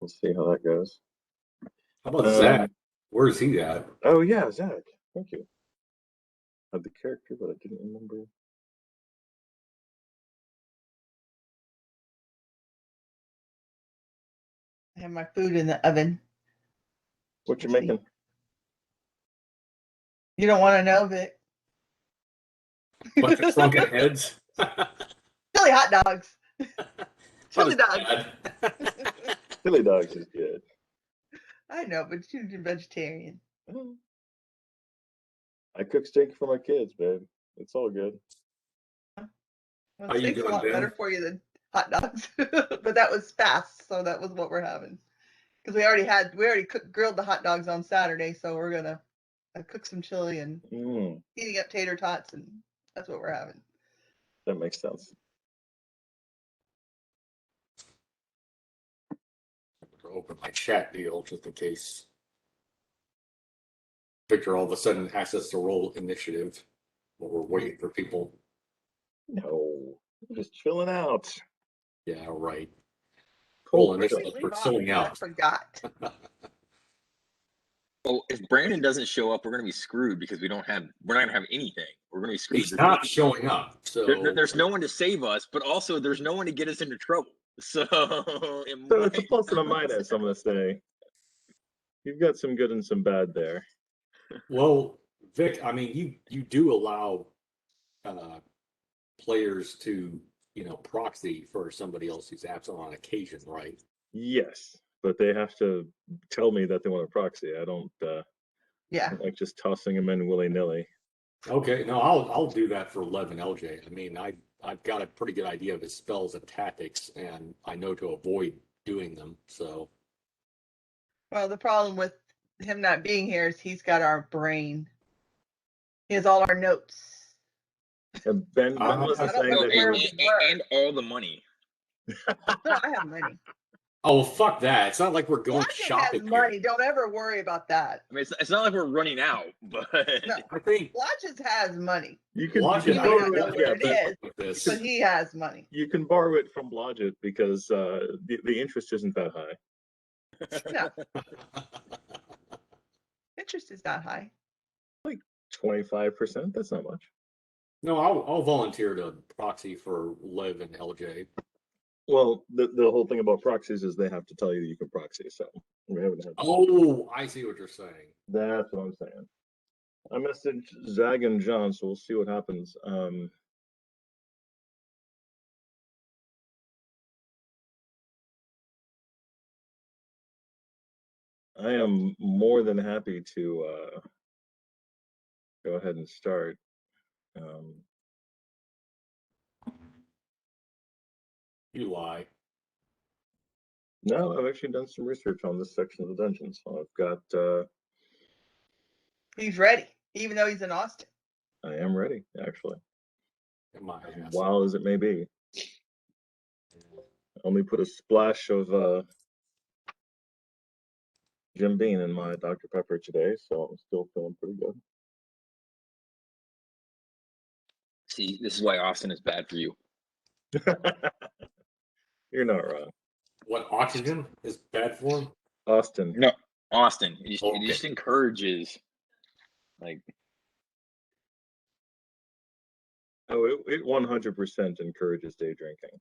We'll see how that goes. How about Zach? Where's he at? Oh yeah, Zach. Thank you. I had the character, but I didn't remember. I have my food in the oven. What you Let's see. making? You don't want to know, Vic. Bunch of shrunken heads. Chili hot dogs. Chili dogs. Chili dogs is good. I know, but you're vegetarian. I cook steak for my kids, babe. It's all good. Well, How you steak's a doing, lot Ben? better for you than hot dogs. But that was fast, so that was what we're having. Because we already grilled the hot dogs on Saturday, so we're gonna cook some chili and heating up tater tots, and that's what we're having. That makes sense. I'm going to open my chat deal just in case Victor all of a sudden asks us to roll initiative while we're waiting for people. No, I'm just chilling out. Yeah, right. Cool. Roll initiative for chilling out. I forgot. Well, if Brandon doesn't show up, we're going to be screwed because we're not going to have anything. We're going to be screwed. He's not showing up, so there's no one to save us, but also there's no one to get us into trouble. So it's a plus and a minus, I'm going to say. You've got some good and some bad there. Well, Vic, I mean, you do allow players to, proxy for somebody else who's absent on occasion, right? Yes, but they have to tell me that they want a proxy. I don't like just tossing them in willy-nilly. Okay, no, I'll do that for 11 LJ. I mean, I've got a pretty good idea of his spells and tactics, and I know to avoid doing them, so. Well, the problem with him not being here is he's got our brain. He has all our notes. And Ben was saying that and all the money. No, I have money. Oh, fuck that. It's not like we're going Blodgett shopping has money. here. Don't ever worry about that. I mean, it's not like we're running out, but no, I think Blodgett has money. You can borrow it, but he has money. You can borrow it from Blodgett because the interest isn't that high. No. Interest is not high. Like 25%. That's not much. No, I'll volunteer to proxy for Lev and LJ. Well, the whole thing about proxies is they have to tell you that you can proxy. So we haven't had. Oh, I see what you're saying. That's what I'm saying. I messaged Zag and John, so we'll see what happens. I am more than happy to go ahead and start. You lie. No, I've actually done some research on this section of the dungeon, so I've got. He's ready, even though he's in Austin. I am ready, actually. As wild as it may be. I only put a splash of Jim Beam in my Dr. Pepper today, so I'm still feeling pretty good. See, this is why Austin is bad for you. You're not wrong. What, oxygen is bad for him? Austin. No, Austin. It just encourages, like. Oh, it 100% encourages day drinking.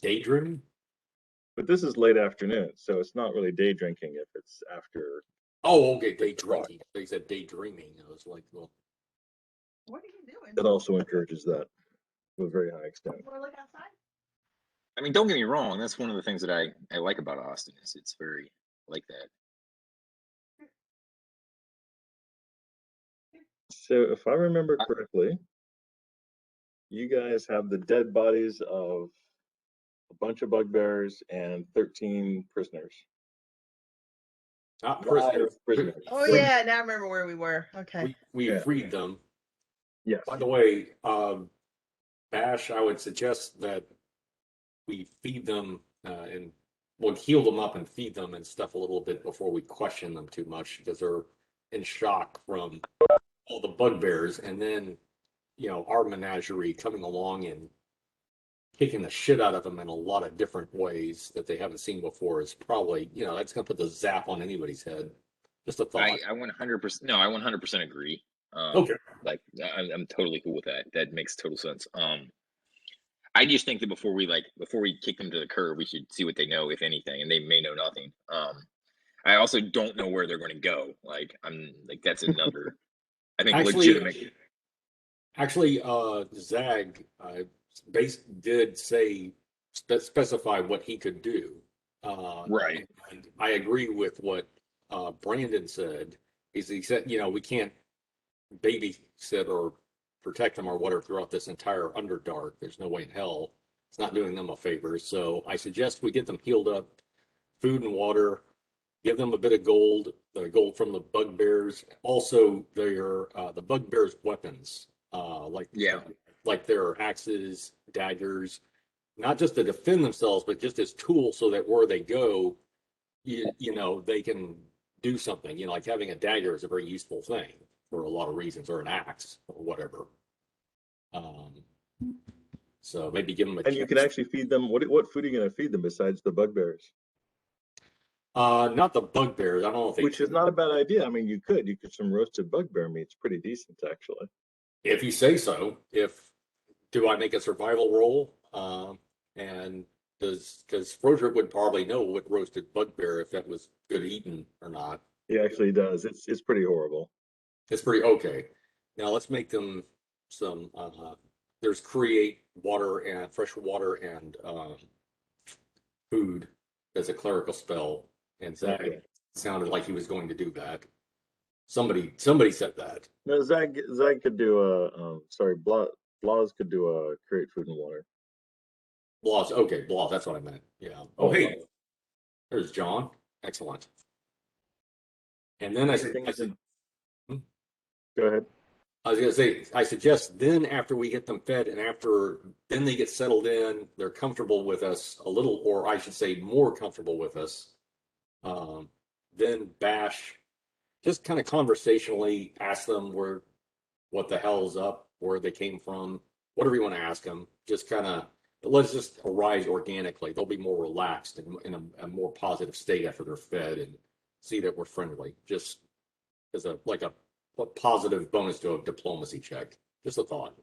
Daydreaming? But this is late afternoon, so it's not really day drinking if it's after. Oh, okay, day drinking. They said daydreaming. I was like, well. What are you doing? It also encourages that to a very high extent. Want to look outside? I mean, don't get me wrong. That's one of the things that I like about Austin is it's very like that. So if I remember correctly, you guys have the dead bodies of a bunch of bugbears and 13 prisoners. Not prisoners. Oh yeah, now I remember where we were. Okay. We freed them. Yes. By the way, Bash, I would suggest that we feed them and we'll heal them up and feed them and stuff a little bit before we question them too much because they're in shock from all the bugbears and then our menagerie coming along and kicking the shit out of them in a lot of different ways that they haven't seen before is probably, that's going to put the zap on anybody's head. Just a thought. I 100%. No, I 100% agree. Okay. Like I'm totally cool with that. That makes total sense. I just think that before we kick them to the curb, we should see what they know, if anything, and they may know nothing. I also don't know where they're going to go. Like that's another. I think legitimate. Actually, Zag did specify what he could do. Right. And I agree with what Brandon said. He said, we can't babysit or protect them or whatever throughout this entire Underdark. There's no way in hell. It's not doing them a favor. So I suggest we get them healed up, food and water, give them a bit of gold, the gold from the bugbears. Also, the bugbears' weapons, like their axes, daggers, not just to defend themselves, but just as tools so that where they go, they can do something. Like having a dagger is a very useful thing for a lot of reasons, or an axe or whatever. So maybe give them a And you can actually feed them. What food are you going to feed them besides the bugbears? Not the bugbears. I don't know if Which is not a bad idea. I mean, you could some roasted bugbear meat's pretty decent, actually. If you say so. Do I make a survival roll? And because Froderick would probably know what roasted bugbear, if that was good eating or not. He actually does. It's pretty horrible. It's pretty okay. Now let's make them some. There's create water and fresh water and food as a clerical spell, and Zag sounded like he was going to do that. Somebody said that. No, Zag could do a. Sorry, Blas could do a create food and water. Blas, okay, Blas. That's what I meant. Yeah. Oh, hey, there's John. Excellent. And then I said. Go ahead. I was going to say, I suggest then after we get them fed and then they get settled in, they're comfortable with us a little, or I should say more comfortable with us. Then Bash, just kind of conversationally ask them what the hell's up, where they came from, whatever you want to ask them. Just kind of, let's just arise organically. They'll be more relaxed and in a more positive state after they're fed and see that we're friendly. Just as a positive bonus to a diplomacy check. Just a thought.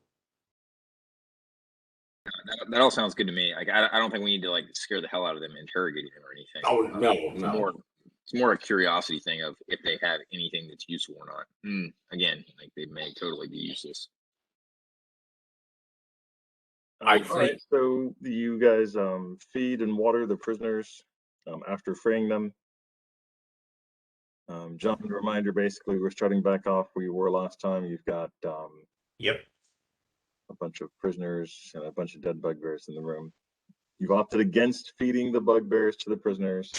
That all sounds good to me. Like I don't think we need to scare the hell out of them, interrogating them or anything. Oh no. It's more a curiosity thing of if they have anything that's useful or not. Again, they may totally be useless. All right, so you guys feed and water the prisoners after freeing them. John, reminder, basically, we're starting back off where you were last time. You've got Yep. a bunch of prisoners and a bunch of dead bugbears in the room. You've opted against feeding the bugbears to the prisoners.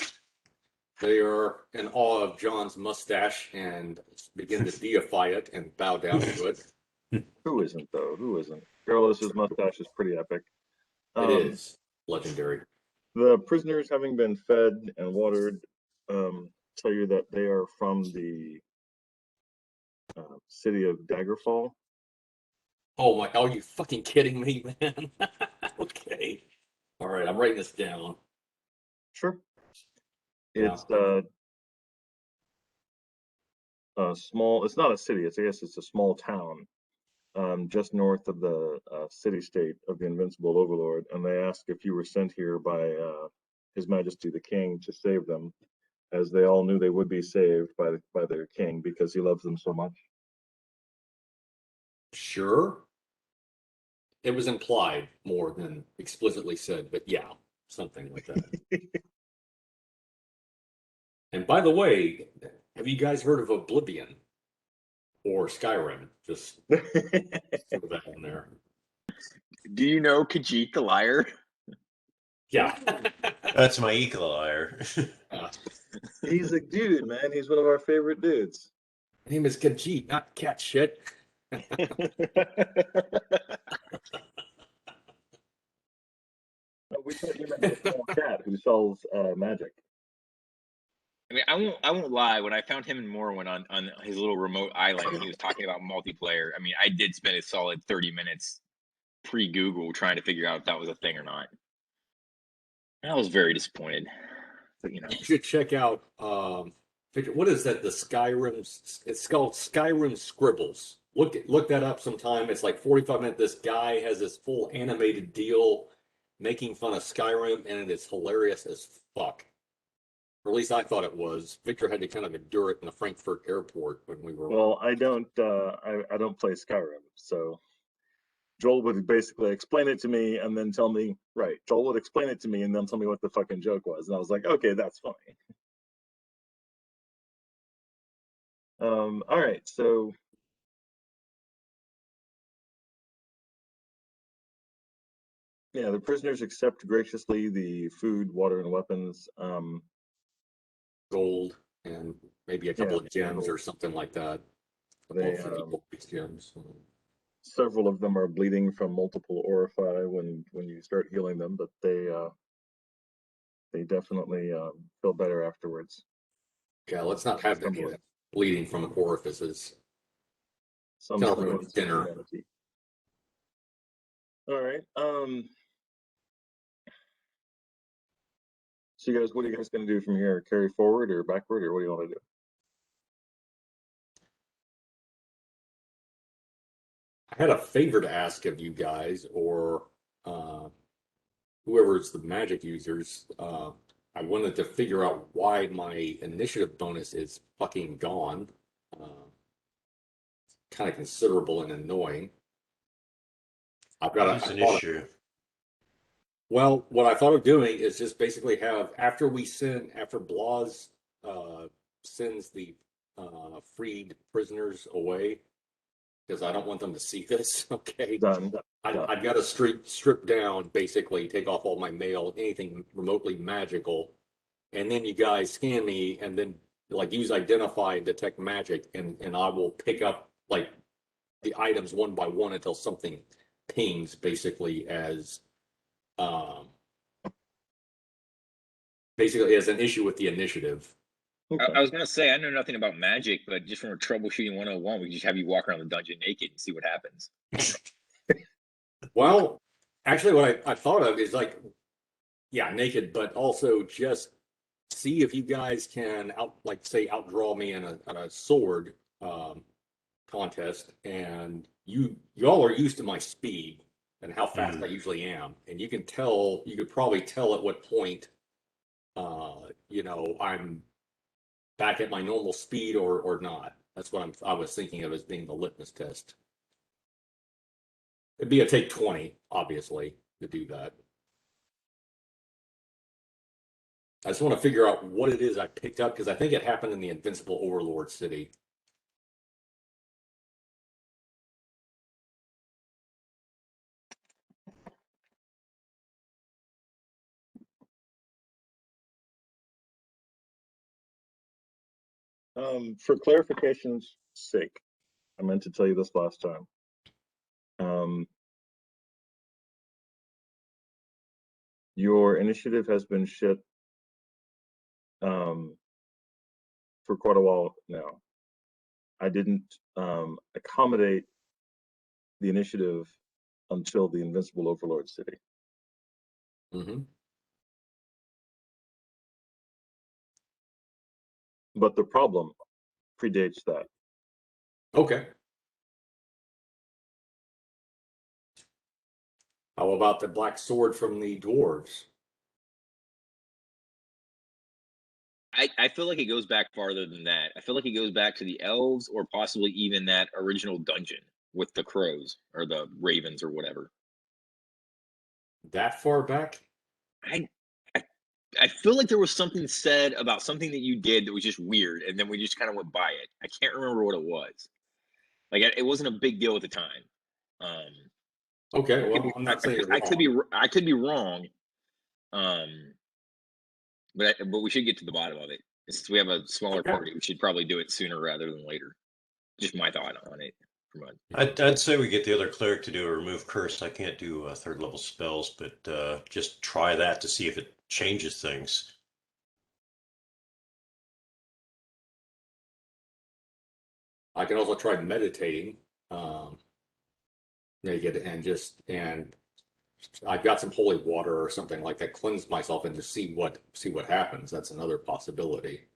They are in awe of John's mustache and begin to deify it and bow down to it. Who isn't, though? Who isn't? Carlos's mustache is pretty epic. It is legendary. The prisoners, having been fed and watered, tell you that they are from the city of Daggerfall. Oh my! Are you fucking kidding me, man? Okay. All right, I'm writing this down. Sure. It's a small. It's not a city. I guess it's a small town, just north of the city-state of the Invincible Overlord. And they ask if you were sent here by His Majesty the King to save them, as they all knew they would be saved by their king because he loves them so much. Sure. It was implied more than explicitly said, but yeah, something like that. And by the way, have you guys heard of Oblivion or Skyrim? Just throw that in there. Do you know Khajiit the Liar? Yeah. That's my Equalizer. He's a dude, man. He's one of our favorite dudes. His name is Khajiit, not cat shit. We thought you meant a small cat who sells magic. I mean, I won't lie. When I found him in Morrowind on his little remote island, and he was talking about multiplayer. I mean, I did spend a solid 30 minutes pre-Google trying to figure out if that was a thing or not. I was very disappointed. But You should check out what is that? The Skyrim. It's called Skyrim Scribbles. Look that up sometime. It's like 45 minutes. This guy has this full animated deal making fun of Skyrim, and it's hilarious as fuck. Or at least I thought it was. Victor had to kind of endure it in the Frankfurt airport when we were. Well, I don't play Skyrim, so Joel would basically explain it to me and then tell me, right, Joel would explain it to me and then tell me what the fucking joke was. And I was like, okay, that's funny. All right, so yeah, the prisoners accept graciously the food, water, and weapons. Gold and maybe a couple Yeah, of gems gold. or something like that. They, 50 gold gems. several of them are bleeding from multiple orify when you start healing them, but they definitely feel better afterwards. Yeah, let's not have any bleeding from orifices. Some Tell swim them with dinner. humanity. All right. So you guys, what are you guys going to do from here? Carry forward or backward, or what do you want to do? I had a favor to ask of you guys, or whoever's the magic users. I wanted to figure out why my initiative bonus is fucking gone. Kind of considerable and annoying. I've got It's an issue. Well, what I thought of doing is just basically have after Blas sends the freed prisoners away, because I don't want them to see this. Okay, Done. I've got to strip down, basically take off all my mail, anything remotely magical, and then you guys scan me, and then like use identify and detect magic, and I will pick up like the items one by one until something pings, basically as um basically as an issue with the initiative. Okay. I was gonna say I know nothing about magic, but just from a troubleshooting 101, we just have you walk around the dungeon naked and see what happens. Well, actually, what I thought of is like, yeah, naked, but also just see if you guys can outdraw me in a sword contest, and y'all are used to my speed and how fast I usually am, and you could probably tell at what point I'm back at my normal speed or not. That's what I was thinking of as being the litmus test. It'd be a take 20, obviously, to do that. I just want to figure out what it is I picked up, because I think it happened in the Invincible Overlord City. For clarification's sake, I meant to tell you this last time. Your initiative has been shit for quite a while now. I didn't accommodate the initiative until the Invincible Overlord City. Mm-hmm. But the problem predates that. Okay. How about the black sword from the dwarves? I feel like it goes back farther than that. I feel like it goes back to the elves, or possibly even that original dungeon with the crows or the ravens or whatever. That far back? I I feel like there was something said about something that you did that was just weird, and then we just kind of went by it. I can't remember what it was. Like it wasn't a big deal at the time. Okay, well, I'm not saying you're wrong. I could be wrong. But we should get to the bottom of it. Since we have a smaller party, we should probably do it sooner rather than later. Just my thought on it. I'd say we get the other cleric to do a remove curse. I can't do third level spells, but just try that to see if it changes things. I can also try meditating. naked and I've got some holy water or something like that, cleanse myself and just see what happens. That's another possibility.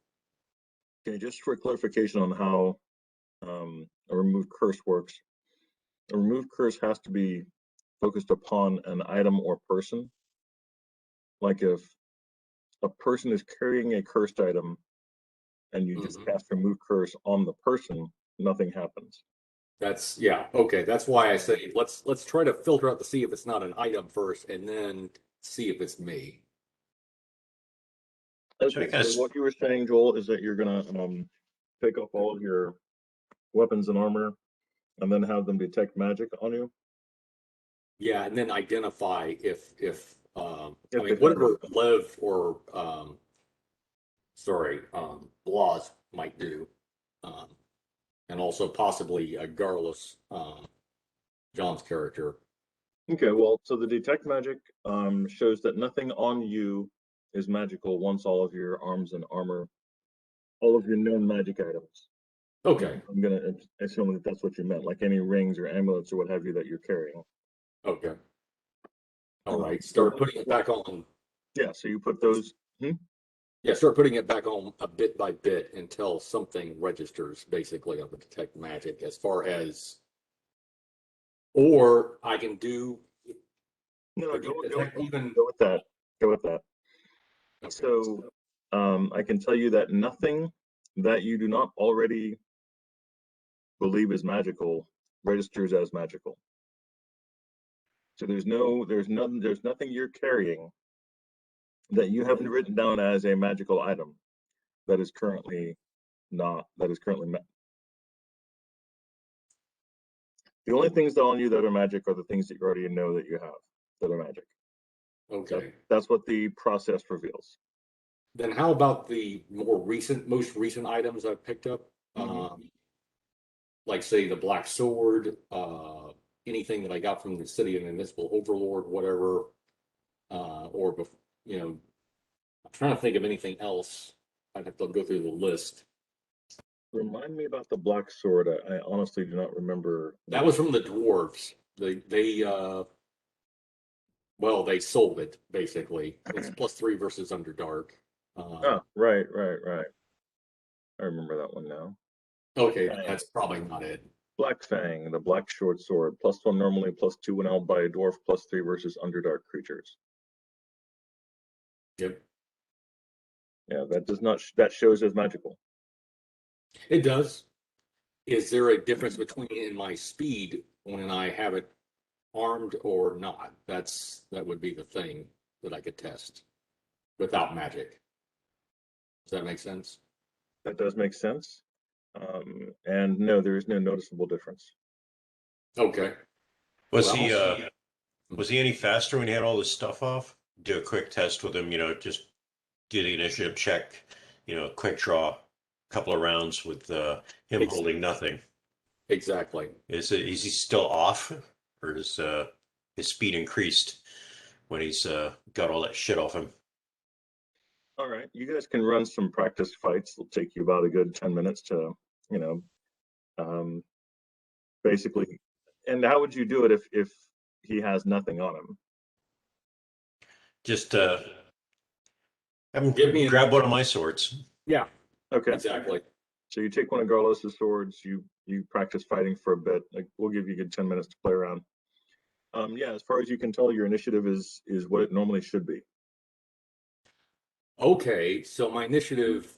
Okay, just for clarification on how a remove curse works. A remove curse has to be focused upon an item or person. Like if a person is carrying a cursed item and you just cast remove curse on the person, nothing happens. That's okay. That's why I say let's try to filter out to see if it's not an item first, and then see if it's me. Okay, so what you were saying, Joel, is that you're gonna take off all of your weapons and armor, and then have them detect magic on you. Yeah, and then identify if I mean whatever Lev or Blas might do, and also possibly Garlus, John's character. Okay, well, so the detect magic shows that nothing on you is magical once all of your arms and armor, all of your known magic items. Okay. I'm gonna assume that that's what you meant, like any rings or amulets or what have you that you're carrying. Okay. All right. Start putting it back on. Yeah, so you put those. Yeah, start putting it back on a bit by bit until something registers, basically, on the detect magic. As far as, or I can do. No, go with that. Go with that. Okay. So, I can tell you that nothing that you do not already believe is magical registers as magical. So there's nothing you're carrying that you haven't written down as a magical item that is currently met. The only things that on you that are magic are the things that you already know that you have that are magic. Okay. That's what the process reveals. Then how about the most recent items I've picked up? Like say the Black Sword, anything that I got from the City of Invincible Overlord, whatever, I'm trying to think of anything else. I'd have to go through the list. Remind me about the Black Sword. I honestly do not remember. That was from the dwarves. They sold it basically. It's +3 versus Underdark. Right. I remember that one now. Okay, that's probably not it. Black Fang, the Black Short Sword, +1 normally, +2 when held by a dwarf, +3 versus Underdark creatures. Yep. Yeah, that shows as magical. It does. Is there a difference between in my speed when I have it armed or not? That would be the thing that I could test without magic. Does that make sense? That does make sense. And no, there is no noticeable difference. Okay. Was he any faster when he had all this stuff off? Do a quick test with him, just do the initiative check, quick draw, a couple of rounds with him holding nothing. Exactly. Is he still off, or is his speed increased when he's got all that shit off him? All right, you guys can run some practice fights. It'll take you about a good 10 minutes to, basically. And how would you do it if he has nothing on him? Just have him grab one of my swords. Yeah. Okay. Exactly. So you take one of Garlos's swords. You practice fighting for a bit. Like we'll give you a good 10 minutes to play around. Yeah, as far as you can tell, your initiative is what it normally should be. Okay, so my initiative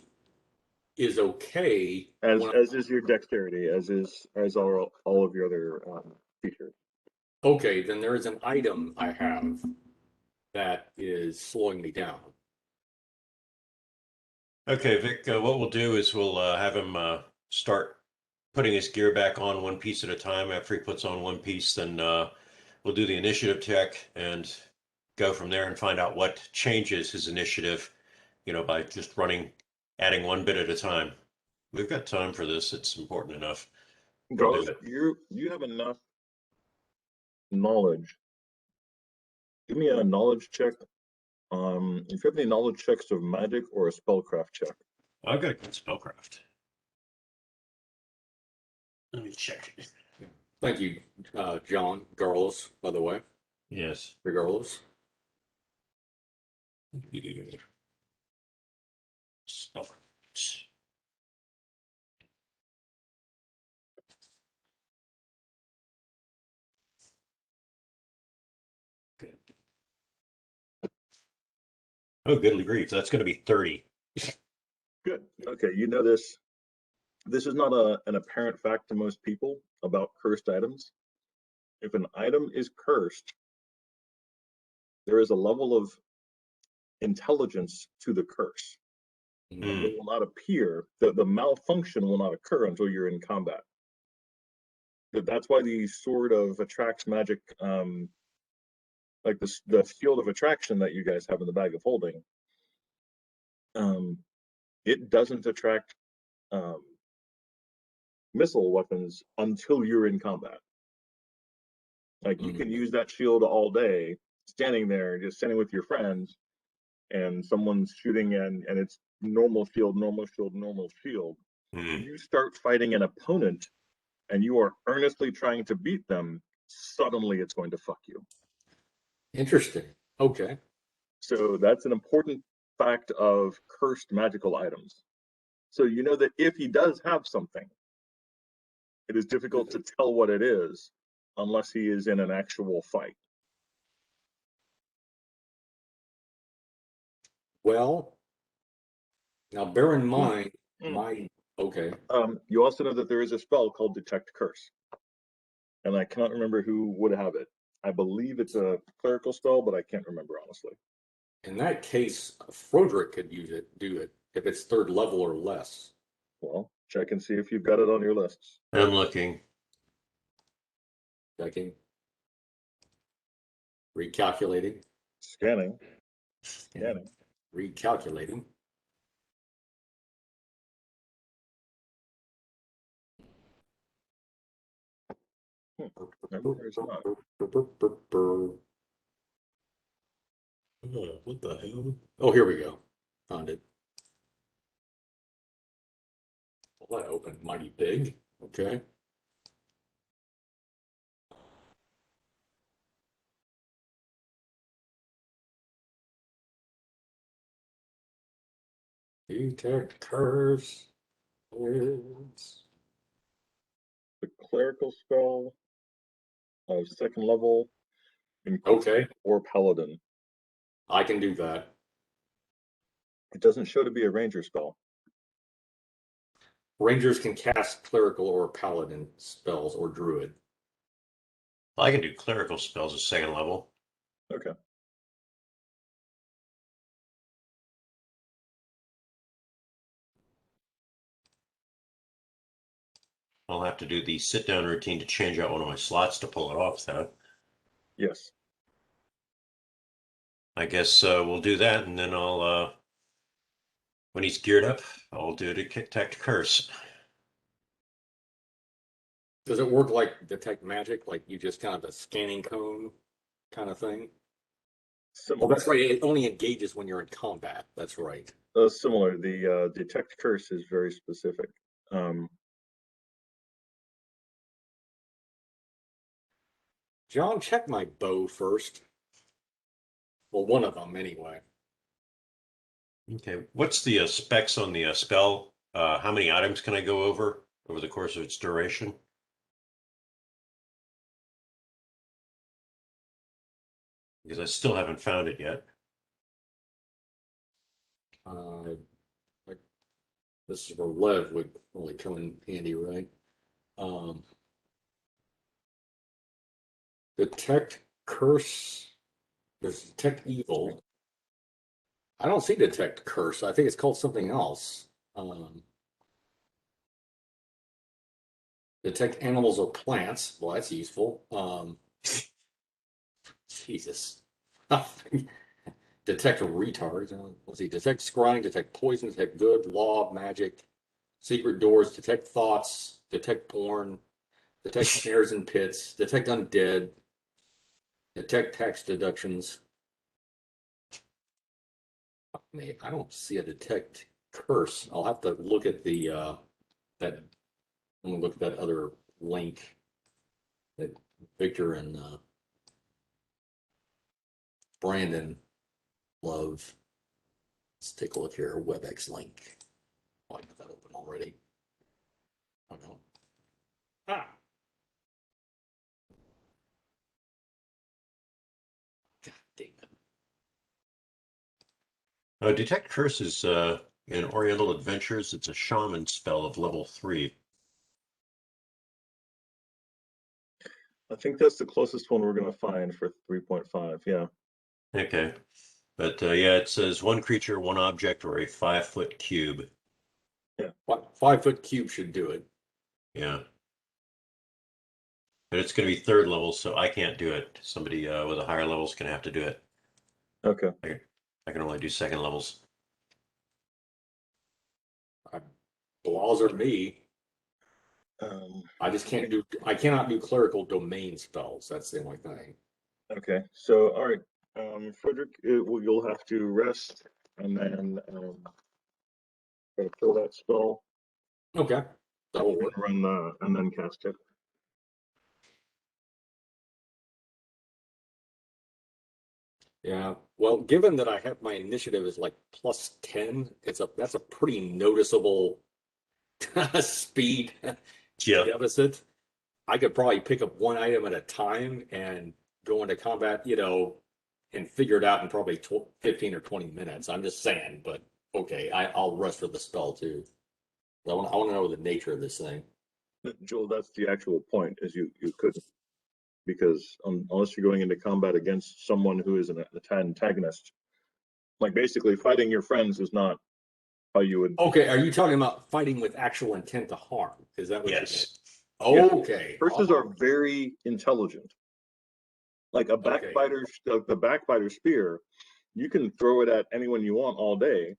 is okay. As is your dexterity, as all of your other features. Okay, then there is an item I have that is slowing me down. Okay, Vic, what we'll do is we'll have him start putting his gear back on one piece at a time. After he puts on one piece, then we'll do the initiative check and go from there and find out what changes his initiative, by just adding one bit at a time. We've got time for this. It's important enough. Garlos, you have enough knowledge. Give me a knowledge check. If you have any knowledge checks of magic or a spellcraft check. I've got a good spellcraft. Let me check it. Thank you, John Garlos, by the way. Yes. Regardless. Start. Oh, goodly grief. That's going to be 30. Good. Okay, you know this. This is not an apparent fact to most people about cursed items. If an item is cursed, there is a level of intelligence to the curse. And it will not appear, the malfunction will not occur until you're in combat. That's why the sword of attracts magic, like the field of attraction that you guys have in the bag of holding, it doesn't attract missile weapons until you're in combat. Like you can use that shield all day, standing there, just standing with your friends, and someone's shooting and it's normal shield, normal shield, normal shield. You start fighting an opponent and you are earnestly trying to beat them, suddenly it's going to fuck you. Interesting. Okay. So that's an important fact of cursed magical items. So you know that if he does have something, it is difficult to tell what it is unless he is in an actual fight. Well, now bear in mind okay. You also know that there is a spell called Detect Curse. And I cannot remember who would have it. I believe it's a clerical spell, but I can't remember honestly. In that case, Froderick could use it, do it, if it's 3rd level or less. Well, check and see if you've got it on your lists. I'm looking. Checking. Recalculating. Scanning. Recalculating. Maybe there's not. What the hell? Oh, here we go. Found it. Well, that opened mighty big. Okay. Detect curse. Words. The clerical spell of 2nd level, Okay, or paladin. I can do that. It doesn't show to be a ranger spell. Rangers can cast clerical or paladin spells or druid. I can do clerical spells at 2nd level. Okay. I'll have to do the sit-down routine to change out one of my slots to pull it off, though. Yes. I guess we'll do that, and then I'll, when he's geared up, I'll do Detect Curse. Does it work like Detect Magic, like you just kind of a scanning cone kind of thing? Similar. Oh, that's right. It only engages when you're in combat. That's right. Similar. The Detect Curse is very specific. John, check my bow first. Well, one of them anyway. Okay. What's the specs on the spell? How many items can I go over the course of its duration? Because I still haven't found it yet. Like this is where lead would really come in handy, right? Detect curse. There's detect evil. I don't see detect curse. I think it's called something else. Detect animals or plants. Well, that's useful. Jesus. Detect retards. Let's see. Detect scrying, detect poison, detect good, law, magic, secret doors, detect thoughts, detect porn, detect snares and pits, detect undead, detect tax deductions. I don't see a detect curse. I'll have to look at the that. I'm gonna look at that other link. that Victor and Brandon love. Let's take a look here. WebEx link. Oh, I got that open already. Oh no. Ah. God damn it. Detect Curses in Oriental Adventures. It's a shaman spell of level 3. I think that's the closest one we're going to find for 3.5. Yeah. Okay. But yeah, it says 1 creature, 1 object, or a 5-foot cube. Yeah. 5-foot cube should do it. Yeah. But it's going to be 3rd level, so I can't do it. Somebody with a higher level is going to have to do it. Okay. I can only do 2nd levels. Laws are me. Um, I just can't do. I cannot do clerical domain spells. That's the only thing. okay. So, all right. Frederick, you'll have to rest and then try to kill that spell Okay, that will work. and then cast it. Yeah. Well, given that I have my initiative is like +10, that's a pretty noticeable speed Yeah. deficit. I could probably pick up one item at a time and go into combat, and figure it out in probably 15 or 20 minutes. I'm just saying, but okay, I'll rest for the spell too. I want to know the nature of this thing. Joel, that's the actual point, is you couldn't, because unless you're going into combat against someone who is an antagonist, like basically fighting your friends is not how you would. Okay, are you talking about fighting with actual intent to harm? Is that what Yes. you mean? Okay. Curses are very intelligent. Like a backbiter, the backbiter spear, you can throw it at anyone you want all day.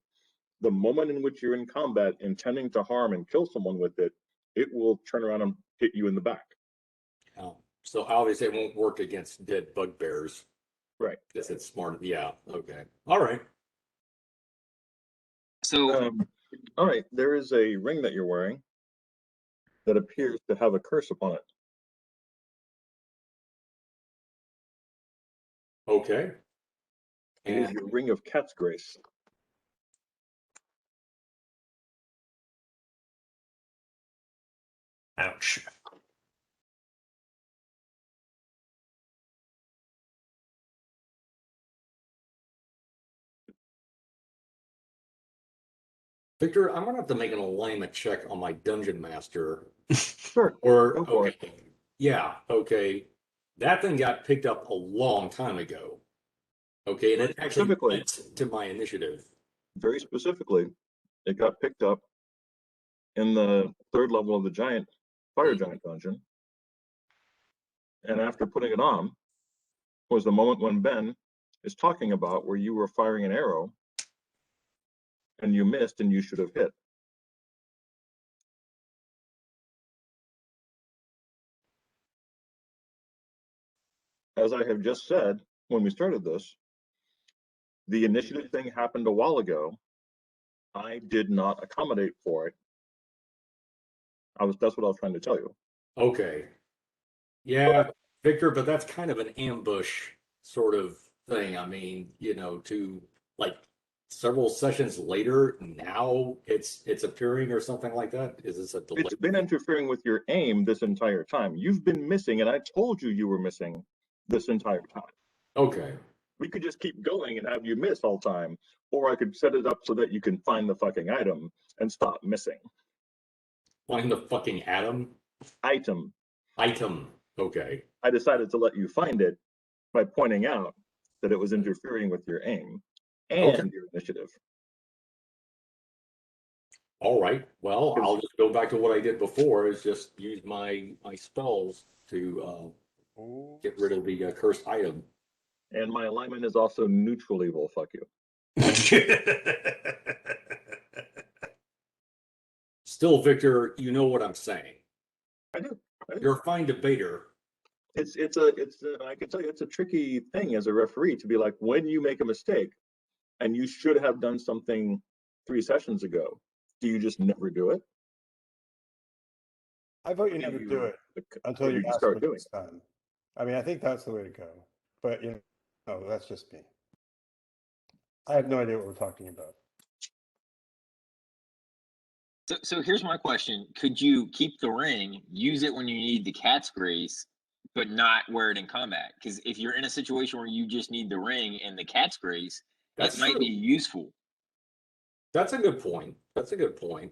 The moment in which you're in combat intending to harm and kill someone with it, it will turn around and hit you in the back. Oh, so obviously it won't work against dead bugbears. Right. Because it's smart. Yeah. Okay. All right. So All right, there is a ring that you're wearing that appears to have a curse upon it. Okay. It is And your ring of cat's grace. Ouch. Victor, I'm gonna have to make an alignment check on my dungeon master. Sure. Or Go for okay. Yeah, okay. That thing got picked up a long time ago. Okay, and it actually Specifically. went to my initiative. Very specifically, it got picked up in the 3rd level of the fire giant dungeon. And after putting it on was the moment when Ben is talking about where you were firing an arrow and you missed and you should have hit. As I have just said when we started this, the initiative thing happened a while ago. I did not accommodate for it. That's what I was trying to tell you. Okay. Yeah, Victor, but that's kind of an ambush sort of thing. I mean, to like several sessions later, now it's appearing or something like that. Is this a delay? It's been interfering with your aim this entire time. You've been missing, and I told you were missing this entire time. Okay. We could just keep going and have you miss all time, or I could set it up so that you can find the fucking item and stop missing. Find the fucking Item. Okay. I decided to let you find it by pointing out that it was interfering with your aim and your initiative. All right. Well, I'll just go back to what I did before, is just use my spells to get rid of the cursed item. And my alignment is also neutral evil. Fuck you. Still, Victor, you know what I'm saying. I do. You're a fine debater. I can tell you, it's a tricky thing as a referee to be like, when you make a mistake and you should have done something 3 sessions ago, do you just never do it? I vote you do never you- do it until what do you you ask start for doing? this time. I mean, I think that's the way to go. But that's just me. I have no idea what we're talking about. So here's my question: could you keep the ring, use it when you need the cat's grace, but not wear it in combat? Because if you're in a situation where you just need the ring and the cat's grace, That's it might true. be useful. That's a good point. That's a good point.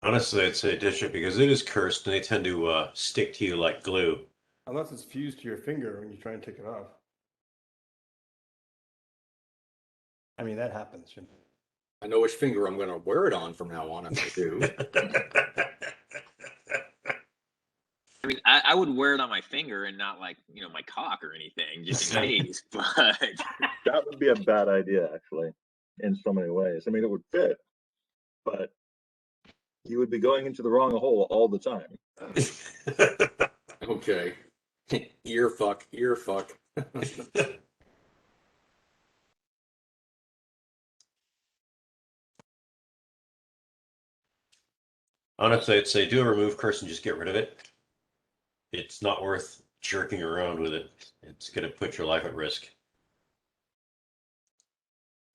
Honestly, I'd say ditch it because it is cursed and they tend to stick to you like glue. Unless it's fused to your finger when you try and take it off. I mean, that happens. I know which finger I'm going to wear it on from now on if I do. I mean, I would wear it on my finger and not like my cock or anything, just in case. But That would be a bad idea, actually, in so many ways. I mean, it would fit, but you would be going into the wrong hole all the time. Okay. Ear fuck, ear fuck. Honestly, I'd say do a remove curse and just get rid of it. It's not worth jerking around with it. It's going to put your life at risk.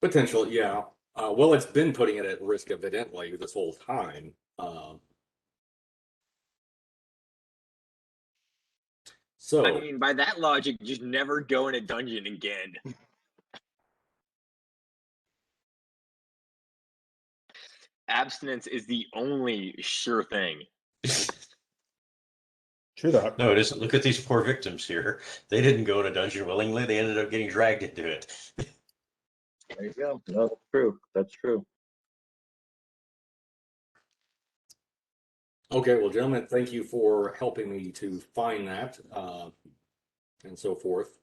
Potentially, yeah. Well, it's been putting it at risk, evidently, this whole time. So, I mean, by that logic, just never go in a dungeon again. Abstinence is the only sure thing. True that. No, it isn't. Look at these poor victims here. They didn't go in a dungeon willingly. They ended up getting dragged into it. There you go. No, that's true. That's true. okay, well, gentlemen, thank you for helping me to find that and so forth.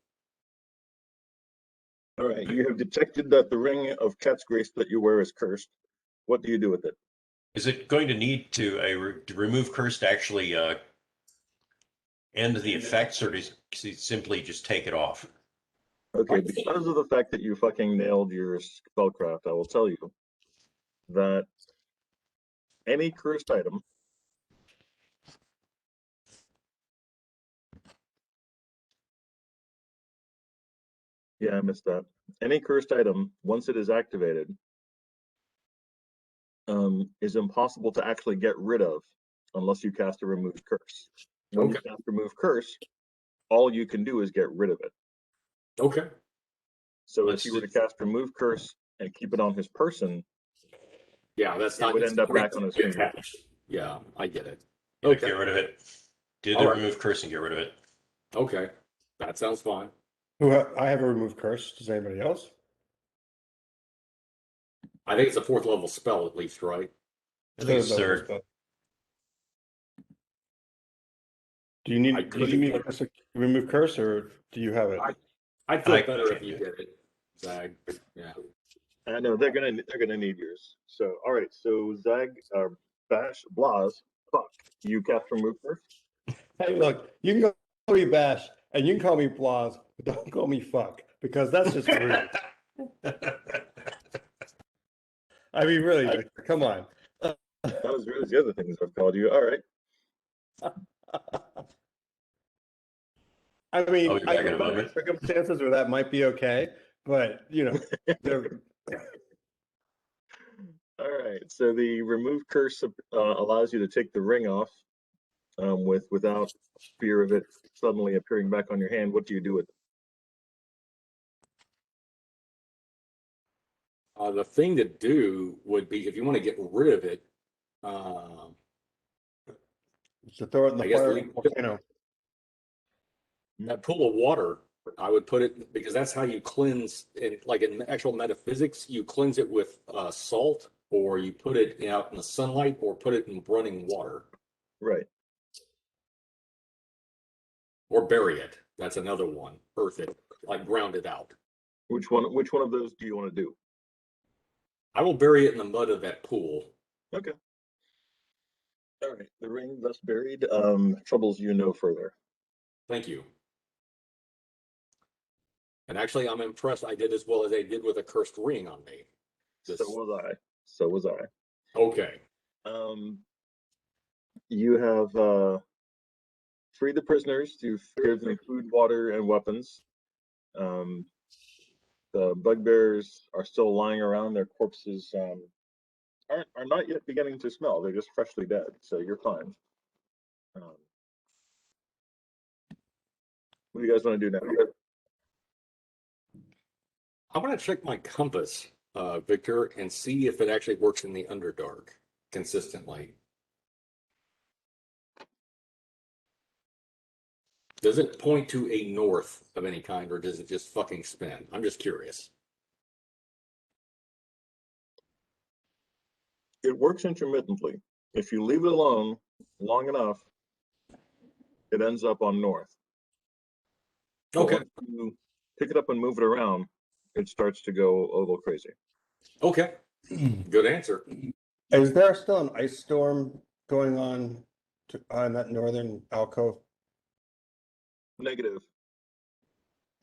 All right, you have detected that the ring of cat's grace that you wear is cursed. What do you do with it? Is it going to need to remove curse to actually end the effects, or does he simply just take it off? Okay, because of the fact that you fucking nailed your spellcraft, I will tell you that any cursed item yeah, I missed that. Any cursed item, once it is activated, is impossible to actually get rid of unless you cast a remove curse. When you cast remove curse, all you can do is get rid of it. Okay. So if you were to cast remove curse and keep it on his person, Yeah, that's it not would end up back on his finger. attached. Yeah, I get it. Yeah, Okay. get rid of it. Do the All right. remove curse and get rid of it. Okay, that sounds fine. I have a remove curse. Does anybody else? I think it's a 4th level spell at least, right? I think it's level third. spell. Do you need me to remove curse, or do you have it? I'd feel I better if can't you do it. did it, Zag. Yeah. I know they're gonna need yours. So all right, so Zag, Bash, Blaz, fuck. You cast remove curse. Hey, look, you can call me Bash and you can call me Blaz, but don't call me fuck because that's just rude. I mean, really, Victor, come on. Not as rude as the other things I've called you. All right. I mean, I'll be back in a moment. circumstances where that might be okay, but they're All right. So the remove curse allows you to take the ring off without fear of it suddenly appearing back on your hand. What do you do with it? The thing to do would be if you want to get rid of it, to throw it in the I guess fire leave- volcano. that pool of water, I would put it because that's how you cleanse it. Like in actual metaphysics, you cleanse it with salt, or you put it out in the sunlight, or put it in running water, Right. or bury it. That's another one. Earth it, like ground it out. Which one of those do you want to do? I will bury it in the mud of that pool. Okay. All right. The ring thus buried troubles you no further. Thank you. And actually, I'm impressed I did as well as I did with a cursed ring on me. So was I. So was I. Okay. You have freed the prisoners to give them food, water, and weapons. The bugbears are still lying around. Their corpses are not yet beginning to smell. They're just freshly dead, so you're fine. What do you guys want to do now? I want to check my compass, Victor, and see if it actually works in the Underdark consistently. Does it point to a north of any kind, or does it just fucking spin? I'm just curious. It works intermittently. If you leave it alone long enough, it ends up on north. But Okay. once you pick it up and move it around, it starts to go a little crazy. Okay. Good answer. Is there still an ice storm going on on that northern alcove? Negative.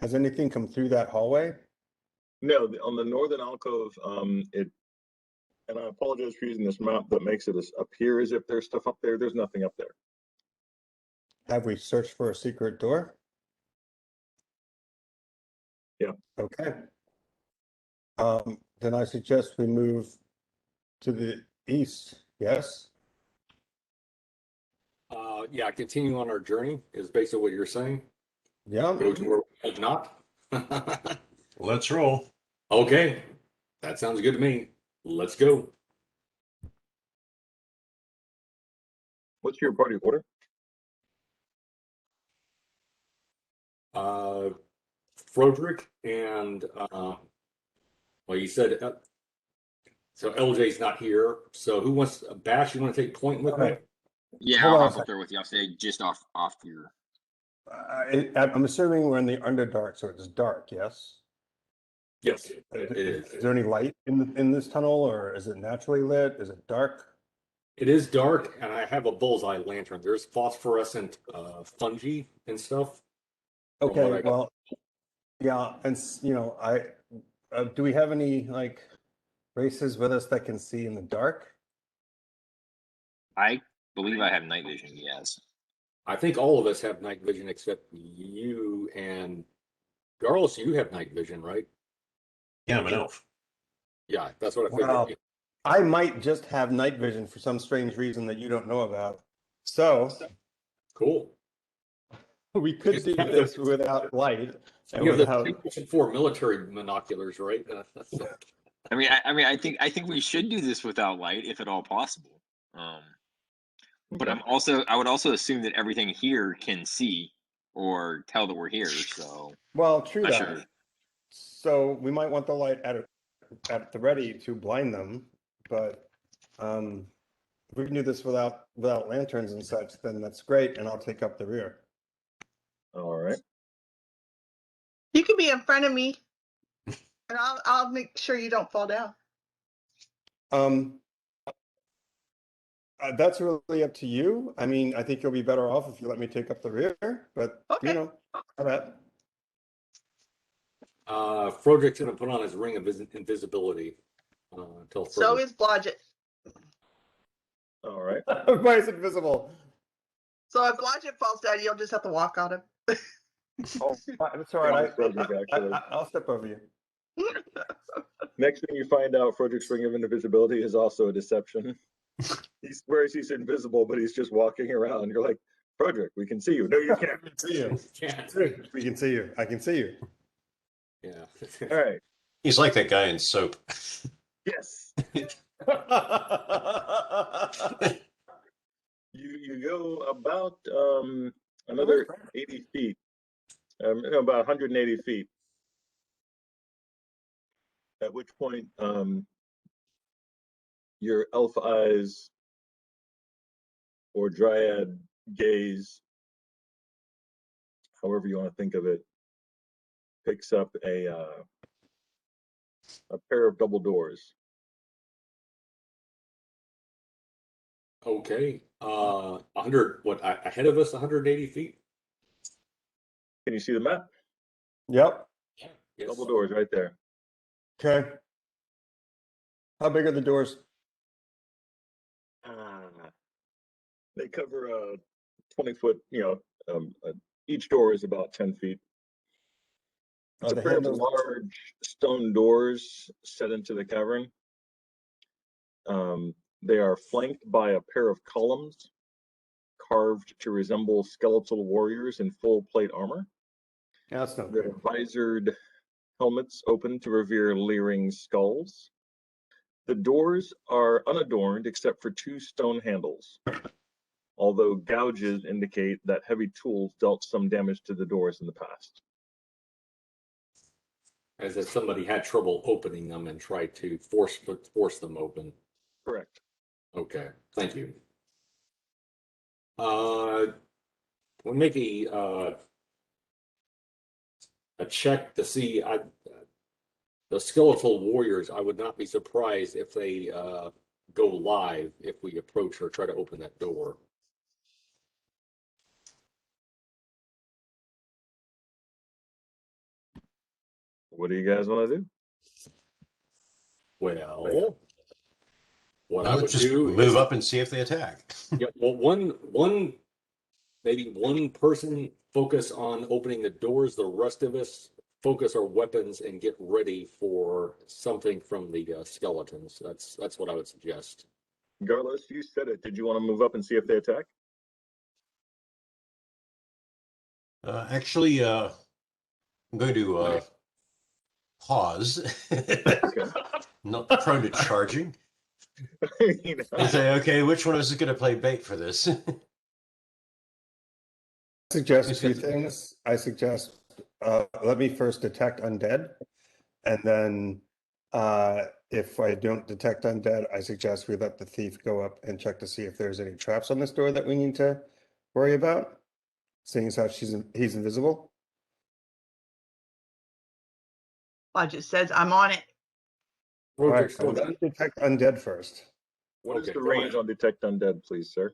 Has anything come through that hallway? No, on the northern alcove, and I apologize for using this map that makes it appear as if there's stuff up there. There's nothing up there. Have we searched for a secret door? Yeah. Okay. Then I suggest we move to the east. Yes. Yeah, continue on our journey is basically what you're saying. Yeah. Go to where we have not. Let's roll. Okay. That sounds good to me. Let's go. What's your party order? Froderick and well, you said so LJ's not here. So who wants Bash? You want to take point with me? Okay. Yeah, Hold I'll on a hop up sec. there with you. I'll say just off your. I'm assuming we're in the Underdark, so it's dark. Yes. Yes, it is. Is there any light in this tunnel, or is it naturally lit? Is it dark? It is dark, and I have a bullseye lantern. There's phosphorescent fungi and stuff. from what Okay. I got. Well, yeah, and do we have any like races with us that can see in the dark? I believe I have night vision. Yes. I think all of us have night vision except you and Garlis. You have night vision, right? Yeah, I'm an elf. Yeah, that's what I figured. Well, I might just have night vision for some strange reason that you don't know about. So Cool. we could do this without light and You have the without. 4 military binoculars, right? I think we should do this without light, if at all possible. But I would also assume that everything here can see or tell that we're here. So Well, true not that. sure. So we might want the light at the ready to blind them, but if we can do this without lanterns and such, then that's great, and I'll take up the rear. All right. You can be in front of me, and I'll make sure you don't fall down. That's really up to you. I mean, I think you'll be better off if you let me take up the rear, but Okay. how about Froderick's going to put on his ring of invisibility. Until So further. is Blodgett. All right. why is it invisible? So if Blodgett falls down, you'll just have to walk on him. Oh, that's all right. Actually. I'll step over you. Next thing you find out, Frederick's ring of invisibility is also a deception. He swears he's invisible, but he's just walking around. You're like, Frederick, we can see you. No, you can't. We can see you. Yeah. We can see you. I can see you. Yeah. All right. He's like that guy in Soap. Yes. You go about another 80 feet, about 180 feet. At which point, your elf eyes or dryad gaze, however you want to think of it, picks up a pair of double doors. Okay. 100. What ahead of us? 180 feet. Can you see the map? Yep. Yes. Double doors right there. Okay. How big are the doors? They cover a 20-foot, each door is about 10 feet. It's a The pair of handles. large stone doors set into the cavern. They are flanked by a pair of columns carved to resemble skeletal warriors in full plate armor. That's not Their good. visored helmets open to reveal leering skulls. The doors are unadorned except for 2 stone handles, although gouges indicate that heavy tools dealt some damage to the doors in the past. As if somebody had trouble opening them and tried to force them open. Correct. Okay, thank you. We'll make a check to see. The skeletal warriors. I would not be surprised if they go live if we approach or try to open that door. What do you guys want to do? Well, what I Let's would just do move is up and see if they attack. yeah, well, maybe one person focus on opening the doors. The rest of us focus our weapons and get ready for something from the skeletons. That's what I would suggest. Garlos, you said it. Did you want to move up and see if they attack? Actually, I'm going to pause. Not prone to charging. And say, okay, which one of us is going to play bait for this? I suggest 2 things. I suggest let me first detect undead, and then if I don't detect undead, I suggest we let the thief go up and check to see if there's any traps on this door that we need to worry about, seeing as how he's invisible. Budget says I'm on it. All right, Roderick's so let me detect undead first. What is Okay, the go range ahead. on detect undead, please, sir?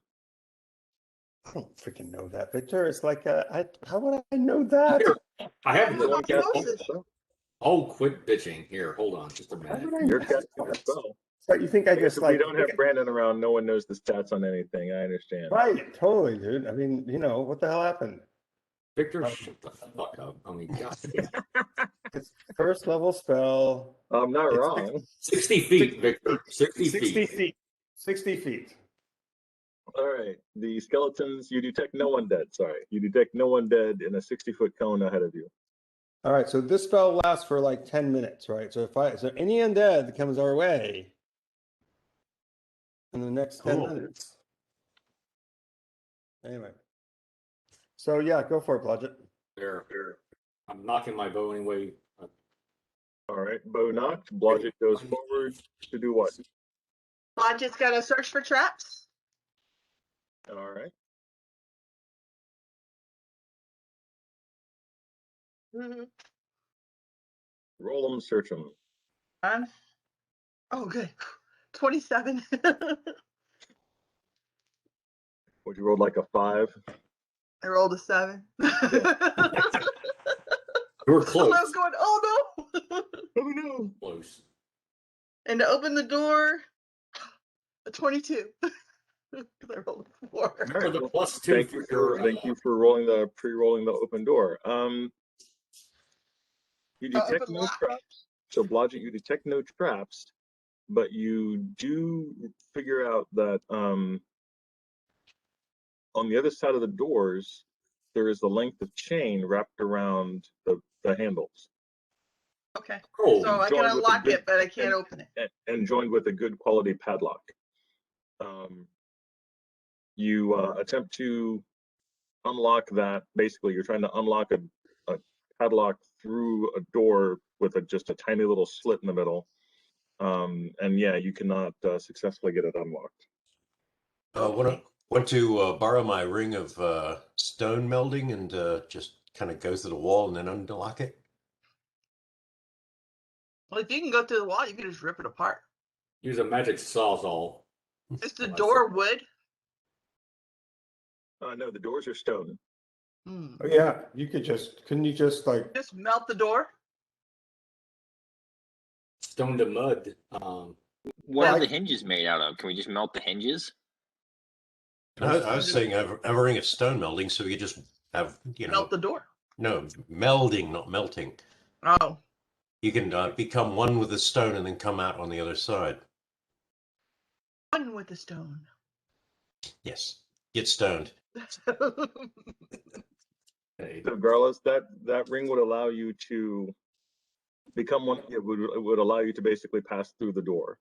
I don't freaking know that, Victor. It's like, how would I know that? Here, I have That's the my gnosis. Oh, quit bitching. Here, hold on just a How minute. would I You're know casting a that? spell. So you think I just If we like don't have Brandon around, no one knows the stats on anything. I understand. right? Totally, dude. I mean, what the hell happened? Victor, shut the fuck up. I mean, God. It's first level spell. I'm not It's wrong. 60 feet, Victor. 60 60 feet. feet. 60 feet. All right. The skeletons, you detect no undead. Sorry. You detect no undead in a 60-foot cone ahead of you. All right, so this spell lasts for like 10 minutes, right? So so any undead that comes our way in the next 10 Cool. minutes. Anyway. So yeah, go for it, Bludget. There. I'm knocking my bow anyway. All right. Bow knocked. Blodgett goes forward to do what? Budget's got to search for traps. All right. Mm-hmm. Roll them, search them. Oh, good. 27. Would you roll like a 5? I rolled a 7. You were So close. I was going, oh no. Oh no. Close. And to open the door, a 22. Because I rolled a 4. Remember the +2 Thank you for rolling pre-rolling the open door. You detect open no lock. traps. So Blodgett, you detect no traps, but you do figure out that on the other side of the doors, there is a length of chain wrapped around the handles. Okay. Oh, So I can joined with a unlock good- it, but I can't open it. and joined with a good quality padlock. You attempt to unlock that. Basically, you're trying to unlock a padlock through a door with just a tiny little slit in the middle. And yeah, you cannot successfully get it unlocked. Want to borrow my ring of stone melding and just kind of go through the wall and then unlock it? Well, if you can go through the wall, you can just rip it apart. use a magic sawzall. Is the Oh, I door see. wood? No, the doors are stone. Hmm. Oh, yeah, couldn't you just like, Just melt the door? Stone to mud. What Well, are I- the hinges made out of? Can we just melt the hinges? I was saying have a ring of stone melding, so we could just have, you know, Melt the door. no, melding, not melting. Oh. You can become one with the stone and then come out on the other side. One with the stone. Yes. Get stoned. Hey, So Garlus, that ring would allow you to become one. It would allow you to basically pass through the door.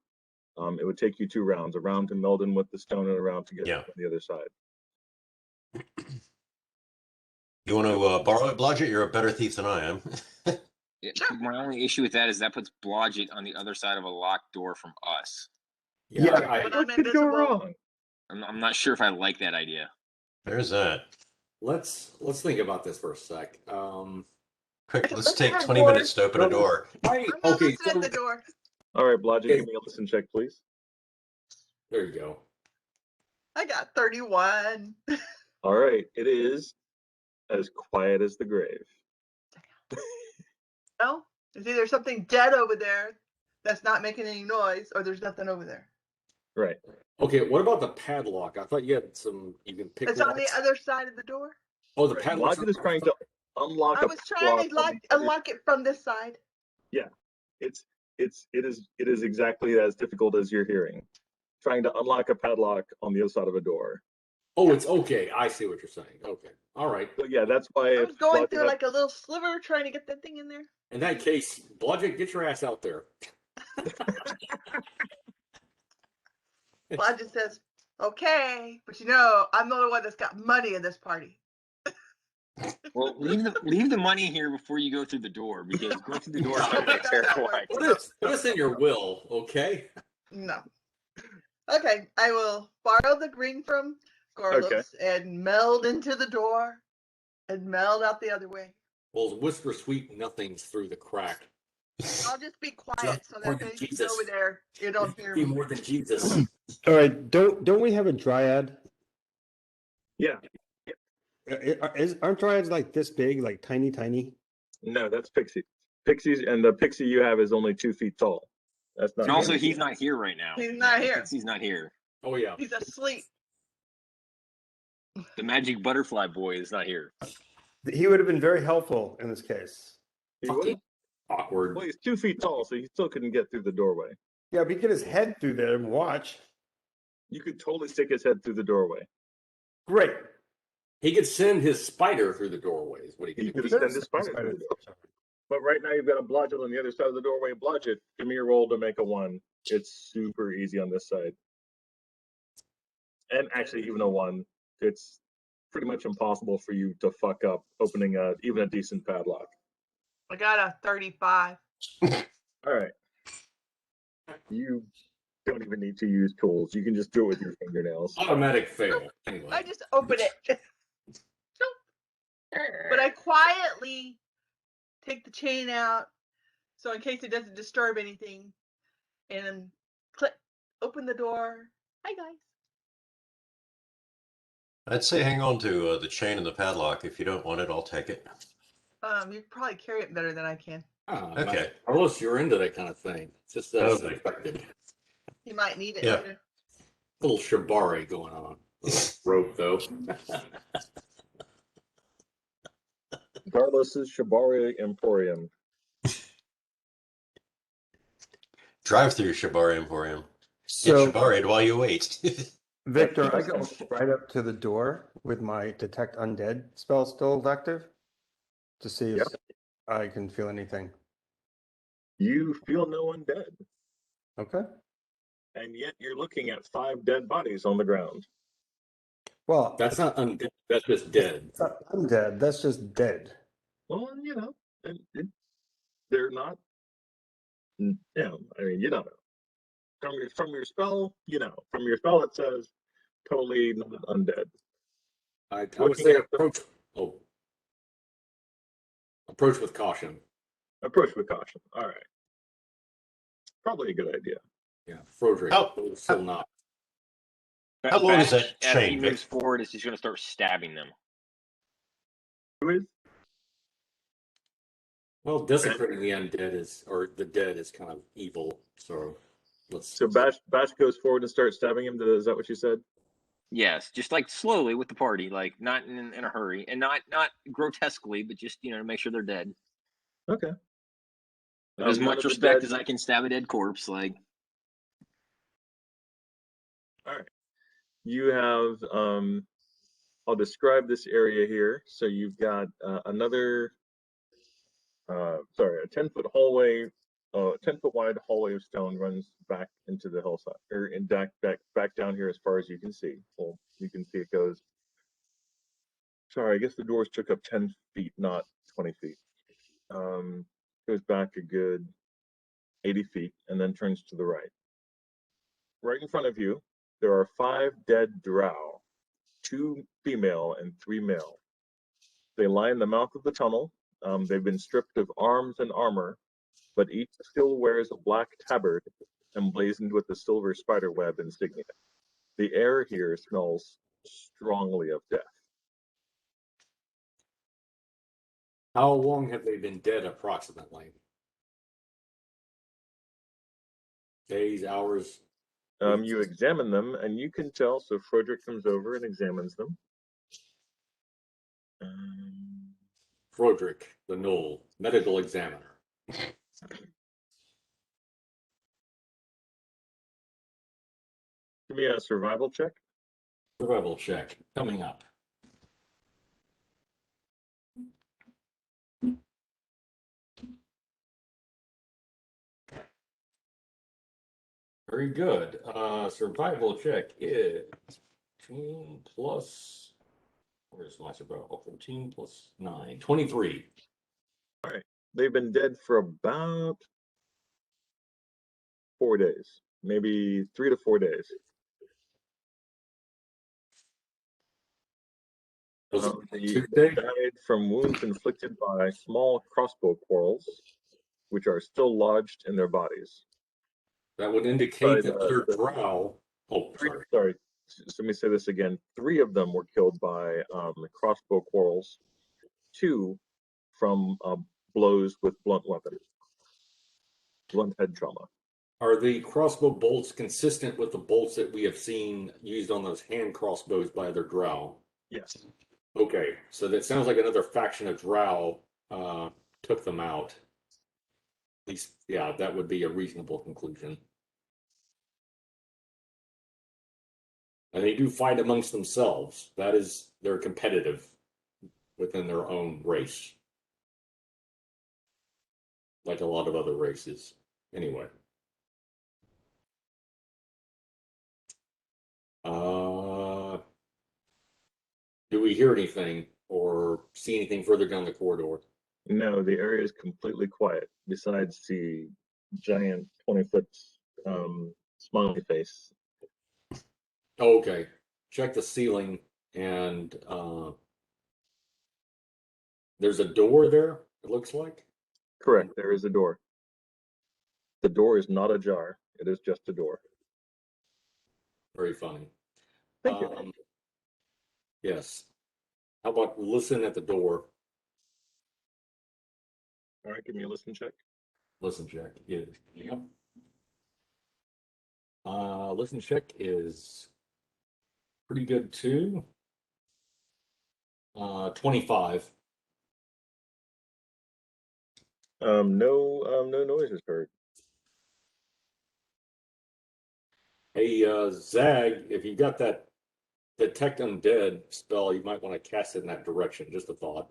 It would take you 2 rounds, a round to meld in with the stone and a round to get Yeah. on the other side. You want to borrow it, Blodgett? You're a better thief than I am. Yeah, my only issue with that is that puts Blodgett on the other side of a locked door from us. yeah, But I'm What could go invisible. wrong? I'm not sure if I like that idea. There's that. let's think about this for a sec. Quick, let's Let's take have 20 more. minutes to open a door. I'm not Okay, listening at the door. All right, Blodgett, Okay. give me a listen check, please. there you go. I got 31. All right, it is as quiet as the grave. No, it's either something dead over there that's not making any noise, or there's nothing over there. Right. Okay, what about the padlock? I thought you had some. You can pick. It's on the locks. other side of the door. Oh, the Right. padlock. Blodgett is trying to unlock I a was trying to padlock on the other- unlock it from this side. It is exactly as difficult as you're hearing. Trying to unlock a padlock on the other side of a door. Oh, it's okay. I see what you're saying. Okay, all right. So yeah, that's why I if was going Blodgett through had- like a little sliver trying to get that thing in there. In that case, Blodgett, get your ass out there. Blodgett says, "Okay, but you know, I'm the only one that's got money in this party." Well, leave the money here before you go through the door, because going through the door is No, going to be a that terrible works. idea. Put us in your will, okay? No. Okay, I will borrow the ring from Gorlos and meld into the door and meld out the other way. Well, whisper sweet nothings through the crack. I'll just be quiet so More that than they Jesus. over there you don't hear Be me. more than Jesus. All right, don't we have a dryad? Yeah. Aren't dryads like this big, like tiny? No, that's pixie. Pixies, and the pixie you have is only 2 feet tall. That's not. And also, he's not here right now. He's not here. He's not here. Oh yeah. He's asleep. The magic butterfly boy is not here. He would have been very helpful in this case. He would. Awkward. Well, he's 2 feet tall, so he still couldn't get through the doorway. Yeah, but he get his head through there and watch. You could totally stick his head through the doorway. Great. He could send his spider through the doorways. What he He could could do. extend his spider through the door. But right now you've got a Blodgett on the other side of the doorway. Blodgett, give me a roll to make a 1. It's super easy on this side. And actually, even a 1, it's pretty much impossible for you to fuck up opening even a decent padlock. I got a 35. All right. You don't even need to use tools. You can just do it with your fingernails. Automatic fail. Anyway. I just open it. But I quietly take the chain out so in case it doesn't disturb anything, and click, open the door. Hi guys. I'd say hang on to the chain and the padlock. If you don't want it, I'll take it. You probably carry it better than I can. Okay. Carlos, you're into that kind of thing. It's just Totally. unexpected. You might need it Yeah. later. Little shibari going on. Rope though. Carlos's Shibari Emporium. Drive through Shibari Emporium. Get So, Shibari'd while you wait. Victor, I go right up to the door with my detect undead spell still active to see if I can feel anything. You feel no undead, Okay. and yet you're looking at 5 dead bodies on the ground. Well, That's not undead. That's just dead. it's not undead. That's just dead. Well, you know, they're not. Yeah, I mean, you don't know. From your spell, you know, from your spell it says totally not undead. I would Looking say at the- approach with caution. Approach with caution. All right, probably a good idea. Yeah, Frodrick. Oh. Still not. How long is that As he chain, Vic? moves forward, is he's going to start stabbing them. Who is? Well, desecrating the undead is, or the dead is kind of evil. So let's. So Bash goes forward and starts stabbing him. Is that what you said? Yes, just like slowly with the party, like not in a hurry, and not grotesquely, but just to make sure they're dead. Okay. With as None much of the respect dead- as I can stab a dead corpse, like. All right. You have, I'll describe this area here. So you've got another, sorry, a 10-foot hallway, 10-foot wide hallway of stone runs back into the hillside, or back down here as far as you can see. Well, you can see it goes. Sorry, I guess the doors took up 10 feet, not 20 feet. Goes back a good 80 feet and then turns to the right. Right in front of you, there are 5 dead drow, 2 female and 3 male. They line the mouth of the tunnel. They've been stripped of arms and armor, but each still wears a black tabard emblazoned with the silver spiderweb insignia. The air here smells strongly of death. How long have they been dead approximately? Days, hours? You examine them, and you can tell. So Frederick comes over and examines them. Frodrick, the Knoll, medical examiner. Give me a survival check. Survival check coming up. Very good. Survival check is 14 plus. Where's my survival? 14 plus 9. 23. All right. They've been dead for about 4 days, maybe 3 to 4 days. They Tuesday? died from wounds inflicted by small crossbow quarrels, which are still lodged in their bodies. That would indicate But, that other drow. Oh, sorry. Sorry. So let me say this again. 3 of them were killed by crossbow quarrels. 2 from blows with blunt weapons, blunt head trauma. Are the crossbow bolts consistent with the bolts that we have seen used on those hand crossbows by other drow? Yes. Okay, so that sounds like another faction of drow took them out. At least, yeah, that would be a reasonable conclusion. And they do fight amongst themselves. That is, they're competitive within their own race. Like a lot of other races. Anyway. Do we hear anything or see anything further down the corridor? No, the area is completely quiet, besides the giant 20-foot smiley face. Okay. Check the ceiling and there's a door there, it looks like. Correct, there is a door. The door is not ajar, it is just a door. Very funny. Thank you. Yes. How about listen at the door? All right, give me a listen check. Listen check is, yep. Listen check is pretty good too. 25. No noise is heard. Hey, Zag, if you got that detect undead spell, you might want to cast it in that direction. Just a thought.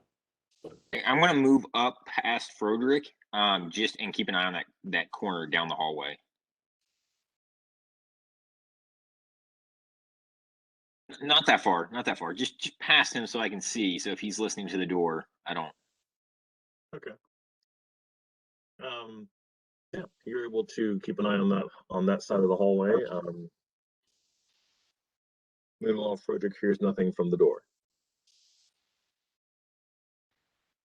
I'm gonna move up past Froderick, just and keep an eye on that corner down the hallway. Not that far, not that far. Just past him so I can see. So if he's listening to the door, I don't. Okay. Yeah, you're able to keep an eye on that side of the hallway. Meanwhile, Frederick hears nothing from the door.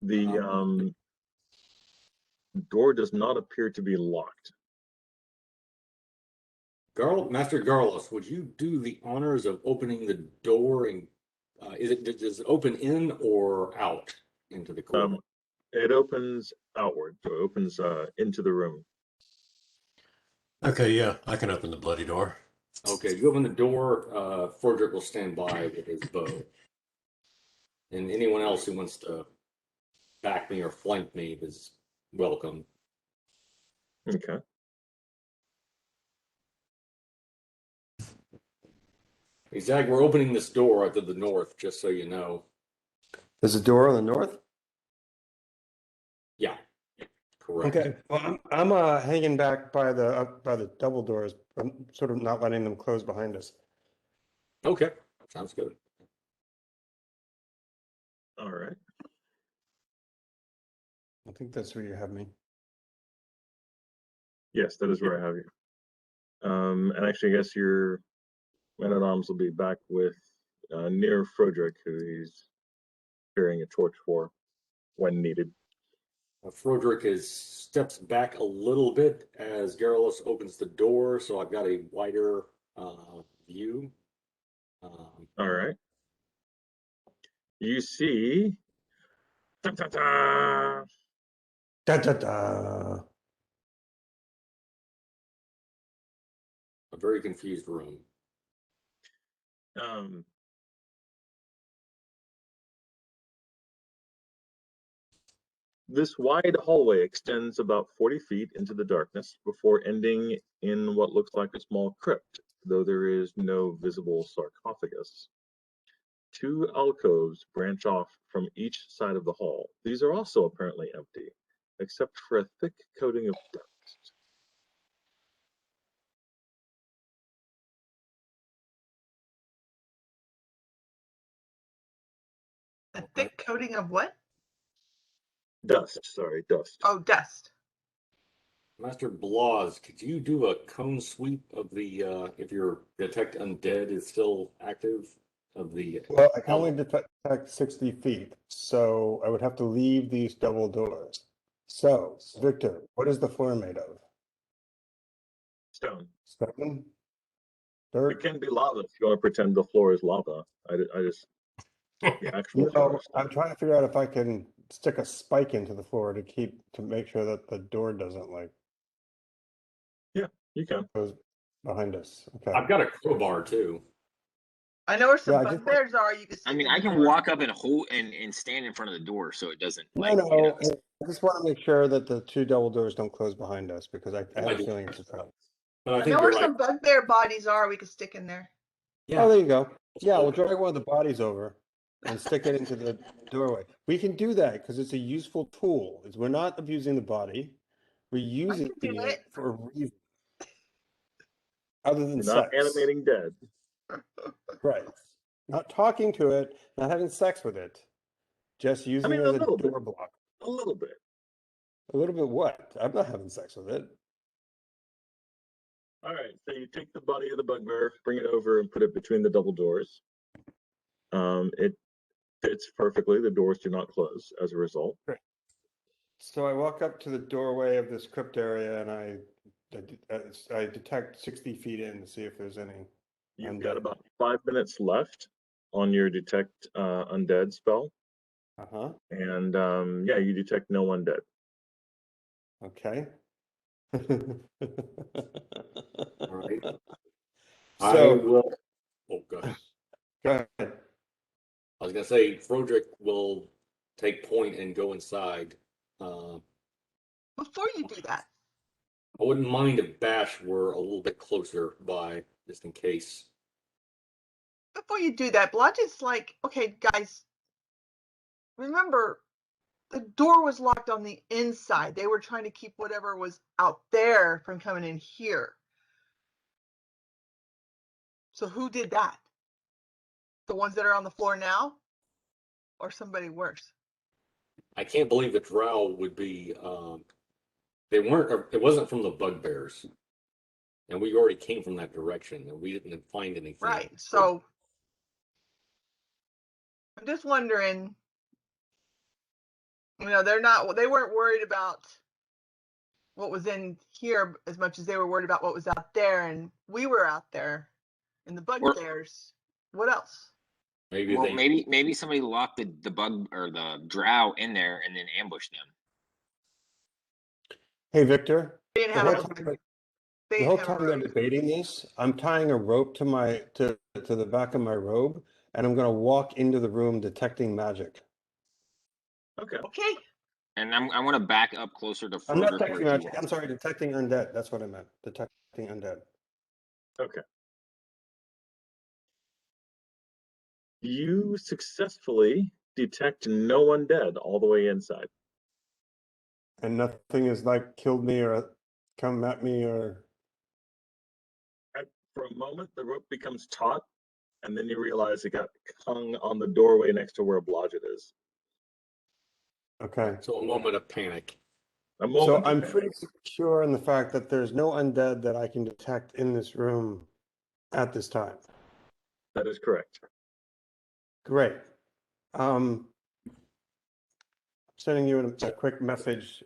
The door does not appear to be locked. Master Garlos, would you do the honors of opening the door and does it open in or out into the corridor? It opens outward, so it opens into the room. Okay, yeah, I can open the bloody door. Okay, you open the door. Frederick will stand by with his bow. And anyone else who wants to back me or flank me is welcome. Okay. Hey, Zach, we're opening this door out to the north, just so you know. There's a door on the north? Yeah, correct. Okay, well, I'm hanging back by the double doors. I'm sort of not letting them close behind us. Okay, sounds good. All right. I think that's where you have me. Yes, that is where I have you. And actually, I guess your men-at-arms will be back with near Frederick, who he's carrying a torch for when needed. Frederick steps back a little bit as Garrulus opens the door, so I've got a wider view. All right. You see. Ta-ta-ta! Da da da. A very confused room. Um, this wide hallway extends about 40 feet into the darkness before ending in what looks like a small crypt, though there is no visible sarcophagus. Two alcoves branch off from each side of the hall. These are also apparently empty, except for a thick coating of dust. A thick coating of what? Dust, sorry, dust. Oh, dust. Master Blaz, could you do a cone sweep of the if your detect undead is still active of the Well, I can only detect 60 feet, so I would have to leave these double doors. So, Victor, what is the floor made of? Stone. Stone? It Dirt? can be lava if you want to pretend the floor is lava. I just the actual floor is I'm stone. trying to figure out if I can stick a spike into the floor to make sure that the door doesn't like Yeah, you can. goes behind us. Okay. I've got a crowbar too. I know where some Yeah, I just- bugbears are. You can stick I mean, in I the can door. walk up and hold and stand in front of the door so it doesn't No, like no, I just want to make sure that the two double doors don't close behind us because I have a do. feeling it's a trap. But I I think know you're where right. some bugbear bodies are. We can stick in there. Oh, there you go. Yeah, we'll Okay. drag one of the bodies over and stick it into the doorway. We can do that because it's a useful tool. We're not abusing the body. We're using can do it it. for a reason other than You're not sex. animating dead. Right. Not talking to it, not having sex with it, just using mean, it a as a little bit. door block. A little bit. A little bit what? I'm not having sex with it. All right, so you take the body of the bugbear, bring it over, and put it between the double doors. It fits perfectly. The doors do not close as a result. So I walk up to the doorway of this crypt area and I detect 60 feet in to see if there's any. You've undead. got about 5 minutes left on your detect undead spell, Uh-huh. and yeah, you detect no undead. Okay. All right. I So, will. Oh gosh. go ahead. I was gonna say Frederick will take point and go inside. Before you do that, I wouldn't mind if Bash were a little bit closer by, just in case. Blodge is like, okay, guys, remember, the door was locked on the inside. They were trying to keep whatever was out there from coming in here. So who did that? The ones that are on the floor now? Or somebody worse? I can't believe the drow would be. They weren't. It wasn't from the bugbears, and we already came from that direction, and we didn't find anything. Right. So I'm just wondering. They weren't worried about what was in here as much as they were worried about what was out there, and we were out there, and the bugbears. What else? Maybe well, they. maybe somebody locked the bug or the drow in there and then ambushed them. Hey, Victor. They didn't the have whole enough. time- the whole time they're debating this, I'm tying a rope to the back of my robe, and I'm gonna walk into the room detecting magic. Okay. Okay. And I want to back up closer to I'm not Frederick detecting where magic. you I'm sorry, detecting undead. That's what I meant. Detecting undead. Okay. You successfully detect no undead all the way inside. And nothing has like killed me or come at me or. For a moment, the rope becomes taut, and then you realize it got hung on the doorway next to where Blodgett is. Okay. So a moment of panic. A moment So of I'm panic. pretty secure in the fact that there's no undead that I can detect in this room at this time. That is correct. Great. Sending you a quick message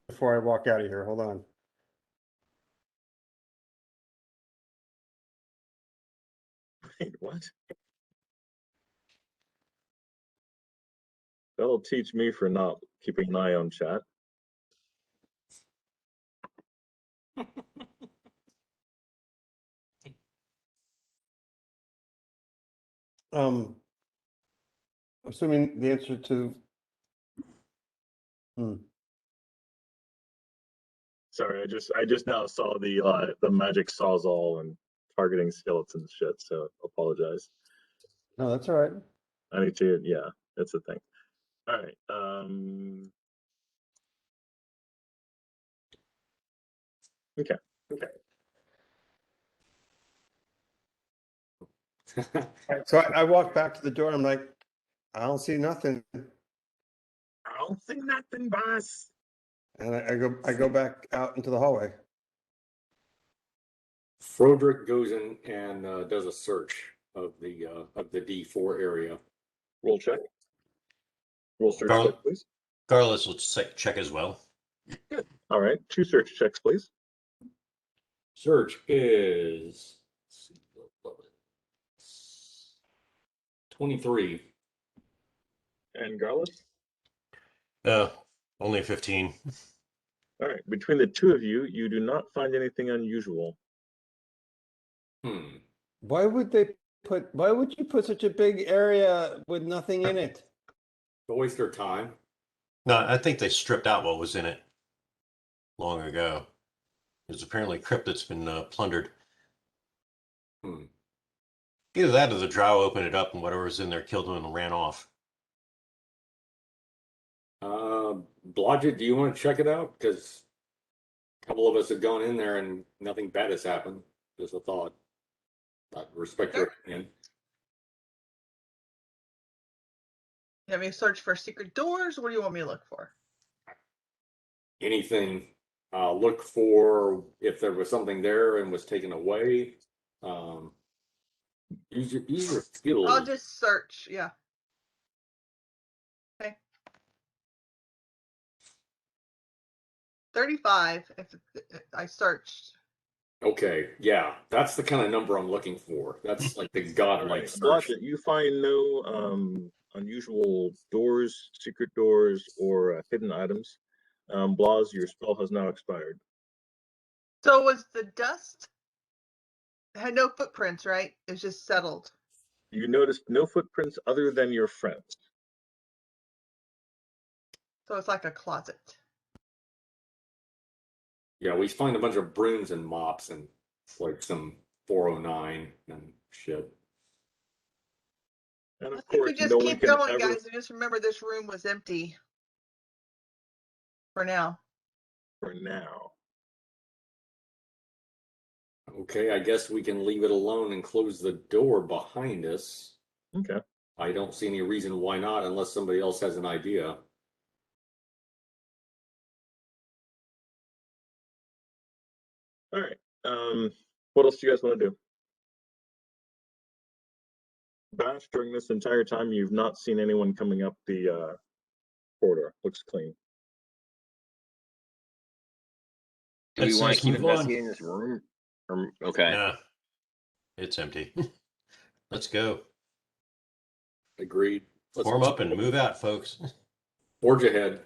before I walk out of here. Hold on. Wait, what? That'll teach me for not keeping an eye on chat. Assuming the answer to. Sorry, I just now saw the magic sawzall and targeting skeletons shit, so apologize. No, that's all right. I need to, yeah, that's the thing. All right. Okay. So I walk back to the door. I'm like, I don't see nothing, I don't see nothing, boss. and I go back out into the hallway. Frederick goes in and does a search of the D4 area. Roll check. Roll search Carl- check, please. Carlos will check as well. All right, 2 search checks, please. Search is 23. And Garlis? Only 15. All right, between the two of you, you do not find anything unusual. Why would you put such a big area with nothing in it? To waste their time. No, I think they stripped out what was in it long ago. It's apparently a crypt that's been plundered. Either that or the drow opened it up and whatever was in there killed them and ran off. Blodgett, do you want to check it out? Because a couple of us have gone in there and nothing bad has happened. Just a thought. I respect your opinion. You want me to search for secret doors? What do you want me to look for? Anything. Look for if there was something there and was taken away. Use your skills. I'll just search. Yeah. Okay. 35. If I searched. Okay, yeah, that's the kind of number I'm looking for. That's like the godlike search. Blodgett, you find no unusual doors, secret doors, or hidden items. Blas, your spell has now expired. So was the dust? It had no footprints, right? It was just settled. You noticed no footprints other than your friends. So it's like a closet. Yeah, we find a bunch of brooms and mops and like some 409 and shit. And I of think we course, just no one keep can going, ever. guys. And just remember this room was empty for now. For now. Okay, I guess we can leave it alone and close the door behind us. Okay. I don't see any reason why not, unless somebody else has an idea. All right. What else do you guys want to do? Bash, during this entire time, you've not seen anyone coming up the corridor. Looks clean. Do we Let's want to just keep move on. investigating this room? Okay. Yeah, it's empty. Let's go. Agreed. Let's Form up and move out, folks. forge ahead.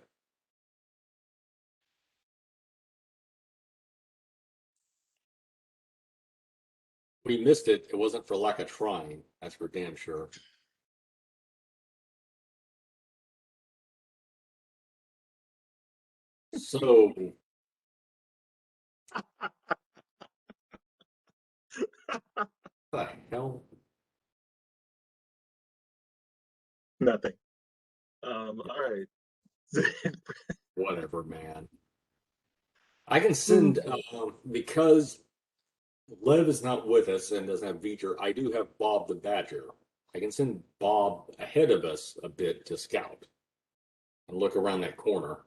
We missed it. It wasn't for lack of trying. That's for damn sure. So, the hell? Nothing. All right. Whatever, man. I can send because Lev is not with us and doesn't have V'ger. I do have Bob the Badger. I can send Bob ahead of us a bit to scout and look around that corner.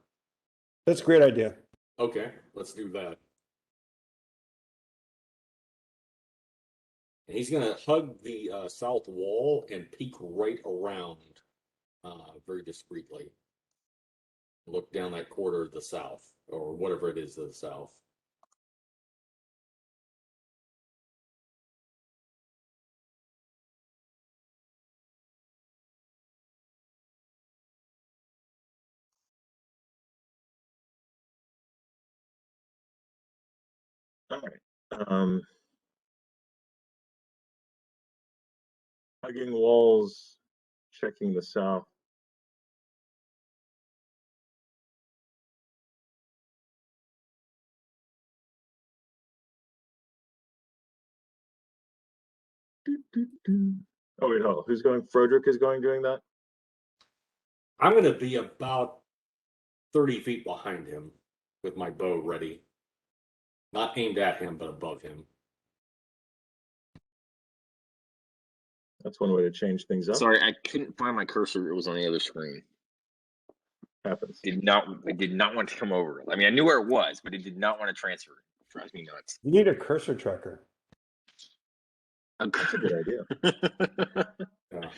That's a great idea. Okay, let's do that. And he's going to hug the south wall and peek right around very discreetly. Look down that quarter of the south, or whatever it is to the south. All right. Hugging walls, checking the south. Oh wait, hold on. Who's going? Frederick is going doing that? I'm going to be about 30 feet behind him with my bow ready. Not aimed at him, but above him. That's one way to change things up. Sorry, I couldn't find my cursor. It was on the other screen. Happens. It did not want to come over. I mean, I knew where it was, but it did not want to transfer. It drives me nuts. You need a cursor tracker. That's a good idea. Yeah.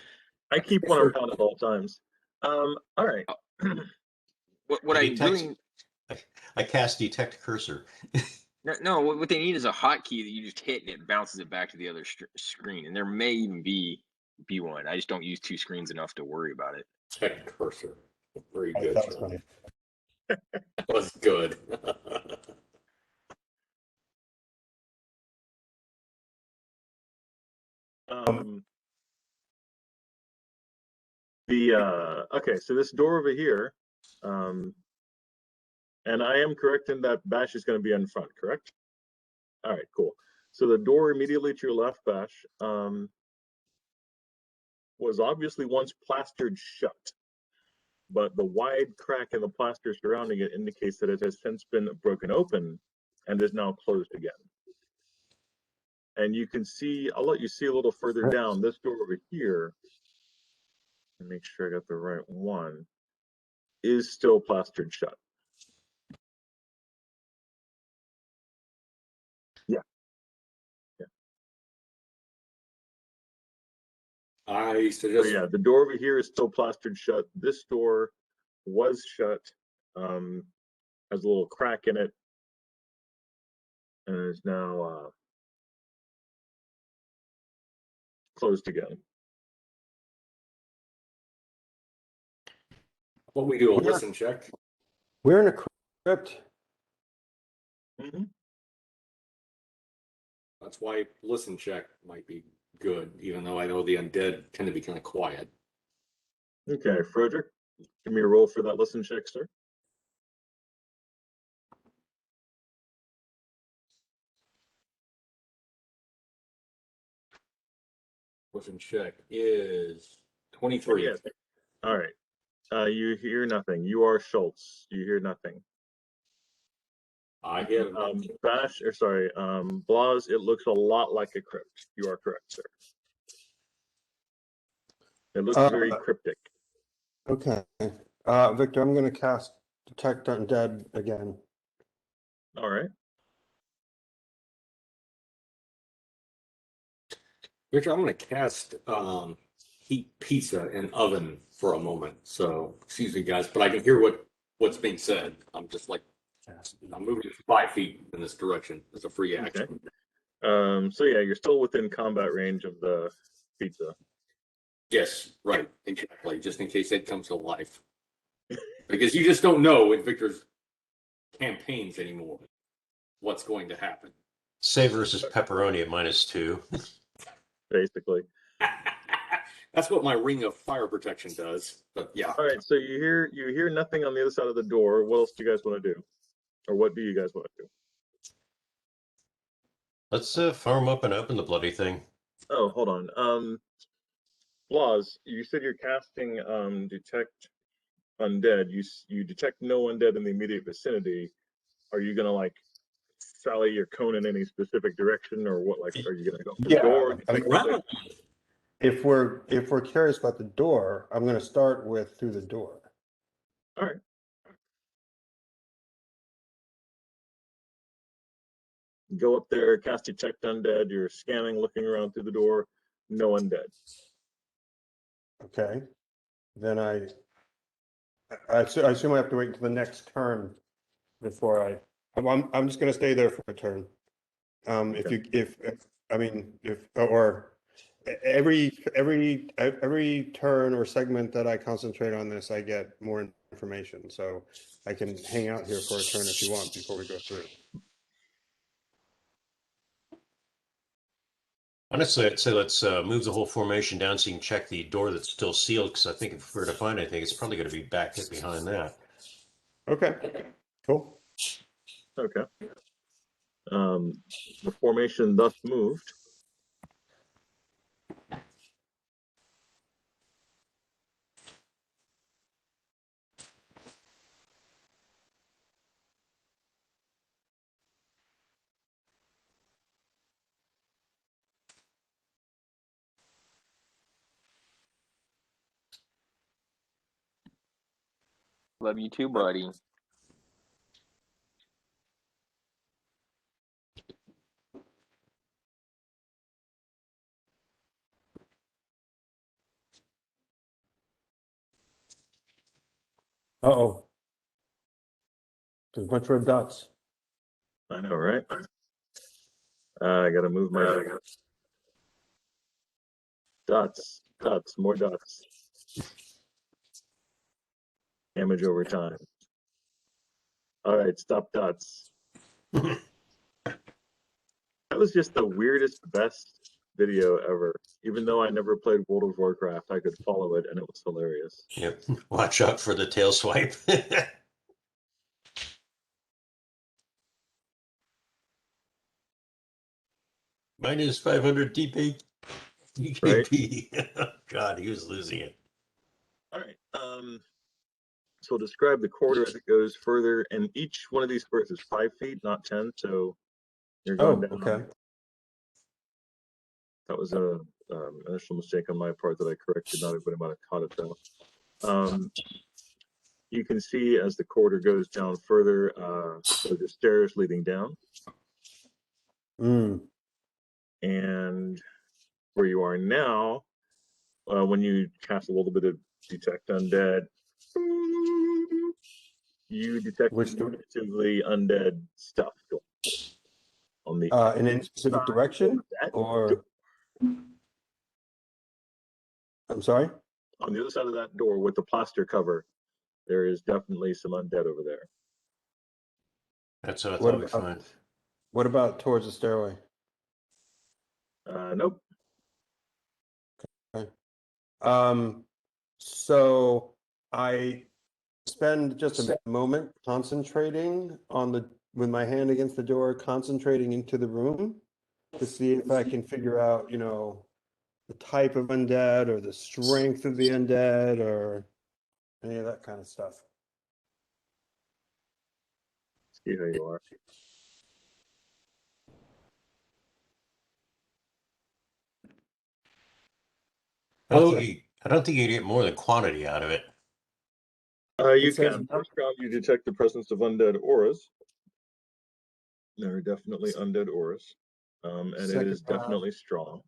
I keep one around at all times. All right. What I'm doing? I cast detect cursor. No, what they need is a hotkey that you just hit and it bounces it back to the other screen. And there may even be one. I just don't use two screens enough to worry about it. Check cursor. Very Oh, good. that was funny. That was good. Okay, so this door over here, and I am correct in that Bash is going to be in front, correct? All right, cool. So the door immediately to your left, Bash, was obviously once plastered shut, but the wide crack in the plaster surrounding it indicates that it has since been broken open and is now closed again. And you can see, I'll let you see a little further down, this door over here, and make sure I got the right one, is still plastered shut. Yeah. I So suggest. yeah, the door over here is still plastered shut. This door was shut, has a little crack in it, and is now closed again. What we do a listen check. We're in a crypt. Mm-hmm. That's why listen check might be good, even though I know the undead tend to be kind of quiet. Okay, Frederick, give me a roll for that listen check, sir. Listen check is 23. Yes. All right. You hear nothing. You are Schultz. You hear nothing. I hear Bash, or sorry, Blas, it looks a lot like a crypt. You are correct, sir. It looks very cryptic. Okay. Victor, I'm going to cast Detect Undead again. All right. Victor, I'm going to cast heat pizza in oven for a moment. So, excuse me, guys, but I can hear what's being said. I'm just like, I'm moving 5 feet in this direction. It's a free action. Okay. So yeah, you're still within combat range of the pizza. Yes, right, exactly. Just in case it comes to life, because you just don't know in Victor's campaigns anymore what's going to happen. Say versus pepperoni at -2. basically. That's what my ring of fire protection does. But yeah. All right, so you hear nothing on the other side of the door. What else do you guys want to do, or what do you guys want to do? Let's farm up and open the bloody thing. Oh, hold on. Laws, you said you're casting detect undead. You detect no undead in the immediate vicinity. Are you gonna like sally your cone in any specific direction, or what? Like, are you gonna go for the Yeah, door? I mean, if we're curious about the door, I'm going to start with through the door. All right. Go up there, cast detect undead. You're scanning, looking around through the door. No undead. Okay. Then I assume I have to wait until the next turn before I'm just going to stay there for a turn. If I mean, if, or every turn or segment that I concentrate on this, I get more information. So I can hang out here for a turn if you want before we go through. Honestly, I'd say let's move the whole formation down so you can check the door that's still sealed, because I think if we're to find anything, it's probably going to be back behind that. Okay, cool. Okay. The formation thus moved. Love you too, buddy. Uh-oh. There's a bunch of dots. I know, right? I gotta move my dots, more dots. Damage over time. All right, stop dots. That was just the weirdest, best video ever. Even though I never played World of Warcraft, I could follow it, and it was hilarious. Yep. Watch out for the tail swipe. Minus 500 DP. DKP. God, he was losing it. All right. So describe the corridor as it goes further, and each one of these squares is 5 feet, not 10. So you're going down. Okay. That was a initial mistake on my part that I corrected. Not everybody might have caught it though. You can see as the corridor goes down further, there's stairs leading down. And where you are now, when you cast a little bit of detect undead, you detect relatively undead stuff on the in any specific direction, or I'm sorry? On the other side of that door with the plaster cover, there is definitely some undead over there. That's what I thought we'd find. What about towards the stairway? Nope. Okay. So I spend just a moment concentrating on with my hand against the door, concentrating into the room to see if I can figure out, the type of undead or the strength of the undead or any of that kind of stuff. See how you are. I don't think you get more than quantity out of it. You can. First round, you detect the presence of undead auras. There are definitely undead auras, and it is definitely strong.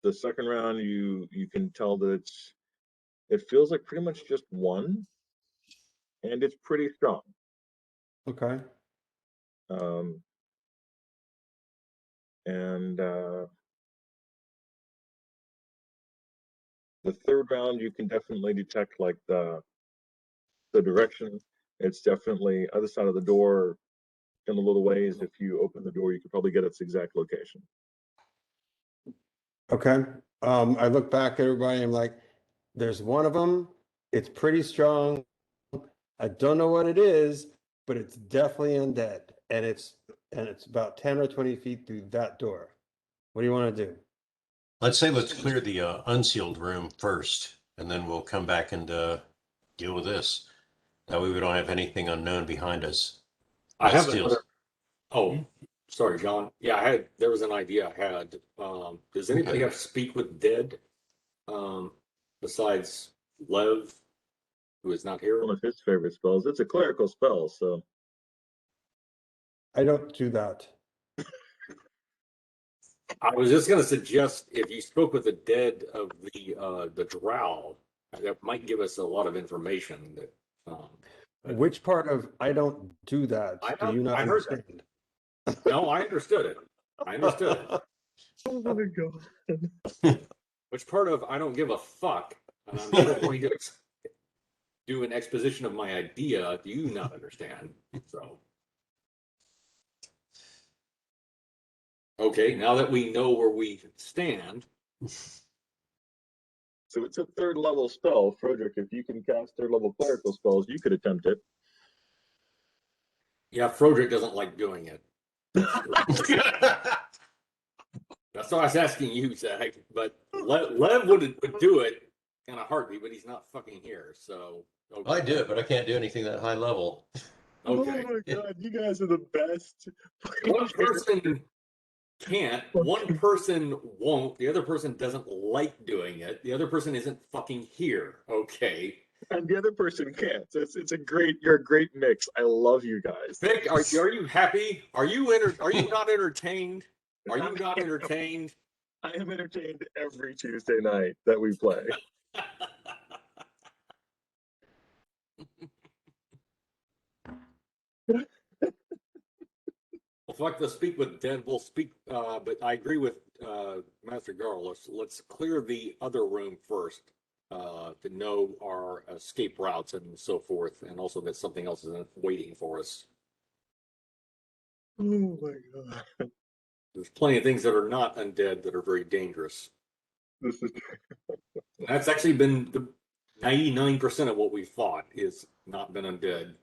The second round, you can tell that it feels like pretty much just one, and it's pretty strong. Okay. And the third round, you can definitely detect like the direction. It's definitely other side of the door in a little ways. If you open the door, you could probably get its exact location. Okay. I look back at everybody, I'm like, there's one of them. It's pretty strong. I don't know what it is, but it's definitely undead. And it's about 10 or 20 feet through that door. What do you want to do? Let's clear the unsealed room first, and then we'll come back and deal with this. That way we don't have anything unknown behind us. I That have steals- another. Oh, sorry, John. Yeah, there was an idea I had. Does anybody Okay. have speak with dead? Besides Lev, who is not here? One of his favorite spells. It's a clerical spell, so I don't do that. I was just going to suggest if you spoke with the dead of the drow, that might give us a lot of information. That Which part of I don't do that I do know- you not I heard that. understand? No, I understood it. I understood it. oh my god. Which part of I don't give a fuck, and I'm never going to do an exposition of my idea, do you not understand? So, okay, now that we know where we stand, So it's a third level spell, Frederick. If you can cast third level clerical spells, you could attempt it. yeah, Froderick doesn't like doing it. That's why I was asking you, Zach. But Lev would do it in a heartbeat, but he's not fucking here. So okay. I do it, but I can't do anything that high level. Okay. Oh my god, you guys are the best. One person can't, one person won't, the other person doesn't like doing it, the other person isn't fucking here. Okay. And the other person can't. You're a great mix. I love you guys. Vic, are you happy? Are you not entertained? Are you not entertained? I am entertained every Tuesday night that we play. Well, fuck the speak with dead. We'll speak, but I agree with Master Garl. Let's clear the other room first to know our escape routes and so forth, and also that something else is waiting for us. Oh my god. There's plenty of things that are not undead that are very dangerous. This is And that's actually been the 99% of what we fought is not been undead.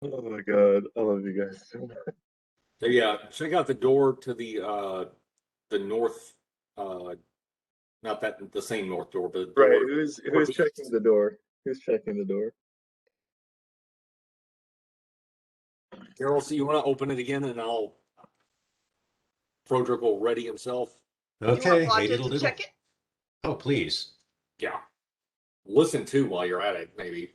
oh my god. I love you guys so much. So yeah, check out the door to the north, not that the same north door, but the Right. door Who's northeast. checking the door? Who's checking the door? Carol, so you want to open it again, and Froderick will ready himself. Okay, You want hey, Blodgett diddle to check diddle. it? Oh, please. Yeah, listen too while you're at it, maybe.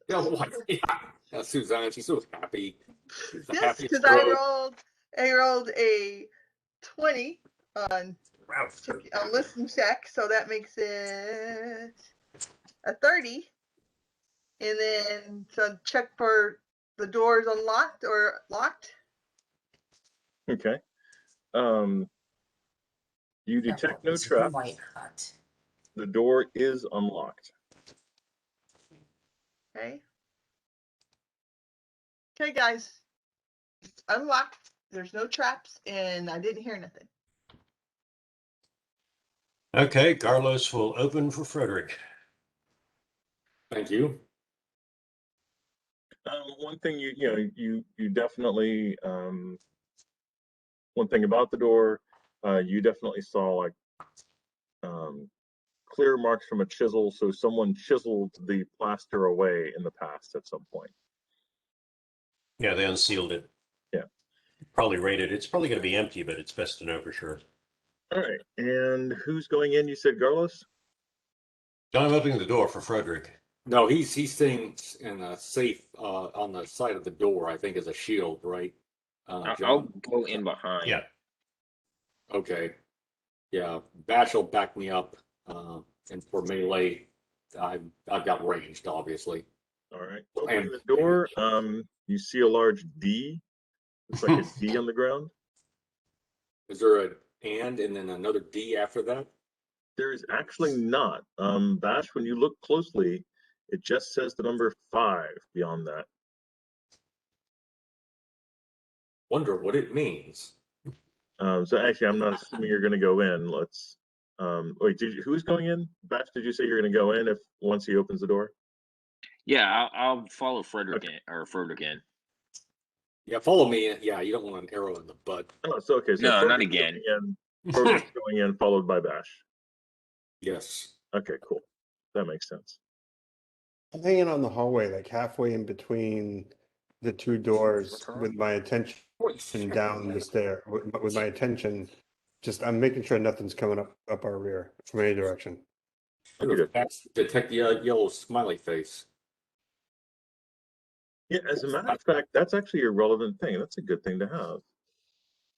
Yeah, what? Yeah, Suzanne, she's so happy. She's the Yes, happiest because girl. I rolled a 20 on listen check, so that makes it a 30. And then so check for the doors unlocked or locked. Okay. You detect no It's trap. quite hot. The door is unlocked. Okay. Okay, guys. It's unlocked. There's no traps, and I didn't hear nothing. Okay, Carlos will open for Frederick. Thank you. One thing you definitely one thing about the door, you definitely saw like clear marks from a chisel, so someone chiseled the plaster away in the past at some point. Yeah, they unsealed it. Yeah. Probably rated. It's probably going to be empty, but it's best to know for sure. All right, and who's going in? You said Garlos? I'm opening the door for Frederick. No, he's staying in a safe on the side of the door. I think as a shield, right? I'll John? go in behind. Yeah. Okay. Yeah, Bash will back me up. And for melee, I've got ranged, obviously. All right. Opening the door, you see a large D. It's like a D on the ground. Is there a and then another D after that? There is actually not. Bash, when you look closely, it just says the number 5 beyond that. Wonder what it means. So actually, I'm not assuming you're going to go in. Let's. Wait, who's going in? Bash, did you say you're going to go in if once he opens the door? Yeah, I'll follow Frederick in, or Frederick in. Yeah, follow me. Yeah, you don't want an arrow in the butt. Oh, so okay. So No, not Frederick's again. going in, Frederick's going in, followed by Bash. Yes. Okay, cool. That makes sense. I'm hanging on the hallway, like halfway in between the two doors with my attention down the stair, with my attention, just, I'm making sure nothing's coming up our rear from any direction. Detect the yellow smiley face. Yeah, as a matter of fact, that's actually a relevant thing. That's a good thing to have.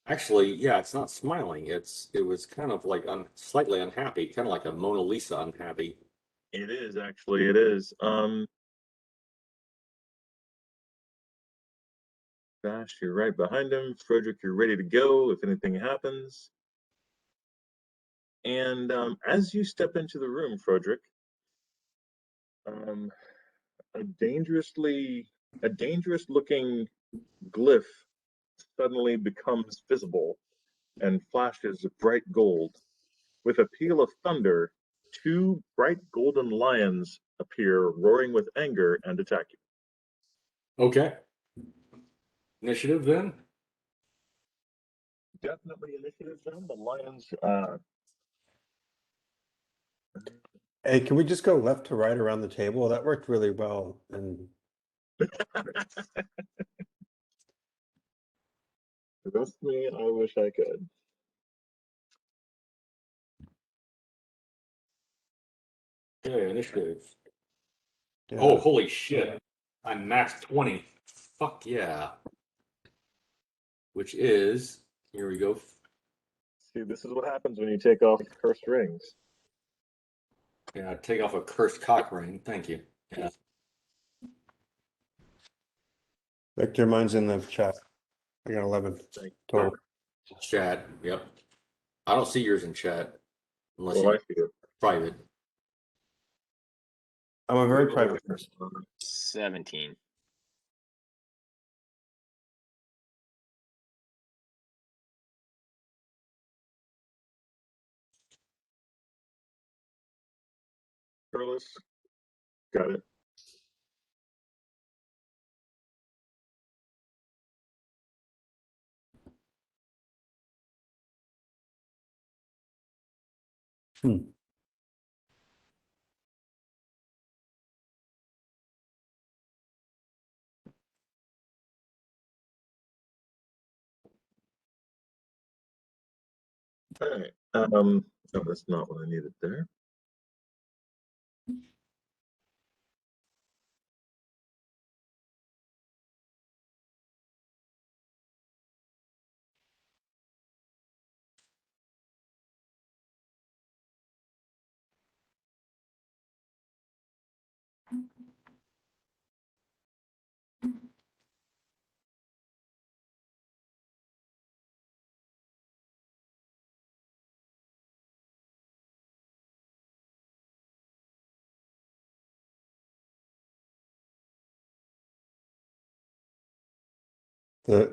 Actually, yeah, it's not smiling. It was kind of like slightly unhappy, kind of like a Mona Lisa unhappy. It is actually. It is. Bash, you're right behind him. Frederick, you're ready to go if anything happens. And as you step into the room, Frederick, a dangerous-looking glyph suddenly becomes visible and flashes bright gold. With a peal of thunder, 2 bright golden lions appear, roaring with anger, and attack you. Okay. Initiative then? Definitely initiative then. The lions. Hey, can we just go left to right around the table? That worked really well. And Trust me, I wish I could. Okay, initiative. yeah. Oh, holy shit. I'm max 20. Fuck yeah. Which is, here we go. See, this is what happens when you take off cursed rings. Yeah, take off a cursed cock ring. Thank you. Yeah. Victor, mine's in the chat. I got 11 total. Chat. Yep. I don't see yours in chat unless Well, you I see it. private. I'm a very private person. 17. Carlos, got it. All right. Oh, that's not what I needed there.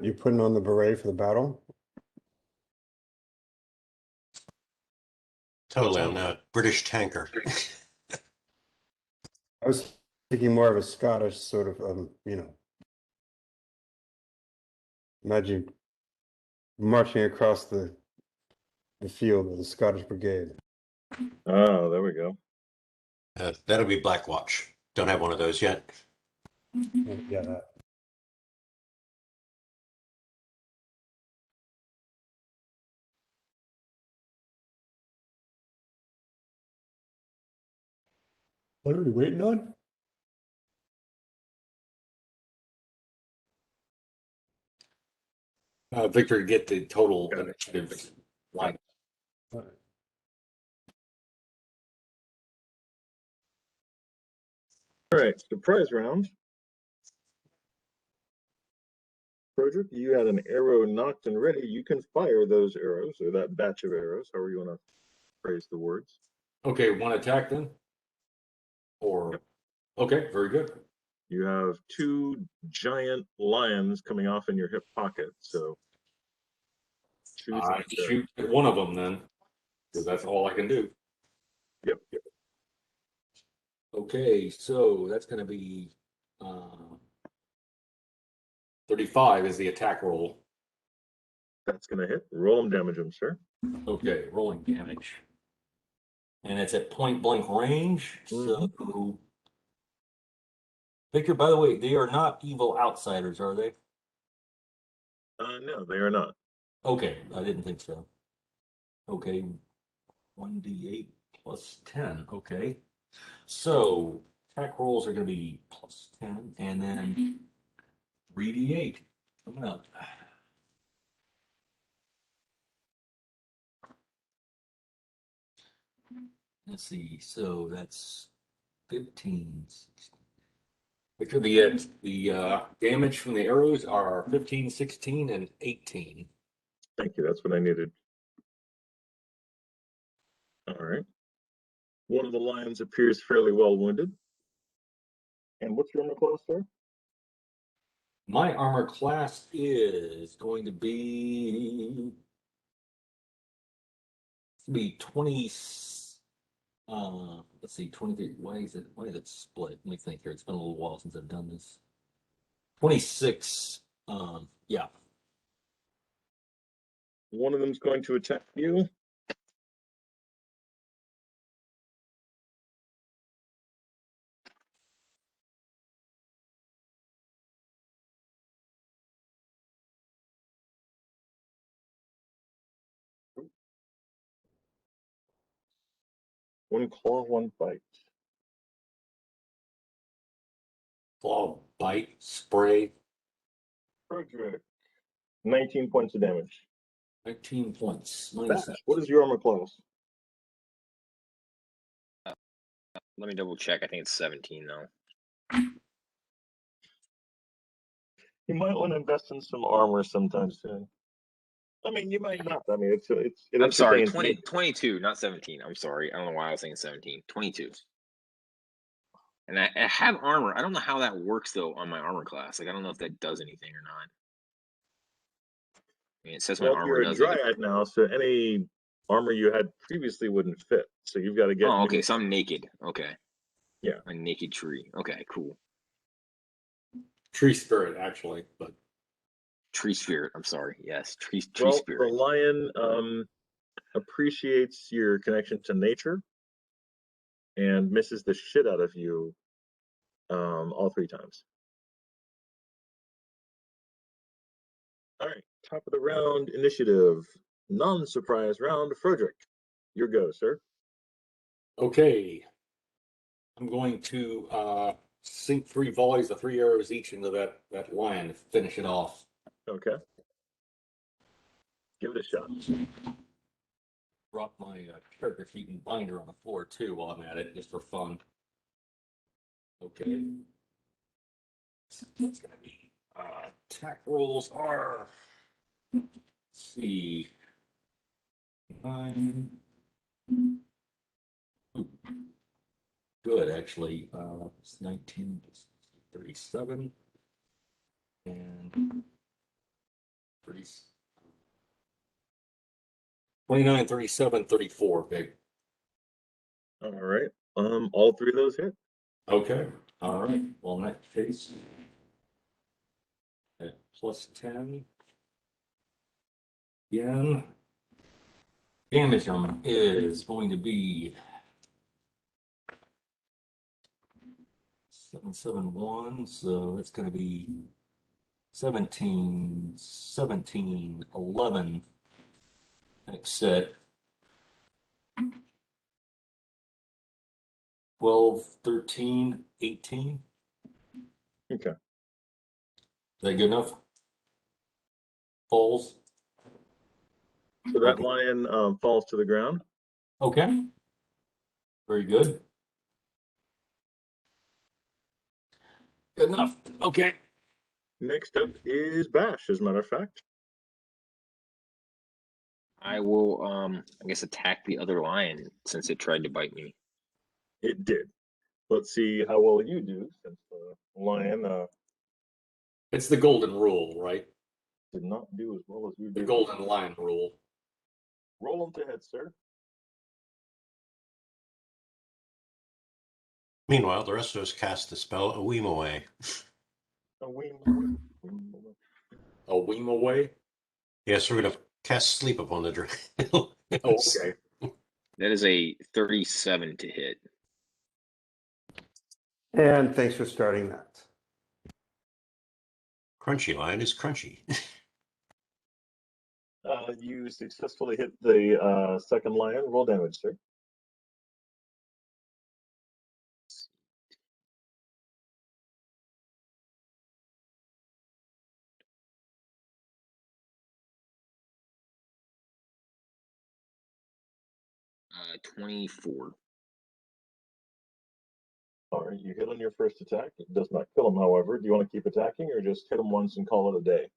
You putting on the beret for the battle? Totally, I'm a British tanker. I was thinking more of a Scottish sort of, imagine marching across the field with the Scottish Brigade. Oh, there we go. That'll be Blackwatch. Don't have one of those yet. Yeah, that. What are we waiting on? Victor, get the total initiative line. All right, surprise round. Frederick, you had an arrow knocked and ready. You can fire those arrows or that batch of arrows, however you want to phrase the words. Okay, one attack then? Or, okay, very good. You have two giant lions coming off in your hip pocket, so choose. I shoot at one of them then, because that's all I can do. Yep. Okay, so that's going to be 35 is the attack roll. That's gonna hit. Roll them, damage them, sir. Okay, rolling damage. And it's at point blank range. So, Victor, by the way, they are not evil outsiders, are they? No, they are not. Okay, I didn't think so. Okay, 1d8 plus 10. Okay. So, attack rolls are going to be plus 10, and then 3d8. Coming up. Let's see. So that's 15. 16. Victor, the damage from the arrows are 15, 16, and 18. Thank you. That's what I needed. All right. One of the lions appears fairly well wounded. And what's your armor class, sir? My armor class is going to be 20. Let's see, 23. Why is it split? Let me think here. It's been a little while since I've done this. 26. Yeah. One of them's going to attack you. One claw, one bite. Claw, bite, spray. Frederick, 19 points of damage. 19 points. Bash, what is your armor class? Let me double check. I think it's 17 though. You might want to invest in some armor sometime soon. I mean, you might not. I mean, I'm sorry, entertains me. 22, not 17. I'm sorry. I don't know why I was saying 17. 22. And I have armor. I don't know how that works though on my armor class. Like I don't know if that does anything or not. I mean, it says my Well, armor you're a does dryad now, so any armor you had previously wouldn't fit. So you've got to get. Oh, okay. So I'm naked. Okay. Yeah. A naked tree. Okay, cool. Tree spirit, actually, but Tree spirit. I'm sorry. Yes, tree Well, spirit. the lion appreciates your connection to nature and misses the shit out of you all 3 times. All right, top of the round initiative, non-surprise round. Frederick, your go, sir. okay. I'm going to sink 3 volleys of 3 arrows each into that lion to finish it off. Okay. Give it a shot. Drop my character sheet and binder on the floor too while I'm at it, just for fun. Okay. That's gonna be attack rolls are. Let's see. 9. Ooh. Good, actually. It's 19, 37, and 30, 29, 37, 34. Big. All right. All 3 of those hit. Okay. All right. Well, in that case, at plus 10. Again, damage on is going to be 771, so it's going to be 17, 17, 11. Next set. 12, 13, 18. Okay. Is that good enough? Falls. So that lion falls to the ground. Okay. Very good. Good enough. Okay. Next up is Bash, as a matter of fact. I will, I guess, attack the other lion since it tried to bite me. It did. Let's see how well you do, since the lion It's the golden rule, right? did not do as well as you The did. golden lion rule. Roll them to hit, sir. Meanwhile, the rest of us cast the spell a weem away. A weem. A weem away. Yes, we're going to cast sleep upon the dragon. Oh, okay. That is a 37 to hit. And thanks for starting that. Crunchy lion is crunchy. You successfully hit the second lion. Roll damage, sir. Uh, 24. All right, you hit on your first attack. It does not kill him, however. Do you want to keep attacking or just hit him once and call it a day?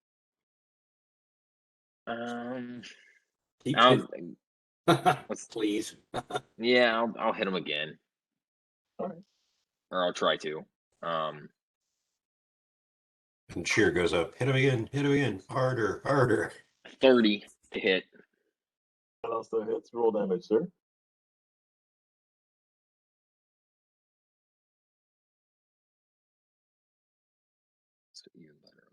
Keep I'll, please. yeah, I'll hit him again. All right. Or I'll try to. And cheer goes up. Hit him again. Harder, harder. 30 to hit. That also hits. Roll damage, sir. So even better,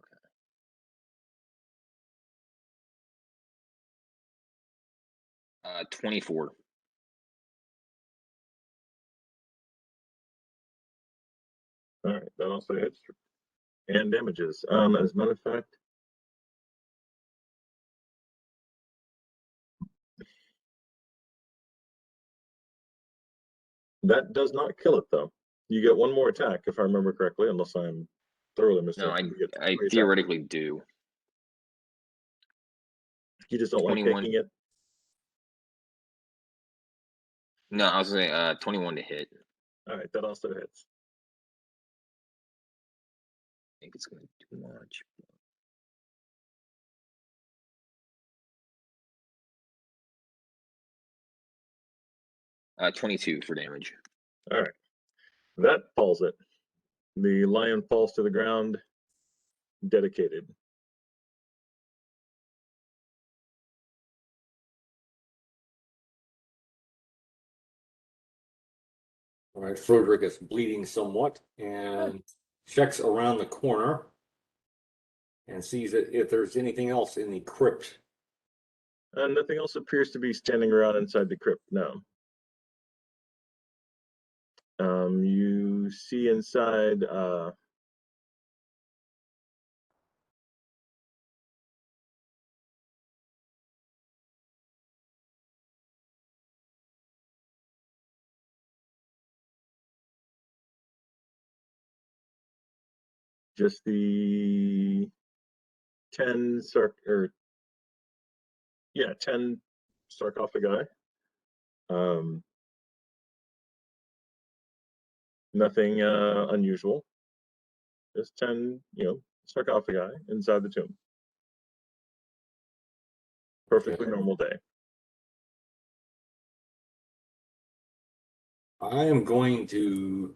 okay. 24. All right, that also hits and damages. As a matter of fact, that does not kill it, though. You get one more attack, if I remember correctly, unless I'm thoroughly No, mistaken. You get I three attacks. theoretically do. You just don't like 21. taking it? No, I was saying 21 to hit. All right, that also hits. I think it's going to do much. 22 for damage. All right, that falls it. The lion falls to the ground, dedicated. All right, Frederick is bleeding somewhat and checks around the corner and sees if there's anything else in the crypt. Nothing else appears to be standing around inside the crypt, no. You see inside just the 10 10 sarcophagi. Nothing unusual. Just 10, sarcophagi inside the tomb. Perfectly Okay. normal day. I am going to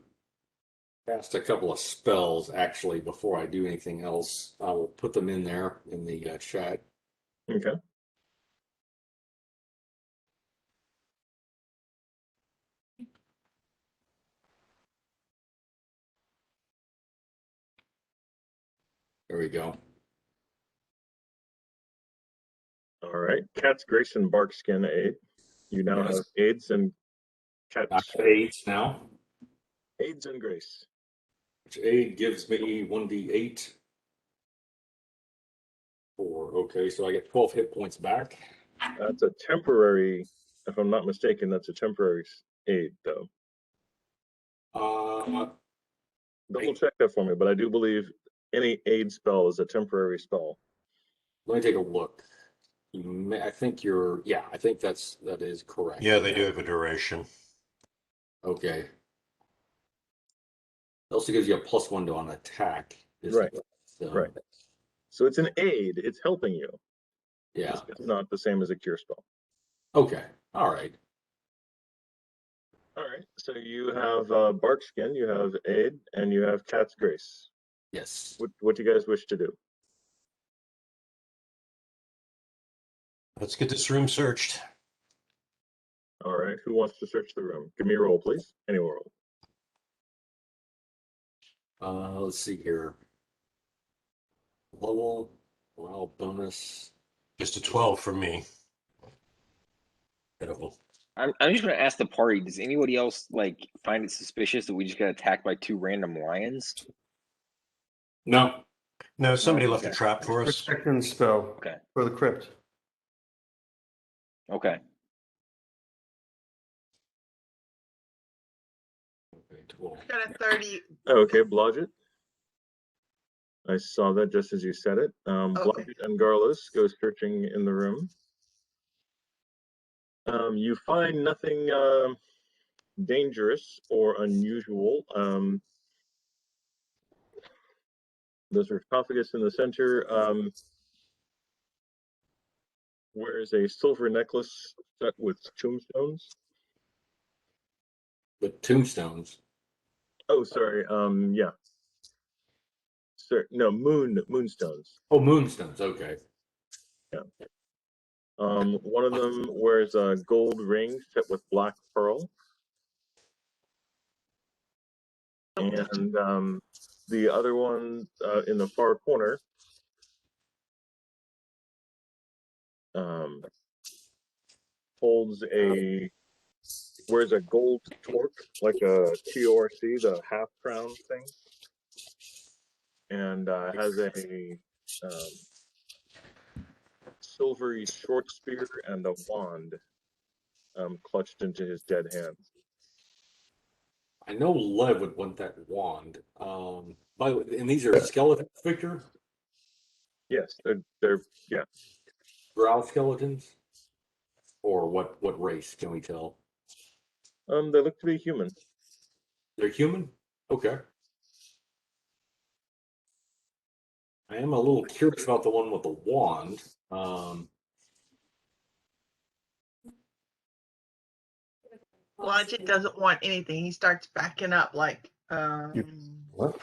cast a couple of spells actually before I do anything else. I will put them in there in the chat. Okay. There we go. All right. Cat's Grace and Barkskin aid. You now Yes. have aids and I cat's have 8 now, aids and grace. which aid gives me 1d8. 4. Okay, so I get 12 hit points back. That's a temporary, if I'm not mistaken, that's a temporary aid, though. Double check that for me, but I do believe any aid spell is a temporary spell. Let me take a look. I think I think that is correct. Yeah, they do have a duration. Okay. It also gives you a +1 to on attack. Right. Right. So it's an aid. It's helping you. Yeah. It's not the same as a cure spell. Okay. All right. All right. So you have Bark Skin, you have Aid, and you have Cat's Grace. Yes. What do you guys wish to do? Let's get this room searched. All right. Who wants to search the room? Give me a roll, please. Any roll. Let's see here. Level, wow, bonus. Just a 12 for me. Pitiful. I'm just gonna ask the party. Does anybody else like find it suspicious that we just got attacked by 2 random lions? No. No, somebody left a okay. trap for us. Protection spell Okay. for the crypt. Okay. Okay, 12. Got a 30. Okay, Blodgett. I saw that just as you said it. Okay. Blodgett and Garlos go searching in the room. You find nothing dangerous or unusual. The sarcophagus in the center wears a silver necklace set with tombstones. The tombstones. Oh, sorry. Yeah. Sir, no, moonstones. Oh, moonstones. Okay. Yeah. One of them wears a gold ring set with black pearl. And the other one in the far corner wears a gold torque, like a TORC, the half crown thing, and has a silvery short spear and a wand clutched into his dead hands. I know Lev would want that wand. By the way, and these are skeletons, Victor? Yes, they're yeah. Drow skeletons? Or what race can we tell? They look to be human. They're human? Okay. I am a little curious about the one with the wand. Blodgett doesn't want anything. He starts backing up like, What?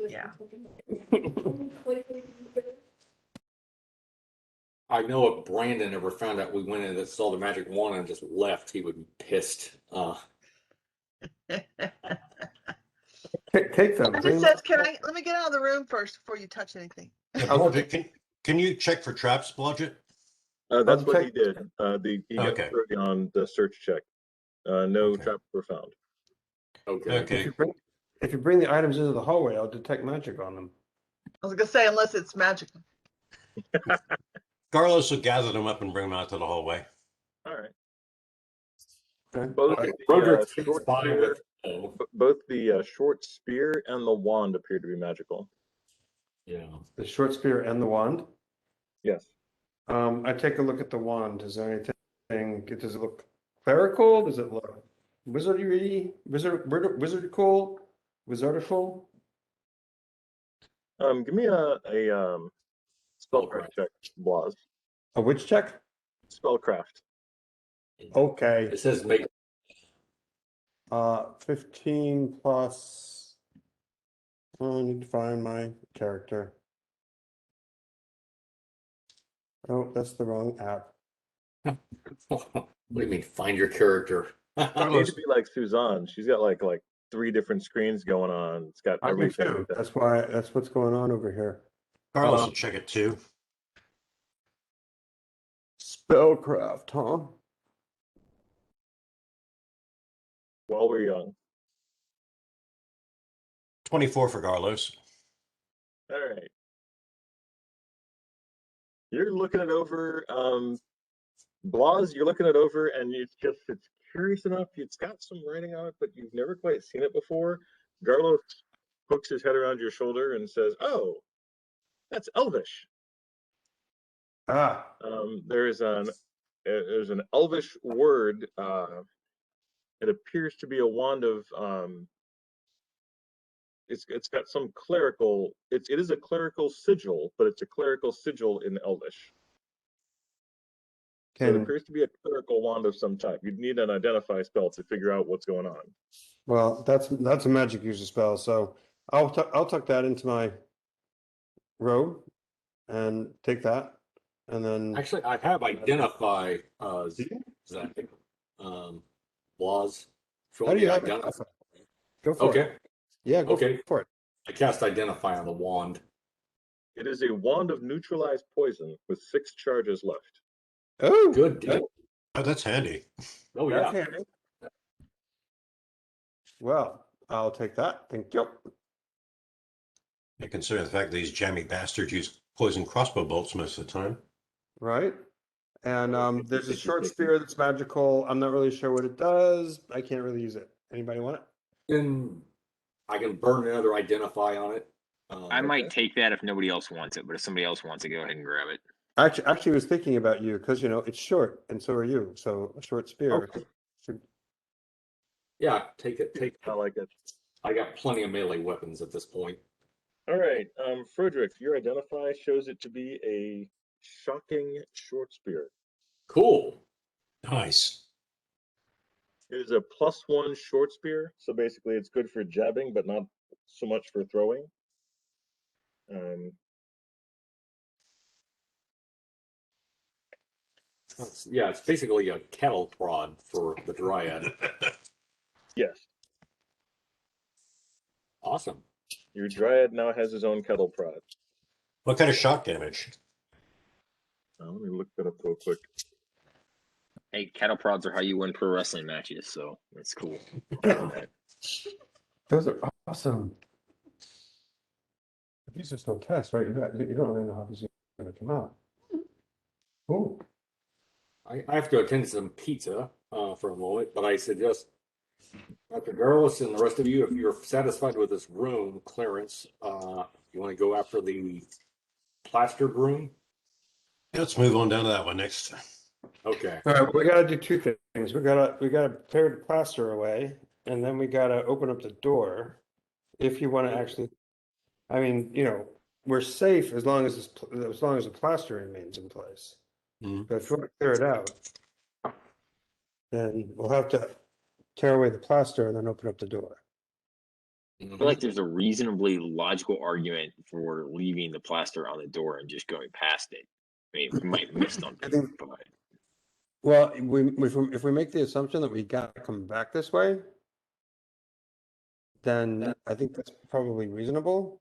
yeah. I know if Brandon ever found out we went in and saw the magic wand and just left, he would be pissed. Take them. Blodgett Bring says, let me get out of the room first before you touch anything. Yeah, Blodgett, can you check for traps, Blodgett? That's what he did. He got Okay. 30 on the search check. No Okay. traps were found. Okay. Okay. If you bring the items into the hallway, I'll detect magic on them. I was gonna say, unless it's magical. Carlos will gather them up and bring them out to the hallway. All right. Okay. Both Roderick the short fine spear, with both the short spear and the wand appear to be magical. yeah. The short spear and the wand. Yes. I take a look at the wand. Is there anything? Does it look clerical? Does it look wizardy? Wizardical? Wizardiful? Give me a spellcraft check, Blaz. A witch check? Spellcraft. Okay. It says make 15 plus. I need to find my character. Oh, that's the wrong app. what do you mean find your character? You need to be like Suzanne. She's got like 3 different screens going on. It's got I do everything. too. That's what's going on over here. Carlos will check it too. Spellcraft, huh? While we're young. 24 for Carlos. All right. You're looking it over. Blaz, you're looking it over, and it's curious enough. It's got some writing on it, but you've never quite seen it before. Garlos hooks his head around your shoulder and says, "Oh, that's Elvish." Ah, There's an Elvish word. It appears to be a wand of it's got some clerical. It is a clerical sigil, but it's a clerical sigil in Elvish. So it Can, appears to be a clerical wand of some type. You'd need an identify spell to figure out what's going on. well, that's a magic user spell, so I'll tuck that into my robe and take that, and then Actually, I have identify, Do you? Zach, laws. how do you have it? Go for Okay, it. Yeah, go okay. for it. I cast identify on the wand. It is a wand of neutralized poison with 6 charges left. Oh, Good deal. Oh, that's handy. Oh, that's yeah. handy. Well, I'll take that. Thank you. I consider the fact that these jammy bastards use poison crossbow bolts most of the time. Right. And there's a short spear that's magical. I'm not really sure what it does. I can't really use it. Anybody want it? Then I can burn another identify on it. I might take that if nobody else wants it, but if somebody else wants it, go ahead and grab it. Actually was thinking about you because it's short, and so are you. So a short spear. Okay. Yeah, take it. Take. I like it. I got plenty of melee weapons at this point. All right, Frederick, your identify shows it to be a shocking short spear. Cool. Nice. It is a +1 short spear, so basically it's good for jabbing, but not so much for throwing. Yeah, it's basically a cattle prod for the dryad. Yes, Awesome. your dryad now has his own kettle prod. What kind of shock damage? Let me look that up real quick. Hey, cattle prods are how you win pro wrestling matches, so it's cool. Those are awesome. These are still tests, right? You don't really know how these are going to come out. Cool. I have to attend to some pizza for a moment, but I suggest, Dr. Garlis and the rest of you, if you're satisfied with this room clearance, you want to go after the plastered room? Let's move on down to that one next. Okay. All right, we got to do two things. We got to tear the plaster away, and then we got to open up the door. If you want to actually, I mean, we're safe as long as the plaster remains in place. Mhm. But if you want to clear it out, then we'll have to tear away the plaster and then open up the door. I feel like there's a reasonably logical argument for leaving the plaster on the door and just going past it. I mean, we might miss something, but Well, if we make the assumption that we got to come back this way, then I think that's probably reasonable.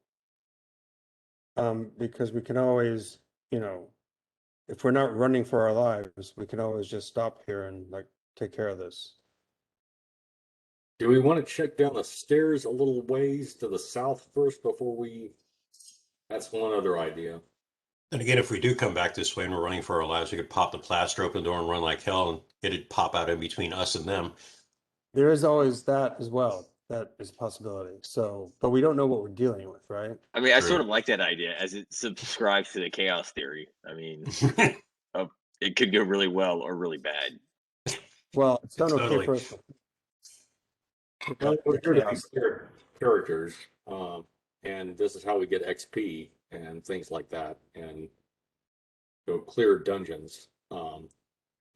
Because we can always, if we're not running for our lives, we can always just stop here and take care of this. Do we want to check down the stairs a little ways to the south first before we? That's one other idea. And again, if we do come back this way and we're running for our lives, we could pop the plaster, open the door, and run like hell, and it'd pop out in between us and them. There is always that as well. That is a possibility. So, but we don't know what we're dealing with, right? I mean, I True. sort of like that idea as it subscribes to the chaos theory. I mean, it could go really well or really bad. Well, it's done okay Totally. for us. We're here to be characters, and this is how we get XP and things like that, and go clear dungeons.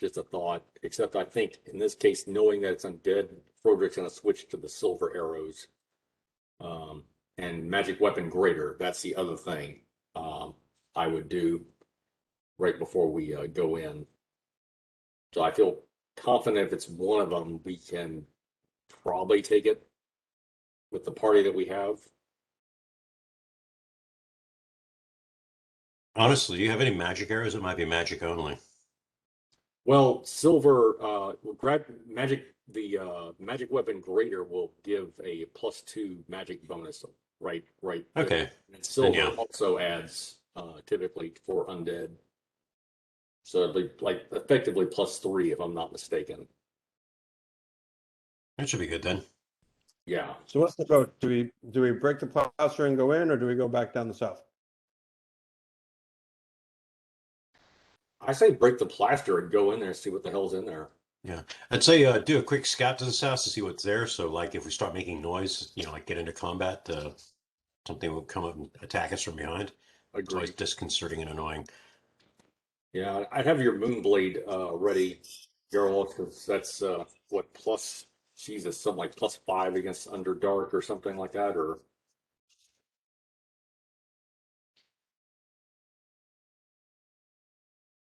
Just a thought. Except I think in this case, knowing that it's undead, Froderick's going to switch to the silver arrows, and magic weapon greater. That's the other thing I would do right before we go in. So I feel confident if it's one of them, we can probably take it with the party that we have. Honestly, do you have any magic arrows? It might be magic only. Well, silver, grab magic. The magic weapon greater will give a +2 magic bonus. Right. Okay. And silver yeah. also adds typically for undead. So it'd be effectively +3 if I'm not mistaken. That should be good then. Yeah. So what's the vote? Do we break the plaster and go in, or do we go back down the south? I say break the plaster and go in there and see what the hell's in there. Yeah, I'd say do a quick scout to this house to see what's there. So, like, if we start making noise, like get into combat, something will come up and attack us from behind. It's always Agreed. disconcerting and annoying. Yeah, I'd have your Moonblade ready, Geralt, because that's what plus, Jesus, something like +5 against Underdark or something like that, or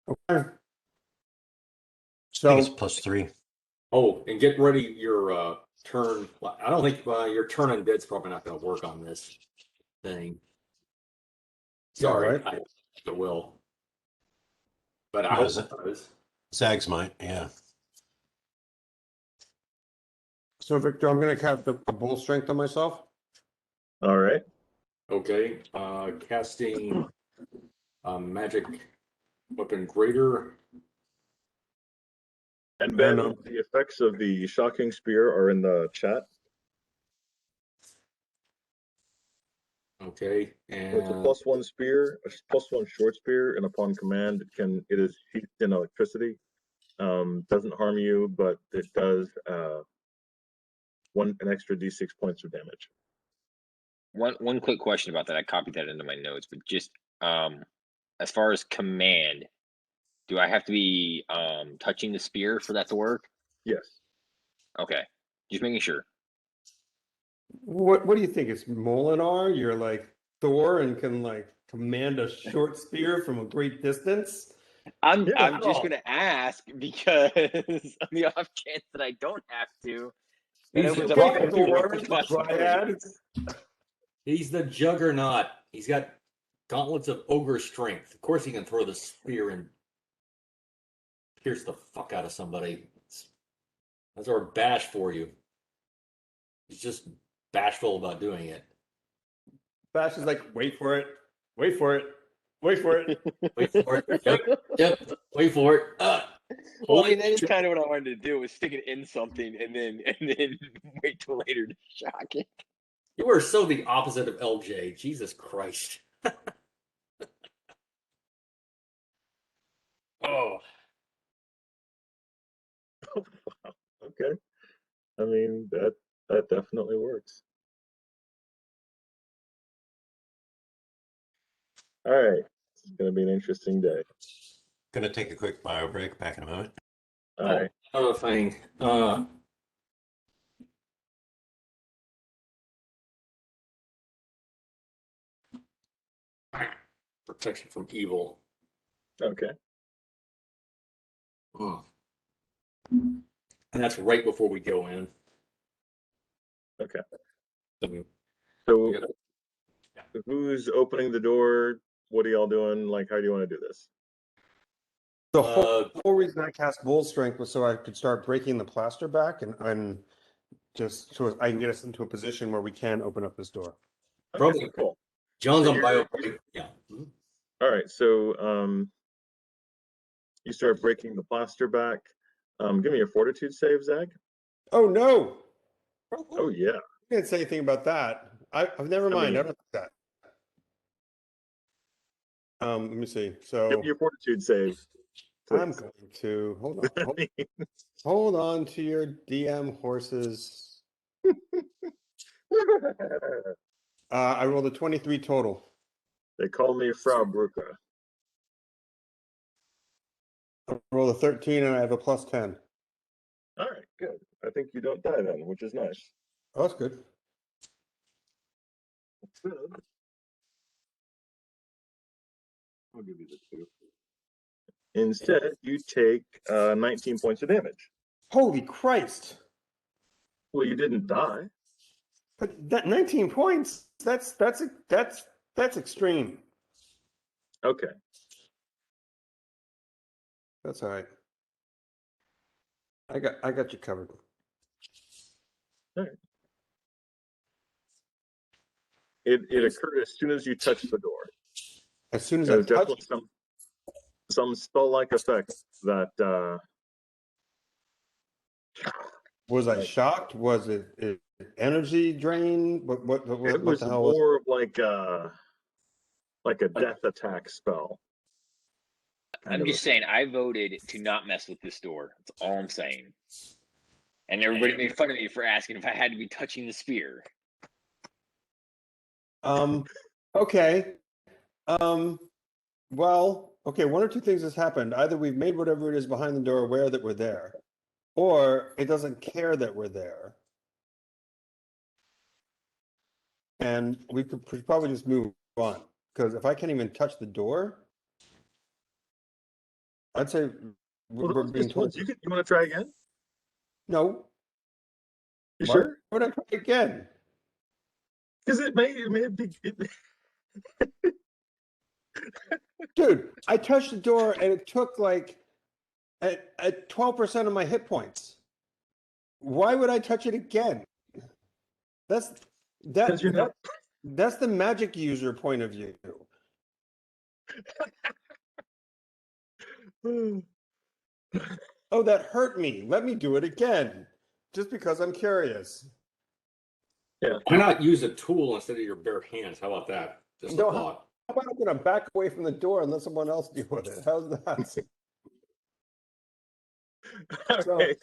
Okay. I think it's So +3. oh, and get ready your turn. Well, I don't think your turn undead's probably not going to work on this thing. Yeah, Sorry, right. I think it will, but I No, hope is it it? does. Zags might, yeah. So Victor, I'm gonna cast a bull strength on myself. All right. Okay, casting magic weapon greater. And Ben, And the effects of the shocking spear are in the chat. Okay, So it's a and +1 spear, a +1 short spear, and upon command, it is sheathed in electricity. Doesn't harm you, but it does an extra d6 points of damage. One quick question about that. I copied that into my notes, but just as far as command, do I have to be touching the spear for that to work? Yes. Okay, just making sure. what do you think? It's Molinar? You're like Thor and can like command a short spear from a great distance? I'm Yeah, I'm just no. gonna ask because on the off chance that I don't have to, that he's opens the up a Okay, whole new Thor, world of the possibilities. Dryad. he's the juggernaut. He's got gauntlets of ogre strength. Of course, he can throw the spear and pierce the fuck out of somebody. That's our bash for you. He's just bashful about doing it. Bash is like, wait for it, wait for it, wait for it. Wait for it. Yep. Wait for it. Well, I mean, that is kind of what I wanted to do was stick it in something and then wait till later to shock it. You are so the opposite of LJ. Jesus Christ. Oh, Okay. I mean, that definitely works. All right. It's going to be an interesting day. Gonna take a quick bio break. Back in a moment. All right. another thing. Protection from evil. Okay. Oh. And that's right before we go in. Okay. So, So yeah. who's opening the door? What are y'all doing? Like, how do you want to do this? The whole reason I cast bull strength was so I could start breaking the plaster back and just so I can get us into a position where we can open up this door. Probably Okay, cool. John's So on you're- bio break. Yeah. All right. So you start breaking the plaster back. Give me a fortitude save, Zach. Oh no! Oh yeah. You didn't say anything about that. I've never mind. I mean- don't think that. Let me see. Give So me your fortitude save. I'm Please. going to hold on to your DM horses. I rolled a 23 total. They call me Frau Brucker. I rolled a 13 and I have a +10. All right, good. I think you don't die then, which is nice. Oh, that's good. Good. I'll give you the 2. Instead, you take 19 points of damage. Holy Christ! Well, you didn't die. But that 19 points. That's extreme. Okay. That's all right. I got you covered. All right. It occurred as soon as you touched the door. As soon as There I was definitely touched, some spell-like effect that was I shocked? Was it energy drain? What it was the hell was? more of like a death attack spell. I'm just saying, I voted to not mess with this door. That's all I'm saying. And everybody made fun of me for asking if I had to be touching the spear. Okay. Well, okay, one or two things has happened. Either we've made whatever it is behind the door aware that we're there, or it doesn't care that we're there. And we could probably just move on. Because if I can't even touch the door, I'd say we're being Just told. once. You want to try again? No. You Why sure? would I try again? Because it may be. Dude, I touched the door and it took like at 12% of my hit points. Why would I touch it again? That's the magic user point of view. Oh, that hurt me. Let me do it again. Just because I'm curious. Yeah. Why not use a tool instead of your bare hands? How about that? Just a No, thought. How about I'm gonna back away from the door and let someone else deal with it? How's that? Okay.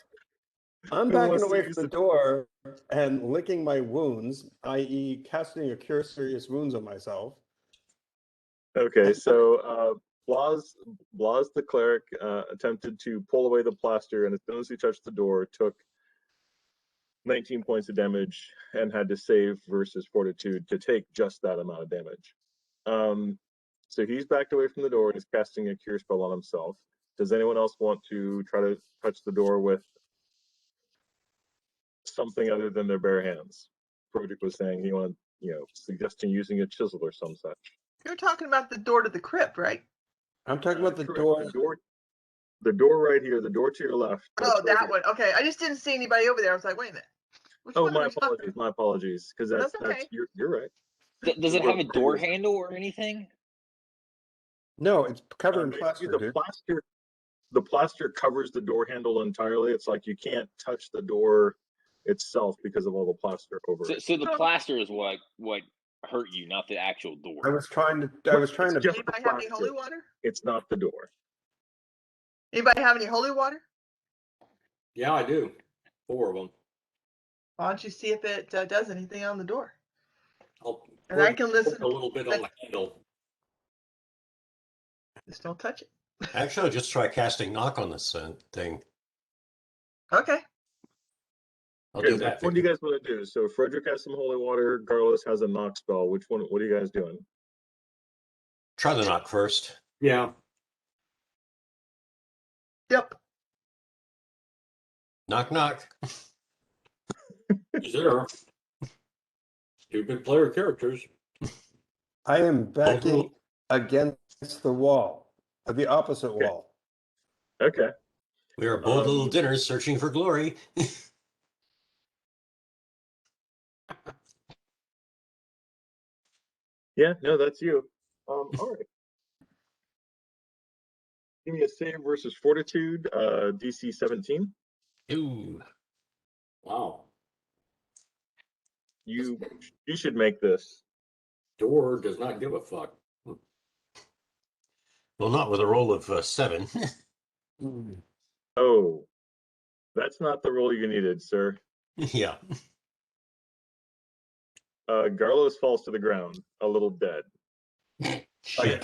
I'm Who backing wants to away from use the door and licking my wounds, i.e. casting a Cure Serious Wounds on myself. Okay, so Blas the cleric attempted to pull away the plaster, and as soon as he touched the door, took 19 points of damage and had to save versus fortitude to take just that amount of damage. So he's backed away from the door and he's casting a cure spell on himself. Does anyone else want to try to touch the door with something other than their bare hands? Project was saying he wanted, suggesting using a chisel or some such. You're talking about the door to the crypt, right? I'm talking about the Correct. door. The door right here, the door to your left. Oh, right that here. one. Okay, I just didn't see anybody over there. I was like, wait a minute. Which Oh, one are my we talking apologies. My apologies. Because that's okay. you're right. Does it have a door handle or anything? No, it's covered in Basically, plaster, dude. The plaster covers the door handle entirely. It's like you can't touch the door itself because of all the plaster over it. So the plaster is what hurt you, not the actual door. I was trying to Just Anybody the have any plaster. holy water? It's not the door. Anybody have any holy water? Yeah, I do. 4 of them. Why don't you see if it does anything on the door? I'll And I can listen. a little bit on the handle. Just don't touch it. Actually, I'll just try casting knock on this thing. Okay. I'll Okay, do which that. one do you guys want to do? So Frederick has some holy water. Garlos has a knock spell. Which one? What are you guys doing? Try the knock first. Yeah. Yep. Knock, knock. Is there? Stupid player characters. I am backing against the wall, the opposite wall. Okay. We are bold little dinners searching for glory. Yeah, no, that's you. All right. Give me a save versus fortitude, DC 17. Ooh. Wow. You should make this. Door does not give a fuck. Well, not with a roll of 7. Oh, that's not the roll you needed, sir. Yeah. Garlos falls to the ground, a little dead. Like Shit.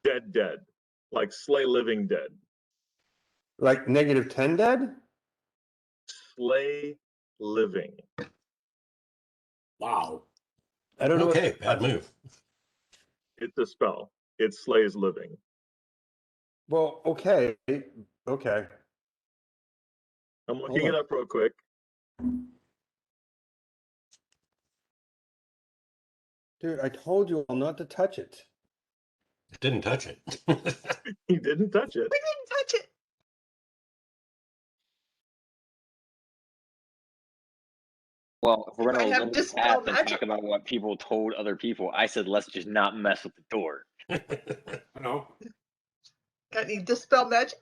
Dead. Like slay living dead. Like -10 dead? Slay living. Wow. I don't know. Okay, bad move. It's a spell. It slays living. Well, okay. Okay. I'm looking it up real quick. Dude, I told you all not to touch it. Didn't touch it. He didn't touch it. We didn't touch it. Well, if we're I going to have limit dispel path and magic. talk about what people told other people, I said let's just not mess with the door. I know. Got any dispel magic?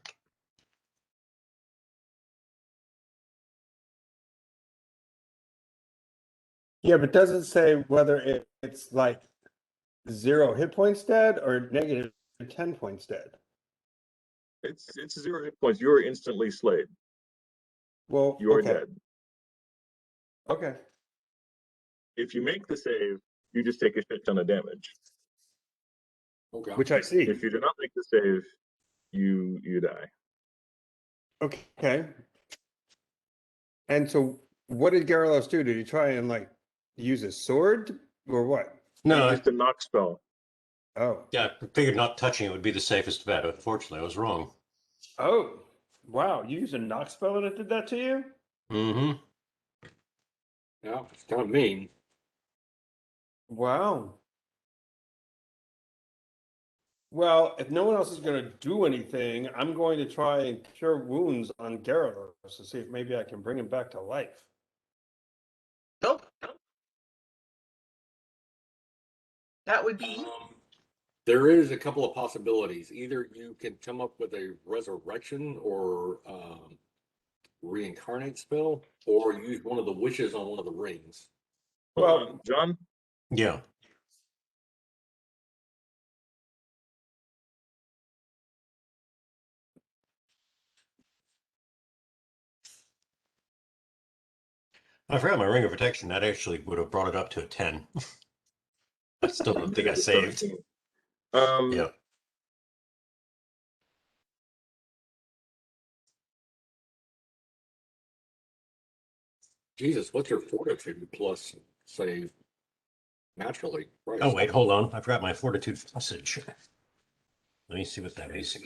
Yeah, but does it say whether it's like 0 hit points dead or -10 points dead? It's 0 hit points. You are instantly slayed. Well, You are okay. dead. Okay. If you make the save, you just take a shit ton of damage. Okay. Which I see. If you do not make the save, you die. Okay. And so what did Gyarados do? Did he try and like use his sword or what? No, You used a knock spell. Oh. yeah, I figured not touching it would be the safest bet. Unfortunately, I was wrong. Oh. Wow. You used a knock spell and it did that to you? Mm-hmm. Yeah, it's kind of mean. Wow. Well, if no one else is going to do anything, I'm going to try and cure wounds on Gyarados to see if maybe I can bring him back to life. Nope. That would be There is a couple of possibilities. Either you can come up with a resurrection or reincarnate spell, or use one of the wishes on one of the rings. Well, John, Yeah. I forgot my ring of protection. That actually would have brought it up to a 10. I still don't think I saved. 17. Yeah. Jesus, what's your fortitude plus save naturally? Right. Oh, wait, hold on. I forgot my fortitude message. Let me see what that is.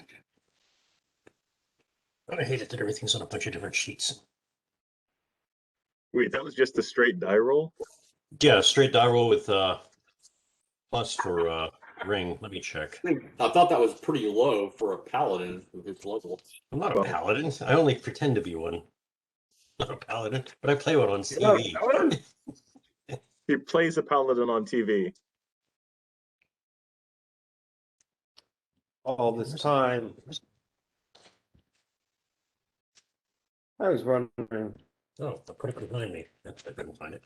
I hate it that everything's on a bunch of different sheets. Wait, that was just a straight die roll? Yeah, straight die roll with plus for ring. Let me check. I thought that was pretty low for a paladin with his level. I'm not a Well- paladin. I only pretend to be one. Not a paladin, but I play one on you're not a TV. paladin? He plays a paladin on TV. All this time, I was wondering. Oh, the put it behind me. I couldn't find it.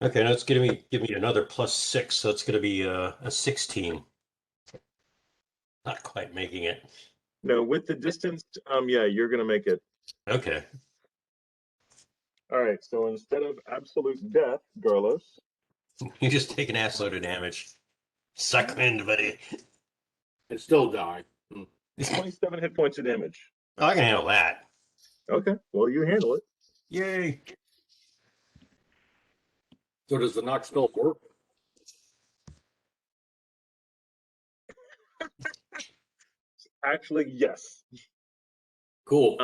Okay, now it's gonna give me another +6, so it's gonna be a 16. Not quite making it. No, with the distance, yeah, you're gonna make it. Okay. All right, so instead of absolute death, Garlos, You just take an assload of damage. Suck wind, buddy. And still die. 27 hit points of damage. Oh, I can handle that. Okay, well, you handle it. Yay. So does the knock spell work? Actually, yes. Cool.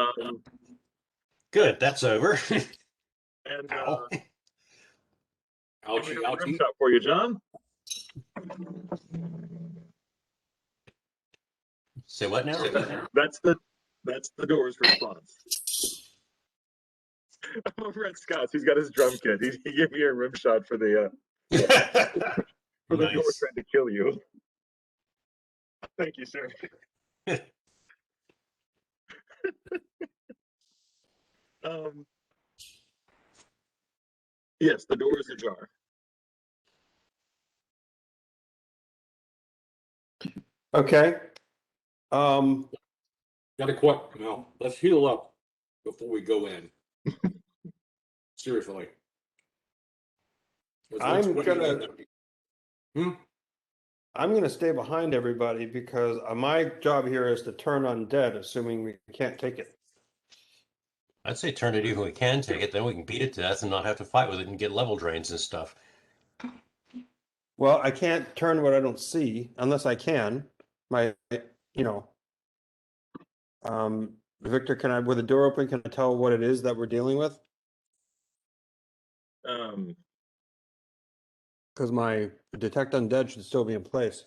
Good, that's over. And Ow. Ouchie, rim ouchie. shot for you, John. Say what now? That's the door's response. Over at Scott's, he's got his drum kit. He gave me a rim shot for the door Nice. trying to kill you. Thank you, sir. Yes, the door is ajar. Okay. Got a question. No, let's heal up before we go in. Seriously. I'm gonna- Hmm? I'm going to stay behind everybody because my job here is to turn undead, assuming we can't take it. I'd say turn it even we can take it, then we can beat it to death and not have to fight with it and get level drains and stuff. Well, I can't turn what I don't see unless I can. Victor, can I, with the door open, can I tell what it is that we're dealing with? Because my detect undead should still be in place.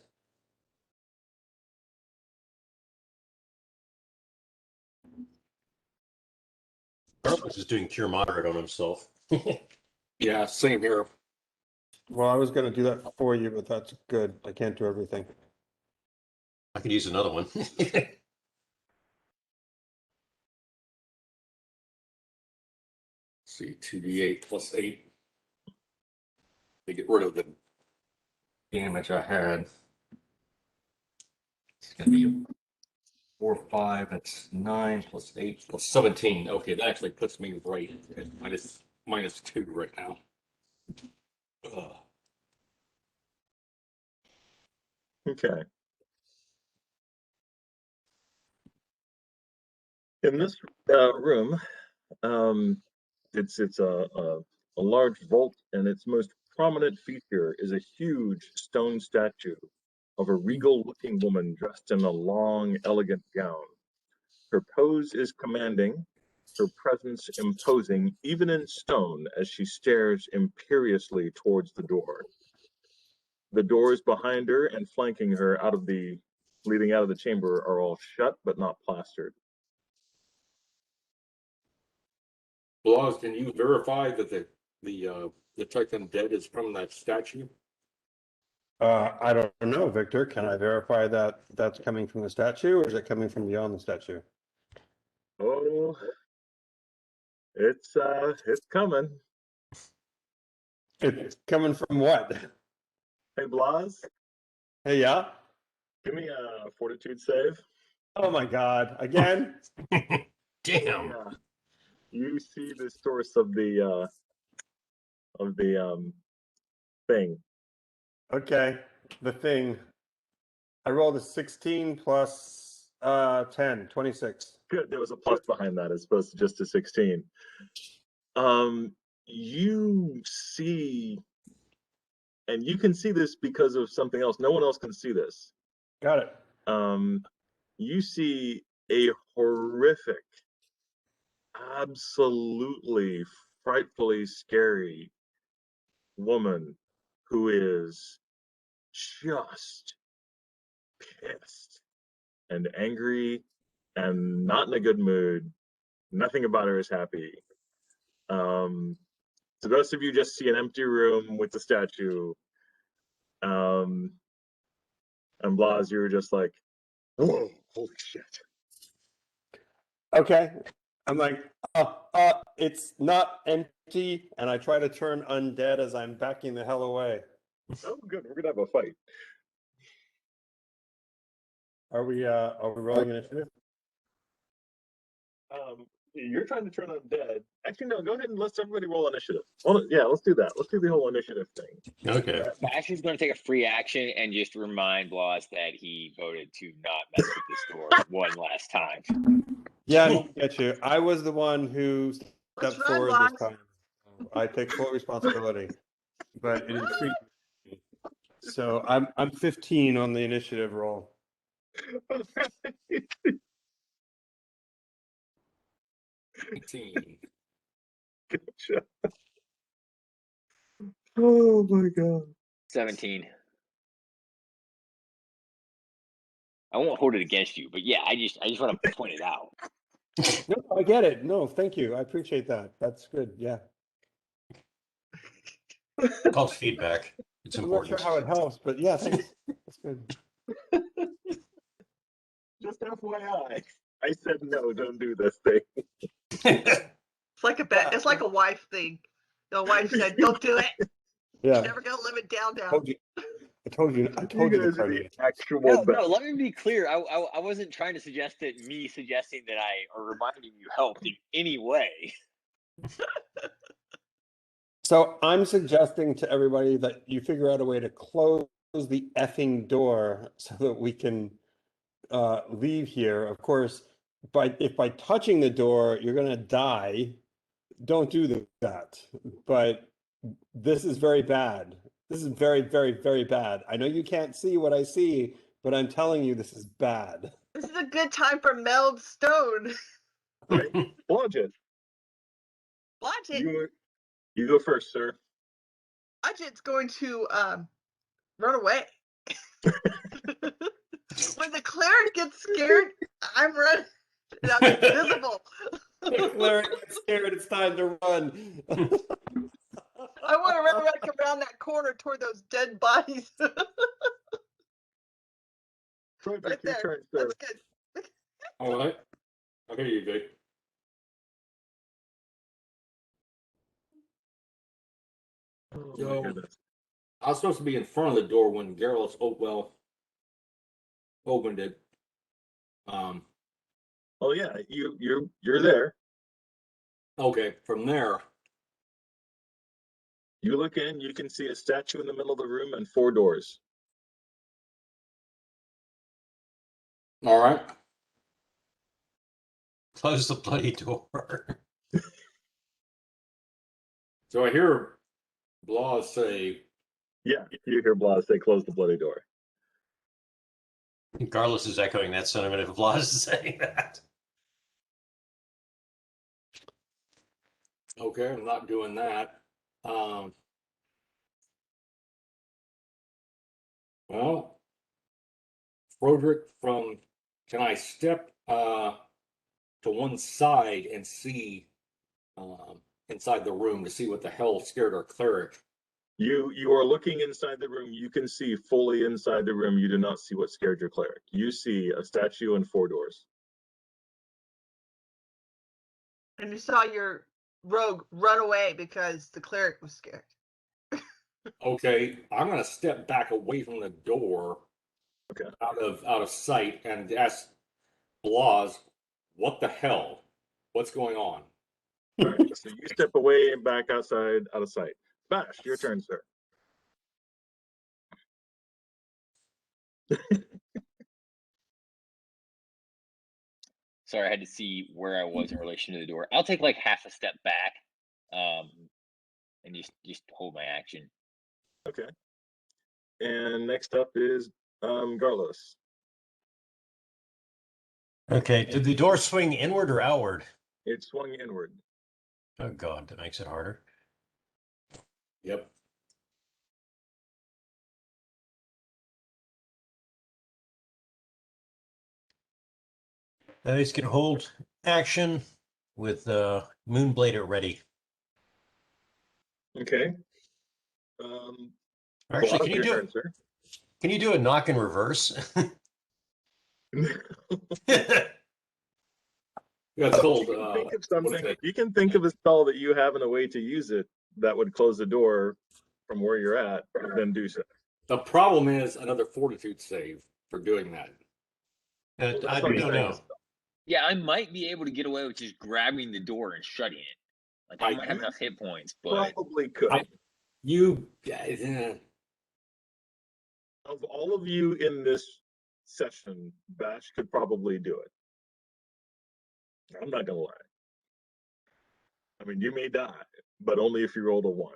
Carlos is doing cure moderate on himself. Yeah, same here. Well, I was going to do that for you, but that's good. I can't do everything. I could use another one. See, 2d8 plus 8. They get rid of the damage I had. It's gonna be 4, 5. That's 9 plus 8 plus 17. Okay, that actually puts me right at -2 right now. Ugh. Okay. In this room, it's a large vault, and its most prominent feature is a huge stone statue of a regal-looking woman dressed in a long, elegant gown. Her pose is commanding, her presence imposing, even in stone, as she stares imperiously towards the door. The doors behind her and flanking her leading out of the chamber are all shut but not plastered. Laws, can you verify that the type undead is from that statue? I don't know, Victor. Can I verify that that's coming from the statue, or is it coming from beyond the statue? Oh, it's coming. It's coming from what? Hey, Blas, Hey, yeah. give me a fortitude save. Oh my God! Again? Damn. Yeah, you see the source of the thing. Okay. The thing. I rolled a 16 plus 10, 26. Good, there was a plus behind that as opposed to just a 16. You see, and you can see this because of something else. No one else can see this. Got it. You see a horrific, absolutely frightfully scary woman who is just pissed and angry and not in a good mood. Nothing about her is happy. So those of you just see an empty room with the statue. And Blas, you were just like, oh, holy shit. Okay. I'm like, it's not empty, and I try to turn undead as I'm backing the hell away. Oh, good. We're gonna have a fight. Are we rolling initiative? You're trying to turn undead. Actually, no. Go ahead and let's everybody roll initiative. Well, yeah, let's do that. Let's do the whole initiative thing. Okay. Bash is going to take a free action and just remind Blas that he voted to not mess with this door one last time. Yeah, I get you. I was the one who Let's stepped run, forward this Blas. time. I take full responsibility, but it intrigued me. So I'm 15 on the initiative roll. 18. Gotcha. Oh my god. 17. I won't hold it against you, but yeah, I just want to point it out. No, I get it. No, thank you. I appreciate that. That's good. Yeah. Called feedback. It's I'm not sure important. how it helps, but yeah, thanks. That's good. Just FYI, I said no. Don't do this thing. It's like it's like a wife thing. The wife said, "Don't do it. Yeah. Never gonna live it down." I told you. I told you the guys are the credit. actual No, best. let me be clear. I wasn't trying to suggest that me suggesting that or reminding you helped in any way. So I'm suggesting to everybody that you figure out a way to close the effing door so that we can leave here. Of course, if by touching the door you're going to die, don't do that. But this is very bad. This is very, very, very bad. I know you can't see what I see, but I'm telling you this is bad. This is a good time for meld stone. Right? Blodgett, Blodgett, you go first, sir. Blodgett's going to run away. When the cleric gets scared, I'm running. And I'm invisible. The cleric gets scared. It's time to run. I want to run back around that corner toward those dead bodies. Project, Right your there. turn, sir. That's good. All right. I hear you, Vic. Oh, my Yo. goodness. I was supposed to be in front of the door when Garrus opened it. Oh yeah, you're there. Okay, from there, You look in, you can see a statue in the middle of the room and 4 doors. all right. Close the bloody door. So I hear Blah say, Yeah, you hear Blah say, "Close the bloody door." Carlos is echoing that sentiment if Blas is saying that. okay, I'm not doing that. Well, Froderick, can I step to one side and see inside the room to see what the hell scared our cleric? You are looking inside the room. You can see fully inside the room. You do not see what scared your cleric. You see a statue and 4 doors. And you saw your rogue run away because the cleric was scared. Okay, I'm gonna step back away from the door, Okay. out of sight, and ask Blas, what the hell? What's going on? All right. So you step away and back outside, out of sight. Bash, your turn, sir. Sorry, I had to see where I was in relation to the door. I'll take like half a step back, and just hold my action. Okay. And next up is Garlos. Okay, did the door swing inward or outward? It swung inward. Oh God, that makes it harder. Yep. He's gonna hold action with Moonblade at ready. Okay. Actually, Blah, your turn, sir. can you do a knock in reverse? Yeah, it's called, You can think of something. You can think of a spell that you have and a way to use it that would close the door from where you're at, then do so. the problem is another fortitude save for doing that. I don't know. Yeah, I might be able to get away with just grabbing the door and shutting it. Like I might have enough hit points, but Probably could. You guys, Of all of you in this session, Bash could probably do it. I'm not gonna lie. I mean, you may die, but only if you rolled a 1.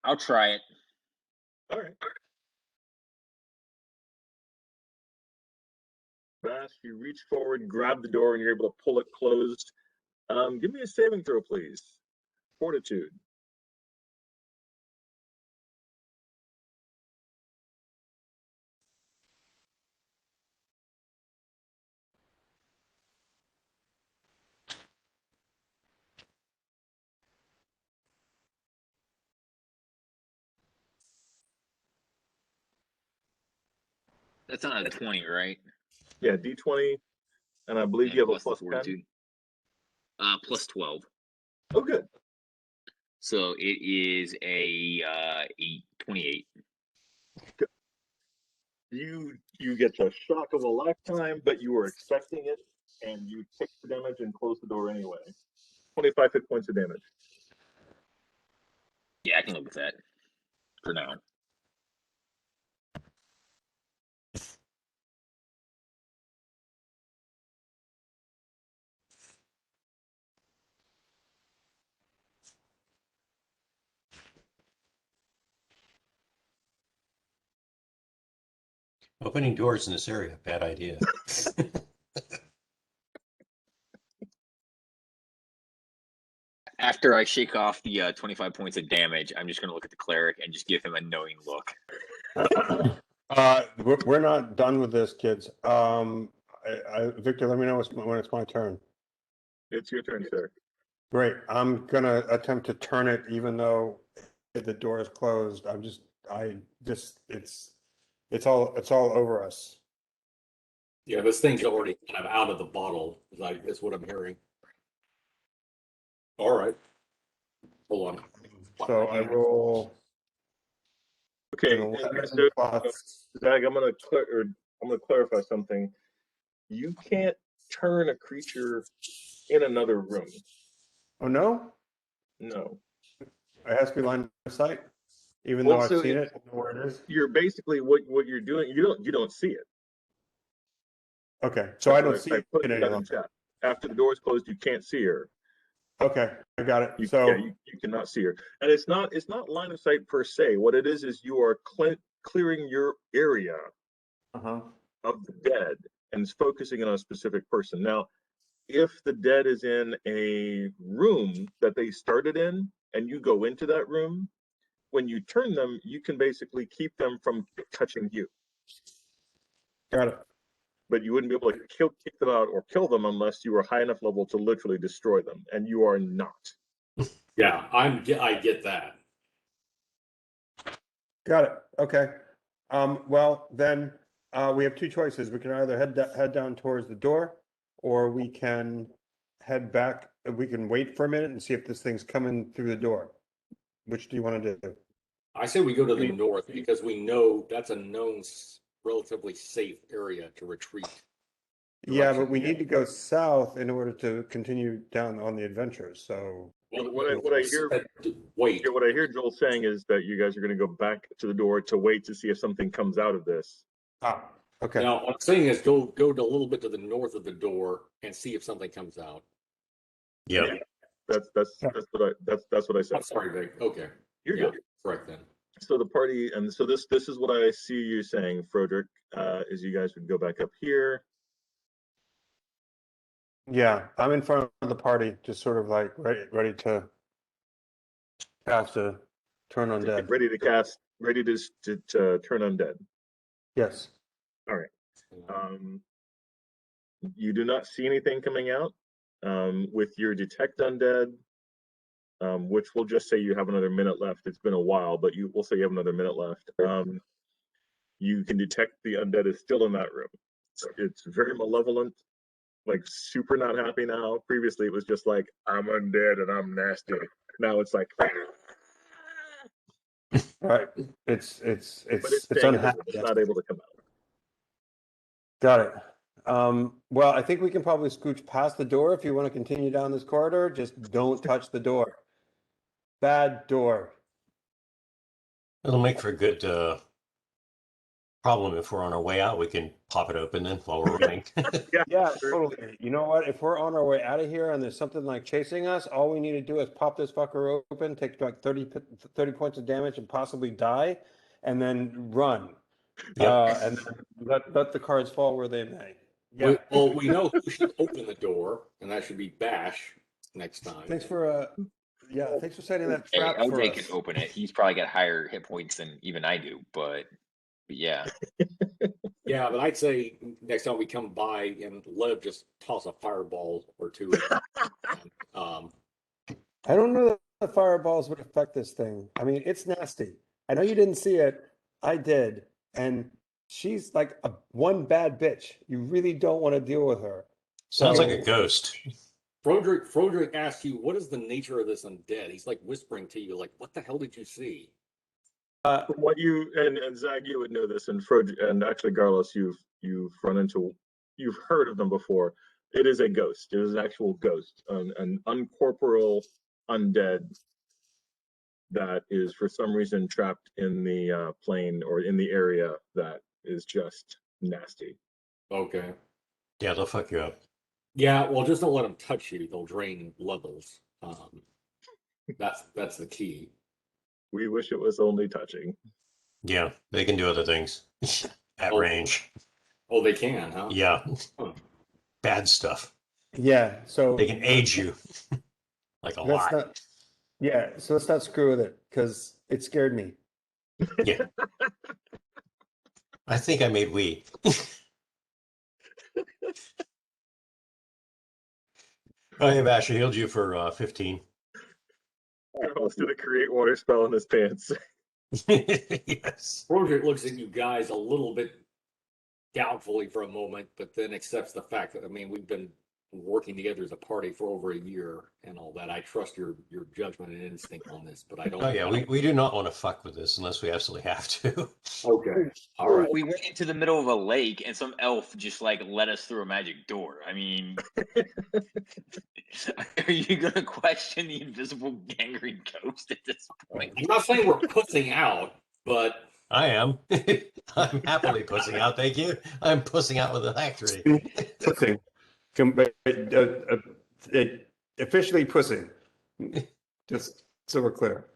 I'll try it. All right. Bash, you reach forward, grab the door, and you're able to pull it closed. Give me a saving throw, please. Fortitude. That's not a 20, right? Yeah, D20, and I believe And you have a plus the plus 10. fortitude. Plus 12. Oh, good. So it is a 28. You get the shock of a lifetime, but you were expecting it, and you take the damage and close the door anyway. 25 hit points of damage. Yeah, I can live with that for now. Opening doors in this area, bad idea. After I shake off the 25 points of damage, I'm just going to look at the cleric and just give him a knowing look. We're not done with this, kids. Victor, let me know when it's my turn. It's your turn, sir. Great. I'm gonna attempt to turn it, even though the door is closed. It's all over us. yeah, this thing's already kind of out of the bottle. Is what I'm hearing. All right, hold on. So I roll Okay, an and 11 so, plus. Zach, I'm gonna clarify something. You can't turn a creature in another room. Oh no, No. it has to be line of sight, even Well, though I've so seen it. I know where it is. You're basically what you're doing. You don't see it. Okay, so I That's don't what see I it put any that in longer. chat. After the door is closed, you can't see her. Okay, I got it. You, So yeah, you cannot see her, and it's not line of sight per se. What it is you are clearing your area uh-huh. of the dead and is focusing on a specific person. Now, if the dead is in a room that they started in, and you go into that room, when you turn them, you can basically keep them from touching you. Got it. But you wouldn't be able to kick them out or kill them unless you were high enough level to literally destroy them, and you are not. Yeah, I get that. Got it. Okay. Well, then we have two choices. We can either head down towards the door, or we can head back. We can wait for a minute and see if this thing's coming through the door. Which do you want to do? I say we go to the north because we know that's a known, relatively safe area to retreat. Yeah, but we need to go south in order to continue down on the adventure. So What I hear, wait. what I hear Joel saying is that you guys are going to go back to the door to wait to see if something comes out of this. Okay. Now, what I'm saying is go to a little bit to the north of the door and see if something comes out. Yeah. That's what I said. I'm sorry, Vic. Okay. You're Yeah, good. correct then. So the party, and so this is what I see you saying, Frederick, is you guys would go back up here. Yeah, I'm in front of the party, just sort of like ready to cast a turn undead. Ready to cast, ready to turn undead. Yes. All right. You do not see anything coming out. With your detect undead, which we'll just say you have another minute left. It's been a while, but we'll say you have another minute left. You can detect the undead is still in that room. It's very malevolent, like super not happy now. Previously, it was just like, I'm undead and I'm nasty. Now it's like, Right. It's staying unhappy. it's not able to come out. Got it. Well, I think we can probably scooch past the door if you want to continue down this corridor. Just don't touch the door. Bad door. It'll make for a good problem if we're on our way out. We can pop it open then while we're running. Yeah, totally. You know what? If we're on our way out of here and there's something like chasing us, all we need to do is pop this fucker open, take like 30 points of damage and possibly die, and then run. Yep. And let the cards fall where they may. Yeah. Well, we know who should open the door, and that should be Bash next time. Thanks for thanks for setting that Hey, trap for LJ us. can open it. He's probably got higher hit points than even I do, but yeah. Yeah, but I'd say next time we come by and let him just toss a fireball or two. I don't know that the fireballs would affect this thing. I mean, it's nasty. I know you didn't see it. I did. And she's like one bad bitch. You really don't want to deal with her. Sounds like a ghost. Froderick asked you, what is the nature of this undead? He's like whispering to you, like, what the hell did you see? What you and Zag, you would know this, and and actually Garlos, you've heard of them before. It is a ghost. It is an actual ghost, an uncorporeal undead that is for some reason trapped in the plane or in the area that is just nasty. Okay. Yeah, they'll fuck you up. Yeah, well, just don't let them touch you. They'll drain levels. That's the key. We wish it was only touching. Yeah, they can do other things at range. Oh, they can, huh? Yeah. Huh. Bad stuff. Yeah, so They can age you like a lot. So let's not screw with it because it scared me. Yeah. I think I made weed. Oh, yeah, Bash, I healed you for 15. I almost did a create water spell in his pants. Yes. Froderick looks at you guys a little bit doubtfully for a moment, but then accepts the fact that, I mean, we've been working together as a party for over a year and all that. I trust your judgment and instinct on this, but I don't. Oh yeah, I don't- we do not want to fuck with this unless we absolutely have to. Okay. All right. We went into the middle of a lake and some elf just like led us through a magic door. I mean, are you gonna question the invisible gangrene ghost at this point? I'm not saying we're pussing out, but I am. I'm happily pussing out. Thank you. I'm pussing out with alacrity. Pussing. Officially pussing. Just so we're clear.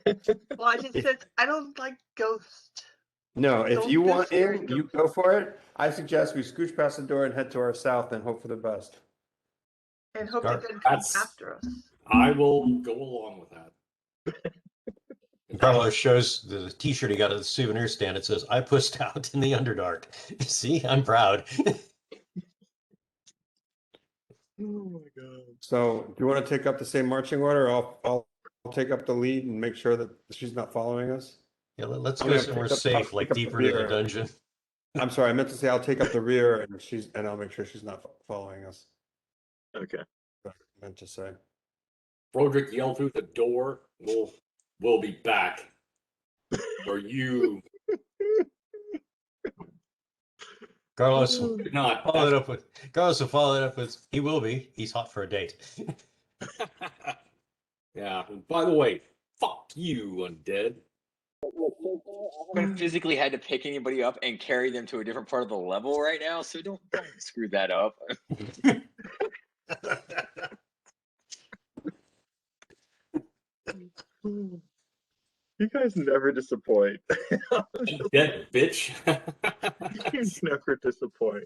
Well, I just said I don't like ghosts. No, if Don't you do want scary in, you go for it. I suggest we scooch past the door and head to our south and hope for the best. And hope Scar- it doesn't come That's- after us. I will go along with that. Carlos shows the T-shirt he got at the souvenir stand. It says, "I pussed out in the Underdark." See, I'm proud. Oh my god. So do you want to take up the same marching order? I'll take up the lead and make sure that she's not following us. Yeah, let's I'm go gonna somewhere pick up- safe, pick like up the deeper into the rear. dungeon. I'm sorry, I meant to say I'll take up the rear and I'll make sure she's not following us. Okay. That's what I meant to say. Broderick yelled through the door. We'll be back. Or you Carlos will could not. follow it up with. Carlos will follow it up with. He will be. He's hot for a date. Yeah. And by the way, fuck you, Undead. I haven't physically had to pick anybody up and carry them to a different part of the level right now, so don't screw that up. You guys never disappoint. Dead bitch. You never disappoint.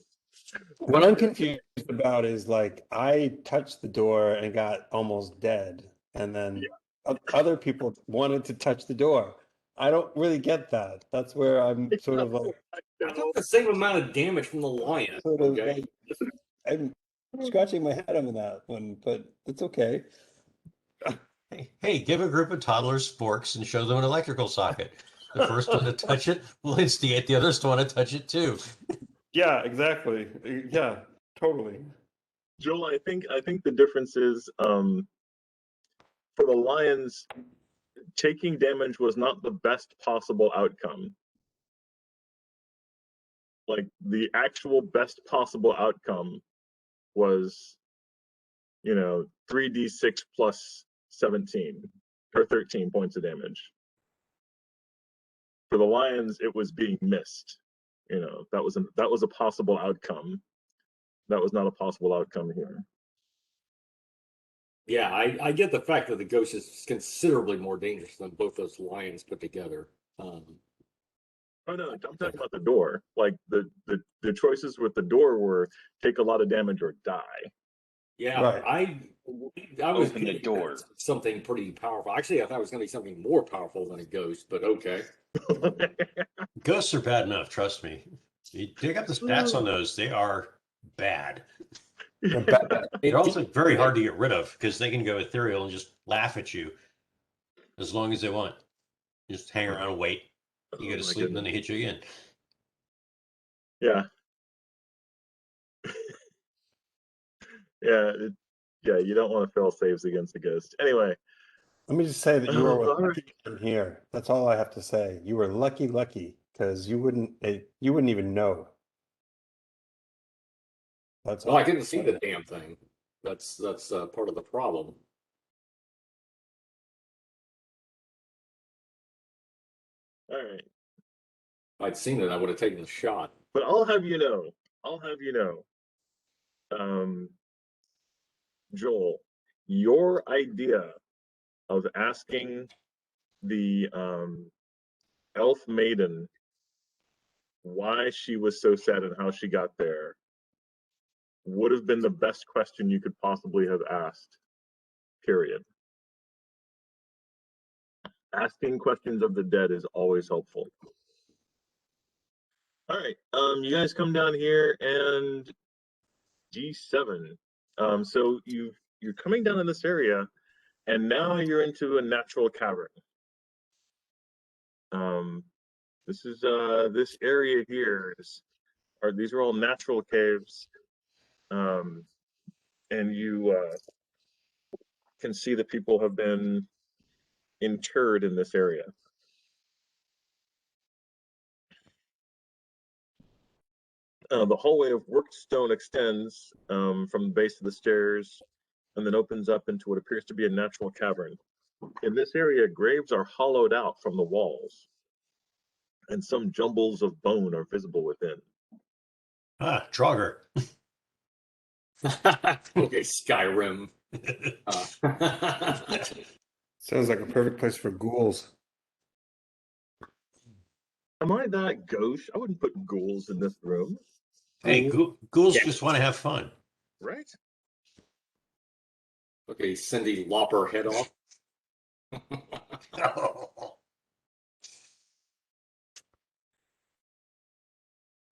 What I'm confused about is like I touched the door and got almost dead, and then other people wanted to touch the door. I don't really get that. That's where I'm sort of like, I took the same amount of damage from the lion. sort of Okay. like I'm scratching my head on that one, but it's okay. Hey, give a group of toddlers forks and show them an electrical socket. The first one to touch it will instigate the others to want to touch it too. Yeah, exactly. Yeah, totally. Joel, I think the difference is for the Lions, taking damage was not the best possible outcome. Like the actual best possible outcome was, 3d6 plus 17 or 13 points of damage. For the Lions, it was being missed. That was a possible outcome. That was not a possible outcome here. Yeah, I get the fact that the ghost is considerably more dangerous than both those lions put together. Oh no, I'm talking about the door. Like the choices with the door were take a lot of damage or die. Yeah, Right. I was Open the thinking door. that's something pretty powerful. Actually, I thought it was going to be something more powerful than a ghost, but okay. Ghosts are bad enough, trust me. You dig up the stats on those, they are bad. They're also very hard to get rid of because they can go ethereal and just laugh at you as long as they want. Just hang around and wait. You go to Oh, my sleep and then goodness. they hit you again. Yeah. Yeah, you don't want to fail saves against a ghost. Anyway, Let me just say that you all were right. lucky in here. That's all I have to say. You were lucky, because you wouldn't even know. That's Well, all. I couldn't see the damn thing. That's part of the problem. All right. If I'd seen it, I would have taken the shot. But I'll have you know, Joel, your idea of asking the elf maiden why she was so sad and how she got there would have been the best question you could possibly have asked, period. Asking questions of the dead is always helpful. All right, you guys come down here and G7. So you're coming down in this area, and now you're into a natural cavern. This is this area here these are all natural caves. and you can see that people have been interred in this area. The hallway of worked stone extends from the base of the stairs and then opens up into what appears to be a natural cavern. In this area, graves are hollowed out from the walls, and some jumbles of bone are visible within. Ah, Draugr. Okay, Skyrim. Sounds like a perfect place for ghouls. Am I that gauche? I wouldn't put ghouls in this room, Hey, ghouls Yeah. just want to have fun. right? Okay, Cindy, lop her head off.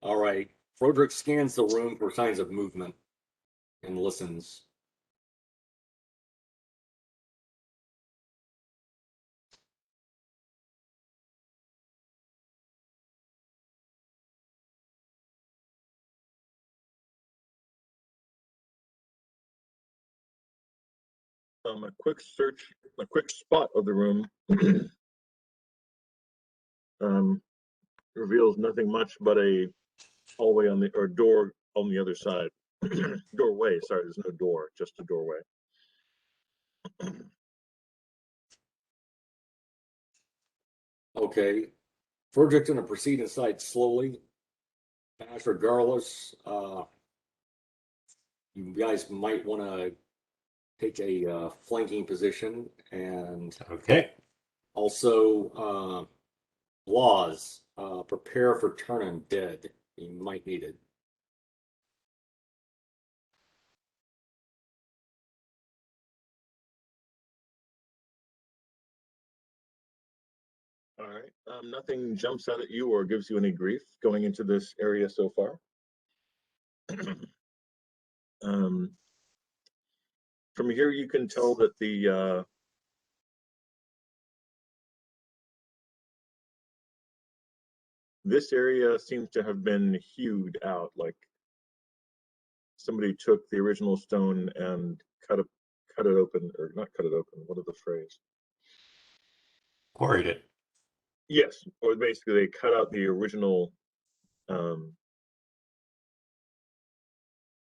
All right. Froderick scans the room for signs of movement and listens. A quick search, a quick spot of the room reveals nothing much but a hallway on the or door on the other side. Doorway, sorry, there's no door, just a doorway. Okay. Froderick's going to proceed inside slowly. Bash, regardless, you guys might want to take a flanking position, and Okay. also laws. Prepare for turn undead. You might need it. All right. Nothing jumps out at you or gives you any grief going into this area so far. From here, you can tell that the this area seems to have been hewed out, like somebody took the original stone and cut it open, or not cut it open. What is the phrase? Quarried it. Yes, or basically they cut out the original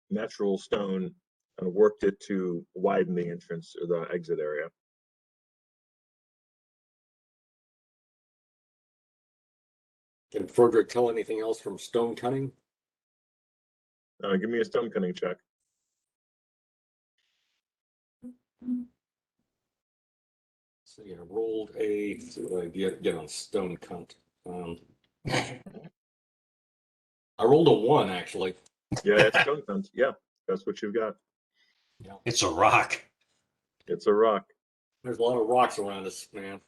natural stone and worked it to widen the entrance or the exit area. Can Froderick tell anything else from stone cutting? Give me a stone cutting check. So yeah, rolled a get on stone cut. I rolled a 1 actually. Yeah, it's stone cut. Yeah, that's what you've got. Yeah, It's a rock. It's a rock. there's a lot of rocks around us, man.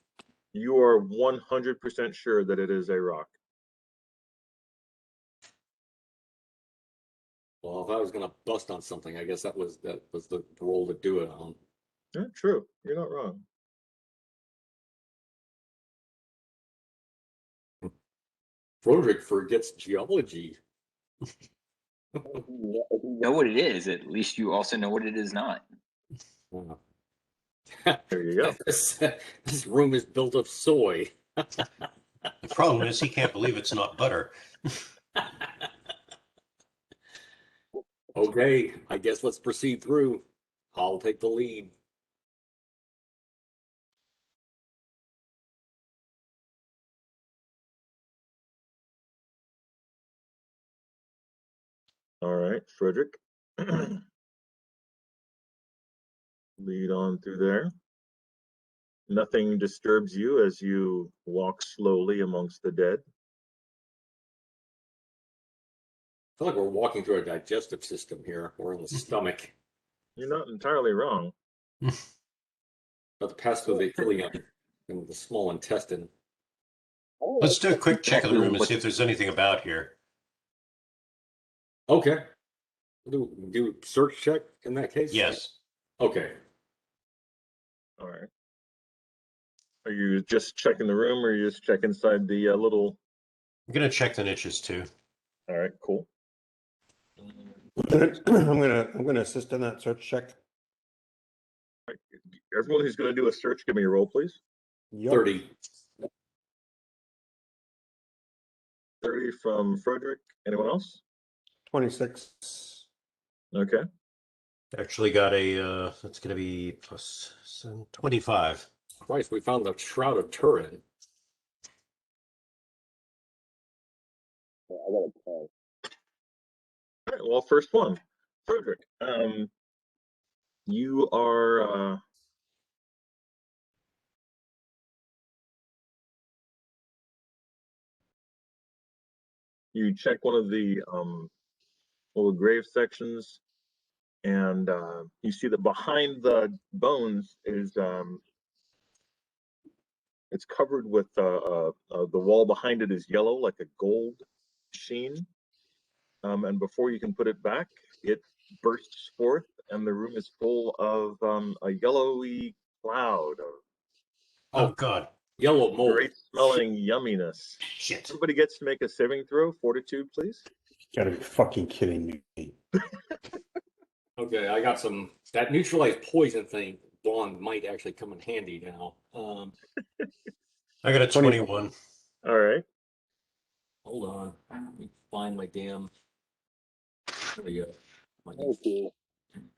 You are 100% sure that it is a rock. Well, if I was gonna bust on something, I guess that was the roll to do it on. Yeah, true. You're not wrong. Froderick forgets geology. If you know what it is, at least you also know what it is not. There you go. This room is built of soy. The problem is he can't believe it's not butter. Okay, I guess let's proceed through. I'll take the lead. All right, Frederick. Lead on through there. Nothing disturbs you as you walk slowly amongst the dead. I feel like we're walking through a digestive system here. We're in the stomach. You're not entirely wrong. But the pass through the ileum and the small intestine. Let's do a quick check of the room and see if there's anything about here. Okay. Do search check in that case? Yes. Okay. All right. Are you just checking the room or are you just check inside the little... I'm going to check the niches too. All right, cool. I'm gonna assist in that search check. Everyone who's going to do a search, give me a roll, please. Yep. 30. 30 from Frederick. Anyone else? 26. Okay. Actually got a, that's going to be plus 25. Christ, we found the Shroud of Turin. I got a 10. All right, well, first one, Frederick. You are you check one of the little grave sections, and you see that behind the bones is it's covered with the wall behind it is yellow, like a gold sheen. And before you can put it back, it bursts forth, and the room is full of a yellowy cloud of Oh, God. Yellow mold. great smelling yumminess. Shit. Everybody gets to make a saving throw. Fortitude, please. Gotta be fucking kidding me. Okay, I got some. That neutralized poison thing, wand might actually come in handy now. I got a 21. All right. Hold on. Let me find my damn. There we go. My- Okay.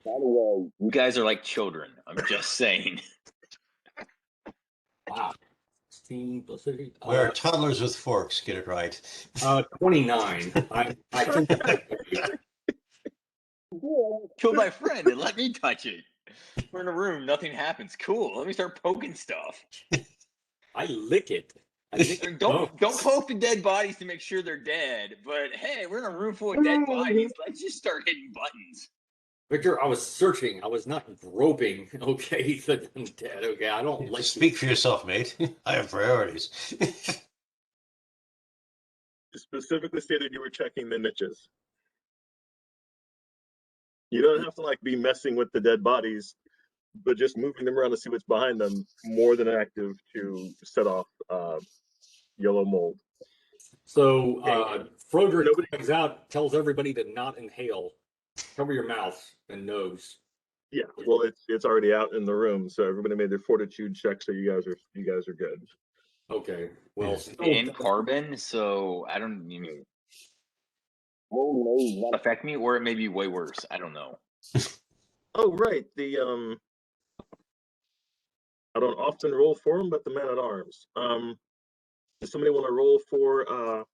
By the way, you guys are like children. I'm just saying. Wow. 16 plus 30. We're toddlers with forks. Get it right. 29. I think Killed my friend and let me touch it. We're in a room, nothing happens. Cool. Let me start poking stuff. I lick it. I lick it. Don't poke the dead bodies to make sure they're dead. But hey, we're in a room full of dead bodies. Let's just start hitting buttons. Victor, I was searching. I was not groping. Okay, the undead. Okay, I don't like. Speak for yourself, mate. I have priorities. You specifically stated you were checking the niches. You don't have to like be messing with the dead bodies, but just moving them around to see what's behind them, more than active to set off yellow mold. So Frederick Nobody- comes out, tells everybody to not inhale. Cover your mouth and nose. Yeah, well, it's already out in the room, so everybody made their fortitude check, so you guys are good. Okay. Well, Yeah. still In carbon, so I don't even. Well, may not affect me, or it may be way worse. I don't know. Oh, right, the I don't often roll for him, but the man at arms. Does somebody want to roll for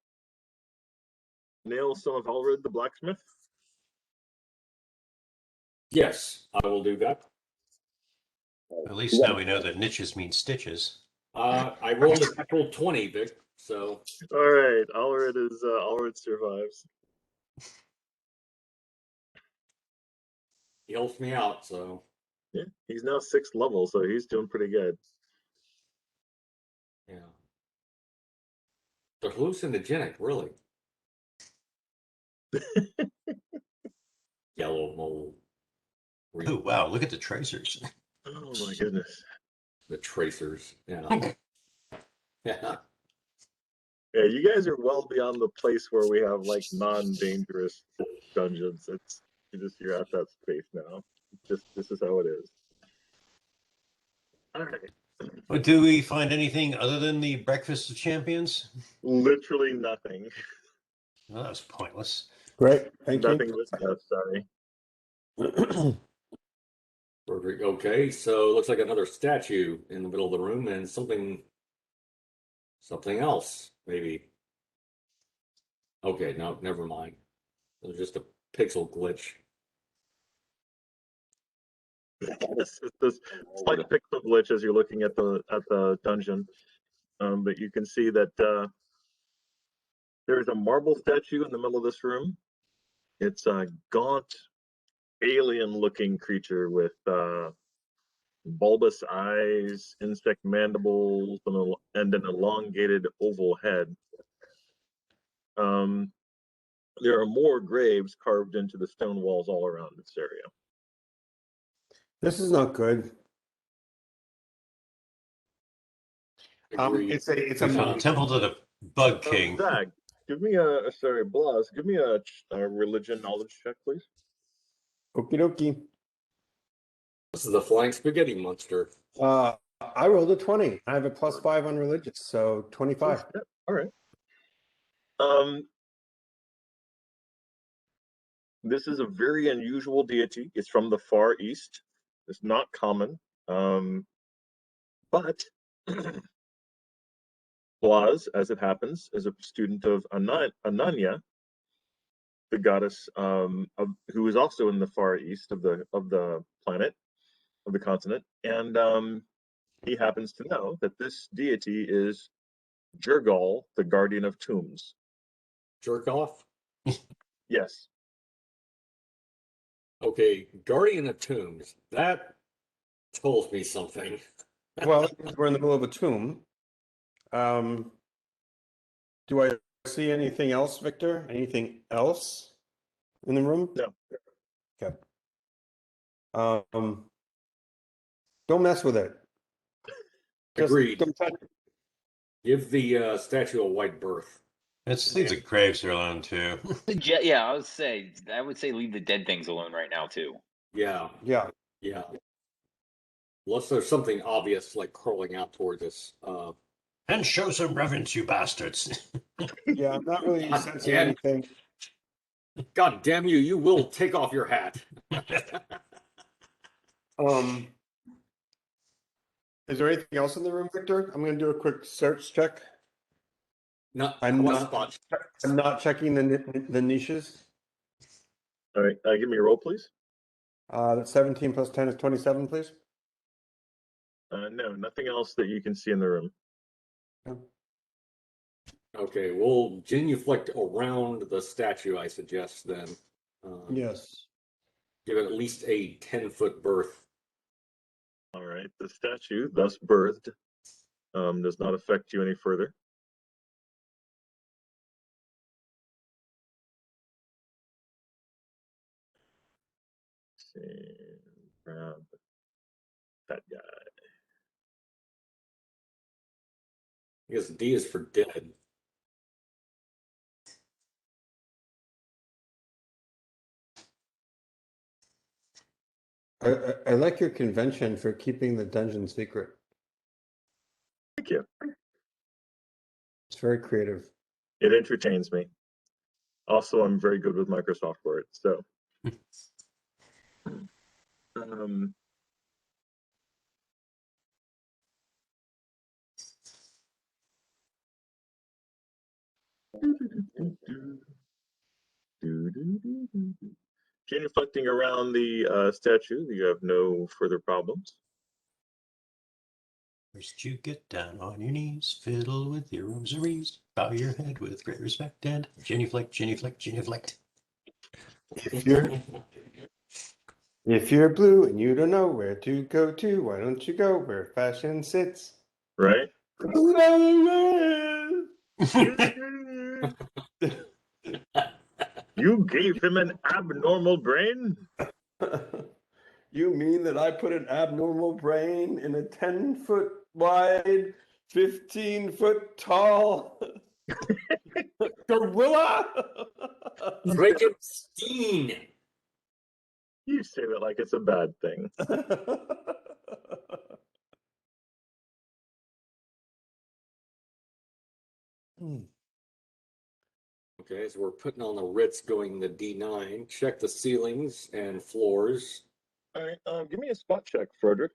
Nail, son of Alred, the blacksmith? yes, I will do that. At least now we know that niches mean stitches. I rolled a natural 20, Vic. So All right, Alred survives. he helps me out. So Yeah, he's now 6th level, so he's doing pretty good. yeah, they're hallucinogenic, really. Yellow mold. Oh, wow. Look at the tracers. Oh my goodness. The tracers. Yeah. Yeah. Yeah, you guys are well beyond the place where we have like non-dangerous dungeons. You're at that space now. This is how it is. All right. But do we find anything other than the Breakfast of Champions? Literally nothing. Well, that was pointless. Great, thank Nothing was necessary. you. Perfect. Okay, so it looks like another statue in the middle of the room and something else, maybe. Okay, no, never mind. It was just a pixel glitch. It's this slight pixel glitch as you're looking at the dungeon, but you can see that there's a marble statue in the middle of this room. It's a gaunt, alien-looking creature with bulbous eyes, insect mandibles, and an elongated oval head. There are more graves carved into the stone walls all around this area. This is not good. Agreed. It's We a found Temple to the Bug King. Zag, give me a sorry, Blas, give me a religion knowledge check, please. Okie dokie. This is the flying spaghetti monster. I rolled a 20. I have a +5 on religious, so 25. Yeah, all right. This is a very unusual deity. It's from the Far East. It's not common. But Blas, as it happens, is a student of Ananya, the goddess who is also in the Far East of the planet, of the continent, and he happens to know that this deity is Jurgal, the guardian of tombs. Jerk off? Yes. Okay, Guardian of Tombs. That tells me something. Well, we're in the middle of a tomb. Do I see anything else, Victor? Anything else in the room? No. Okay. Don't mess with it. Just Agreed. don't touch it. Give the statue a wide berth. It seems like graves are alone too. Yeah, I would say leave the dead things alone right now too. Yeah, Yeah. yeah. Unless there's something obvious like crawling out towards us. And show some reverence, you bastards. Yeah, I'm not really God sensing damn- anything. God damn you, you will take off your hat. Is there anything else in the room, Victor? I'm going to do a quick search check. Not, I'm how about not- spot? I'm not checking the niches. All right. Give me a roll, please. That's 17 plus 10 is 27, please. No, nothing else that you can see in the room. Okay, we'll genuflect around the statue, I suggest then. Yes. Give it at least a 10-foot berth. All right. The statue, thus birthed, does not affect you any further. Let's see, grab that guy. I guess D is for dead. I like your convention for keeping the dungeon secret. Thank you. It's very creative. It entertains me. Also, I'm very good with Microsoft Word, so. um, Genuflecting around the statue, you have no further problems. First you get down on your knees, fiddle with your rosaries, bow your head with great respect, and genuflect, genuflect, genuflect. If you're blue and you don't know where to go to, why don't you go where fashion sits? Right? You gave him an abnormal brain? You mean that I put an abnormal brain in a 10-foot wide, 15-foot tall gorilla? Frankenstein! You say that like it's a bad thing. Okay, so we're putting on the Ritz going to D9. Check the ceilings and floors. All right, give me a spot check, Frederick.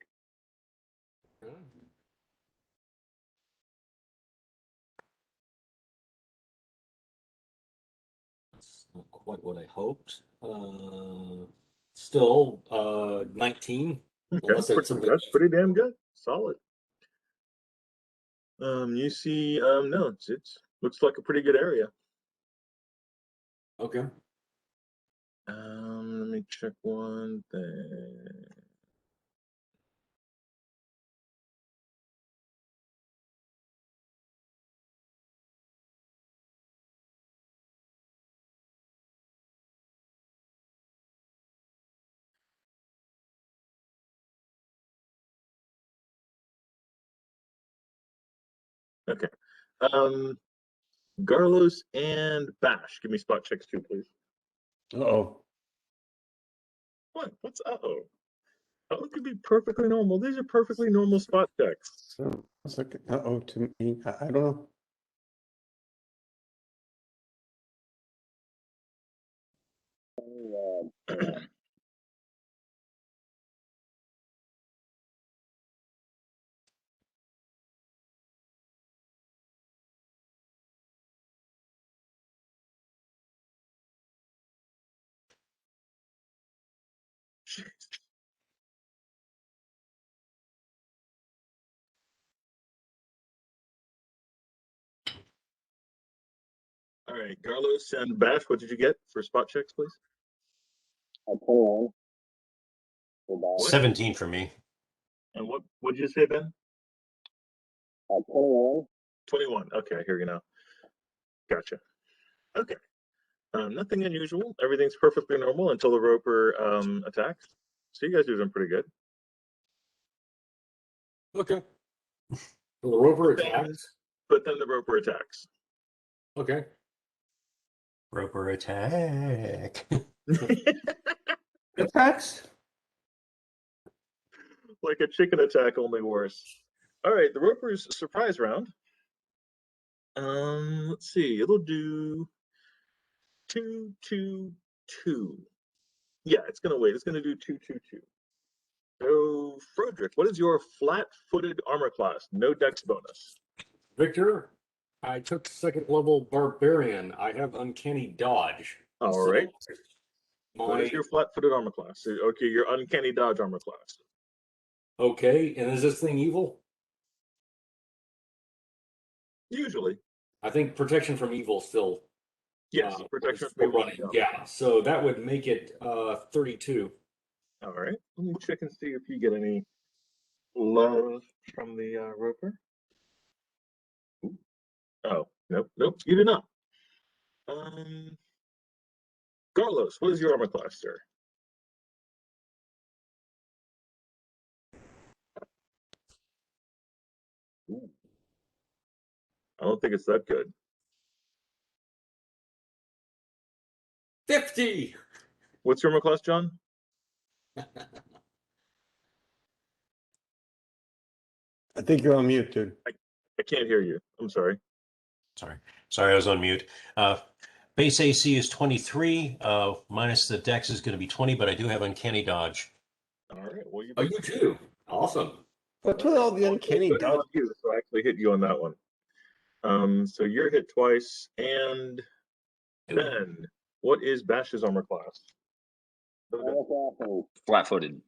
That's not quite what I hoped. Still, 19. Okay, Unless it's something. that's pretty damn good. Solid. You see, no, it's looks like a pretty good area. Okay. Let me check one thing. Okay. Garlos and Bash. Give me spot checks too, please. Uh-oh. What? What's uh-oh? Oh, it could be perfectly normal. These are perfectly normal spot checks. So it's like uh-oh to me. I don't know. All right, Garlos and Bash, what did you get for spot checks, please? 21. 17 for me. And what did you say, Ben? 21. 21. Okay, I hear you now. Gotcha. Okay. Nothing unusual. Everything's perfectly normal until the Roper attacks. So you guys are doing pretty good. Okay. So the rover Then- attacks. But then the Roper attacks. Okay. Roper attack. Attacks? Like a chicken attack, only worse. All right, the Roper's surprise round. Let's see. It'll do 2, 2, 2. Yeah, it's gonna wait. It's gonna do 2, 2, 2. So, Frederick, what is your flat-footed armor class? No dex bonus. Victor, I took second level barbarian. I have uncanny dodge. All So right. What is My your flat-footed armor class? Okay, your uncanny dodge armor class. okay, and is this thing evil? Usually, I think protection from evil still yes. Protection is from still evil. running. Yeah, so that would make it 32. All right. Let me check and see if you get any love from the Roper. Ooh. Oh, nope, nope. You do not. Carlos, what is your armor class, sir? Ooh. I don't think it's that good. 50. What's your armor class, John? I think you're on mute, dude. I can't hear you. I'm sorry. Sorry, I was on mute. Base AC is 23. Minus the dex is going to be 20, but I do have uncanny dodge. All right. Well, you Oh, you too. Awesome. What's with all the uncanny Good dodge? on you. So I actually hit you on that one. So you're hit twice. And Ben, what is Bash's armor class? Flat-footed.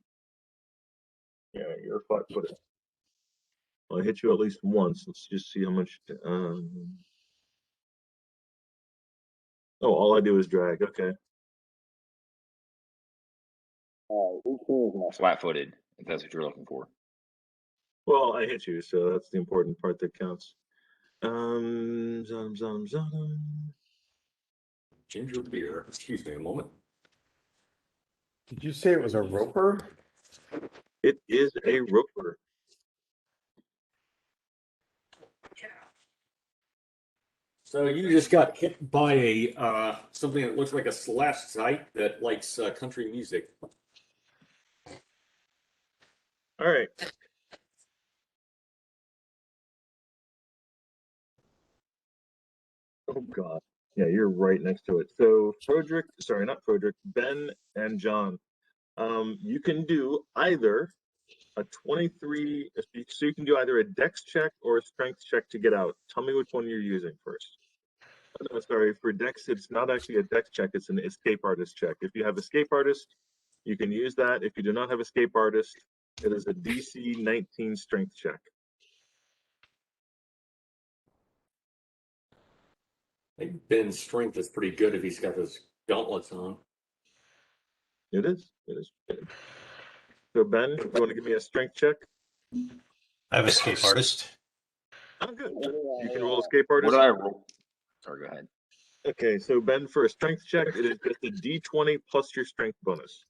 Yeah, you're flat-footed. Well, I hit you at least once. Let's just see how much. Oh, all I do is drag. Okay. Flat-footed, if that's what you're looking for. Well, I hit you, so that's the important part that counts. Zom. Ginger beer. Excuse me a moment. Did you say it was a roper? It is a Roper. So you just got hit by a something that looks like a slash site that likes country music. All right. Oh God. Yeah, you're right next to it. So Ben and John. You can do either a 23, so you can do either a dex check or a strength check to get out. Tell me which one you're using first. Oh, no, sorry, for dex, it's not actually a dex check, it's an escape artist check. If you have escape artist, you can use that. If you do not have escape artist, it is a DC 19 strength check. I think Ben's strength is pretty good if he's got those gauntlets on. It is. It is. So Ben, you want to give me a strength check? I have escape artist. Oh, good. You can roll escape artist. What did I roll? Sorry, go ahead. Okay, so Ben, for a strength check, it is just a D20 plus your strength bonus.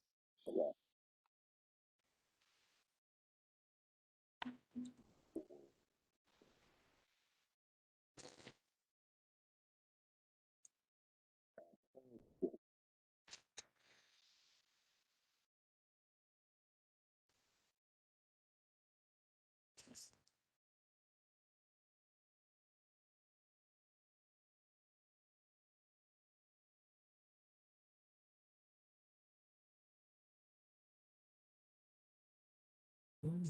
Oh.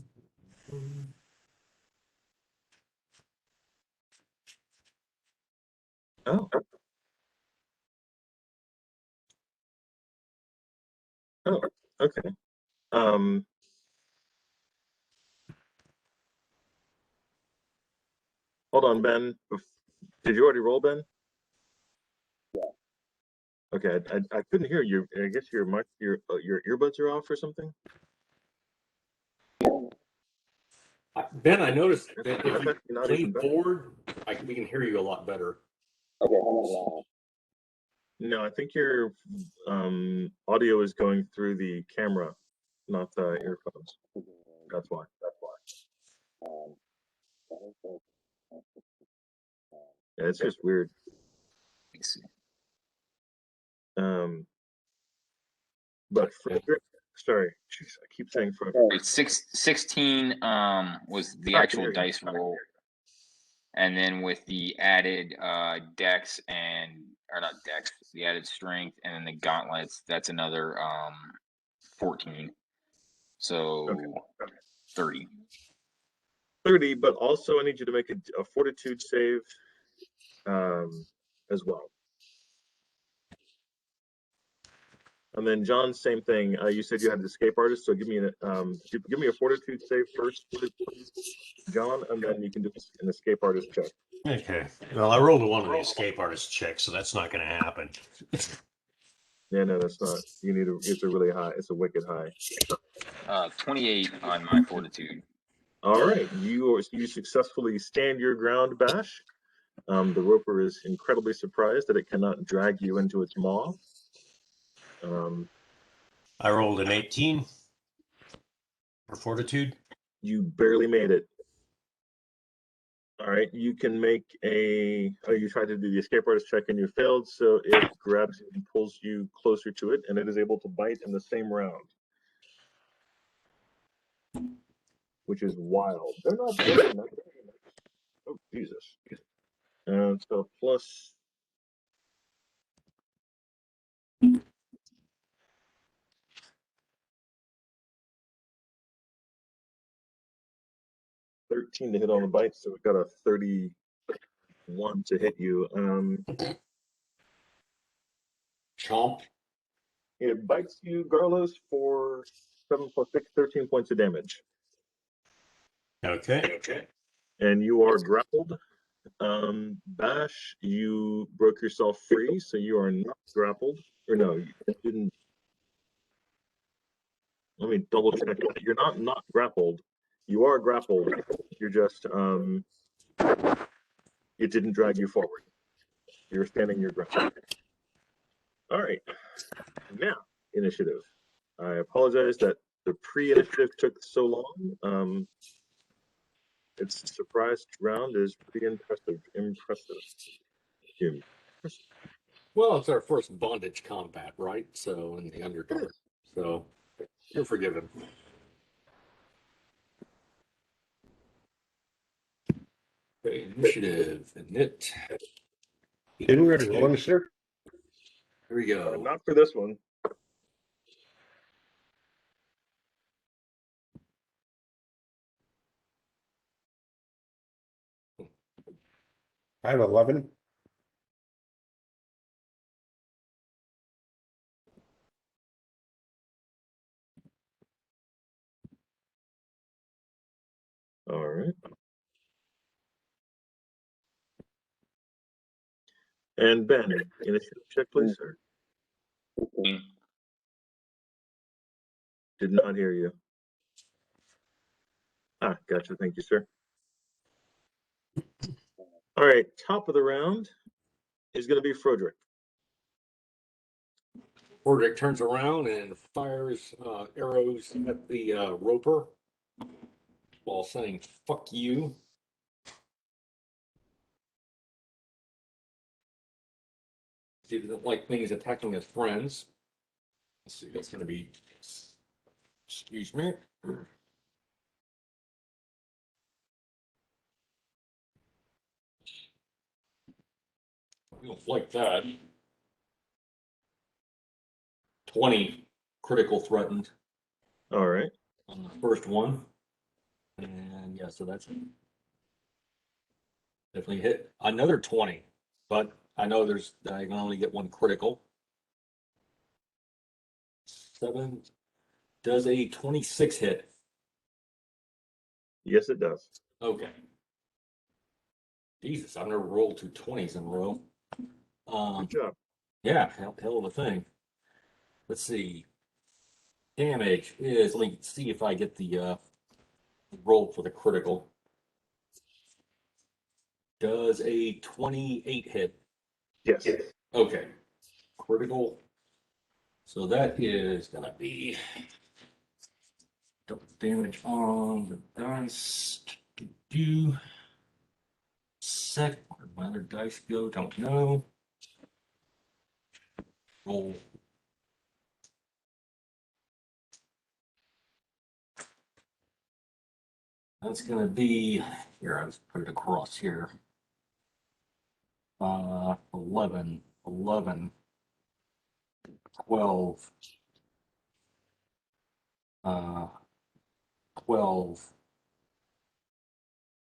Oh, okay. Hold on, Ben. Did you already roll, Ben? Okay, I couldn't hear you. I guess your mic, your earbuds are off or something. Ben, I noticed that if That's you actually not even lean better. forward, we can hear you a lot better. No, I think your audio is going through the camera, not the earphones. That's why. Yeah, it's just weird. Let me see. But Frederick, sorry, jeez, I keep saying Frederick. It's 16 was the I can actual hear you. dice roll, and then with the added dex or not dex, the added strength, and then the gauntlets, that's another 14. So Okay. 30. 30, but also I need you to make a fortitude save as well. And then John, same thing. You said you had the escape artist, so give me a fortitude save first, John, and then you can do an escape artist check. Okay. Well, I rolled a 1 on the escape artist check, so that's not going to happen. Yeah, no, that's not. You need it's a really high. It's a wicked high. 28 on my fortitude. All right, you successfully stand your ground, Bash. The roper is incredibly surprised that it cannot drag you into its maw. I rolled an 18 for fortitude. You barely made it. All right, you can make a. Oh, you tried to do the escape artist check and you failed, so it grabs you and pulls you closer to it, and it is able to bite in the same round, which is wild. They're not very nice. Oh, Jesus. And so plus. $13 to hit on the bite, so it got a 31 to hit you. Chomp. It bites you, Garlos, for 7 plus 6, 13 points of damage. Okay. And you are grappled. Bash, you broke yourself free, so you are not grappled. Or no, you didn't. Let me double check that. You're not grappled. You are grappled. You're just it didn't drag you forward. You're standing your ground. All right. Now, initiative. I apologize that the pre-initiative took so long. Its surprise round is pretty impressive. Well, it's our first bondage combat, right? So in the Underdark. So you're forgiven. Okay, initiative and knit. Didn't we already roll initiative? Here we go. Not for this one. I have 11. All right. And Ben, initiative check, please, sir. Did not hear you. Ah, gotcha. Thank you, sir. All right. Top of the round is going to be Frederick. Frederick turns around and fires arrows at the roper while saying, fuck you. He doesn't like things attacking his friends. Let's see, that's going to be, excuse me. We don't like that. 20 critical threatened All right. on the first one. And yeah, so that's definitely hit. Another 20, but I know I can only get one critical. 7 does a 26 hit. Yes, it does. Okay. Jesus, I've never rolled 2 20s in a row. Good job. Yeah, hell of a thing. Let's see. Damage is, let me see if I get the roll for the critical. Does a 28 hit? Yes. Okay. Critical. So that is going to be double damage on the dice. Do set. Where'd my other dice go? Don't know. Roll. That's going to be, here, I just put it across here. 11, 12, 12,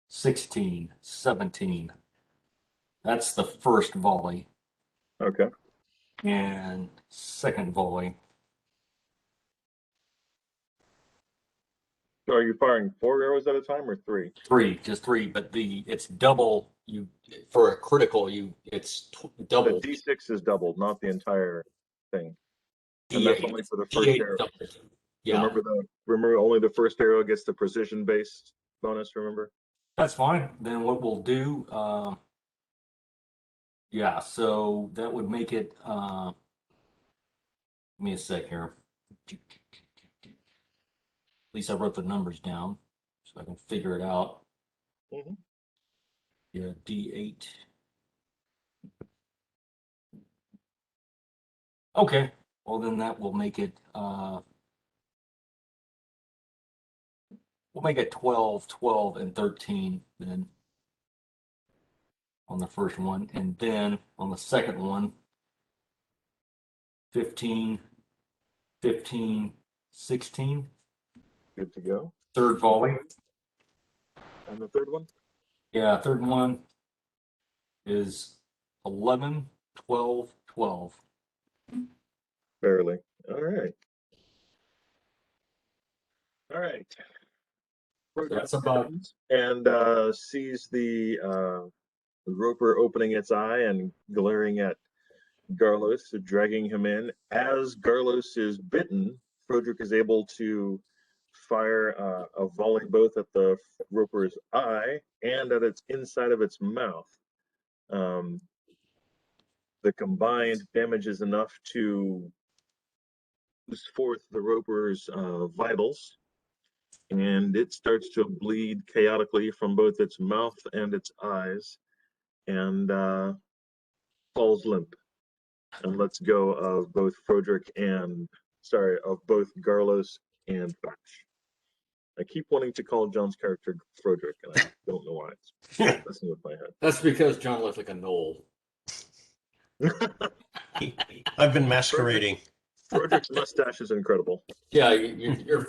16, 17. That's the first volley. Okay. And second volley. So are you firing 4 arrows at a time or 3? 3, just 3, but it's double. You for a critical, it's The double. D6 is doubled, not the entire thing. And that's only for the first D8 arrow. doubled. Yeah, Remember only the first arrow gets the precision based bonus, remember? that's fine. Then what we'll do, yeah, so that would make it, give me a sec here. At least I wrote the numbers down so I can figure it out. Mhm. Yeah, D8. Okay, well then that will make it, we'll make it 12, 12, and 13 then on the first one. And then on the second one, 15, 15, 16. Good to go. Third volley. And the third one? Yeah, third one is 11, 12, 12. Barely. All right. All right. That's about, And sees the roper opening its eye and glaring at Garlos, dragging him in. As Garlos is bitten, Frodrick is able to fire a volley both at the roper's eye and at its inside of its mouth. The combined damage is enough to boost forth the roper's vitals, and it starts to bleed chaotically from both its mouth and its eyes, and falls limp. And lets go of both of both Garlos and Bash. I keep wanting to call John's character Frodrick, and I don't know why. It's messing with my that's because John looks like a knoll. head. I've been masquerading. Frodrick's mustache is incredible. Yeah, your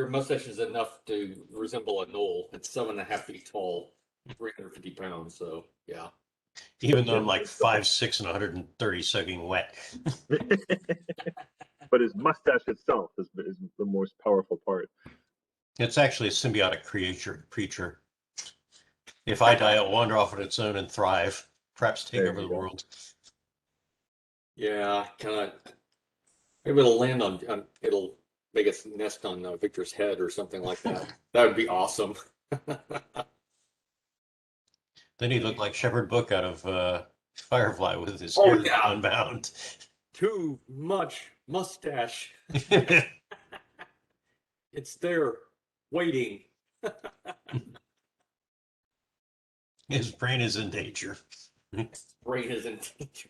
mustache is enough to resemble a knoll. It's 7.5 feet tall, 350 pounds. So yeah. Even though I'm like 5'6" and 130 soaking wet. But his mustache itself is the most powerful part. It's actually a symbiotic creature. If I die, it'll wander off on its own and thrive, perhaps take There over you the go. world. Yeah, kind of. Maybe it'll land on it'll make its nest on Victor's head or something like that. That would be awesome. Then he'd look like Shepherd Book out of Firefly with his Oh, hair yeah. unbound. Too much mustache. It's there, waiting. His brain is in danger. Brain is in danger.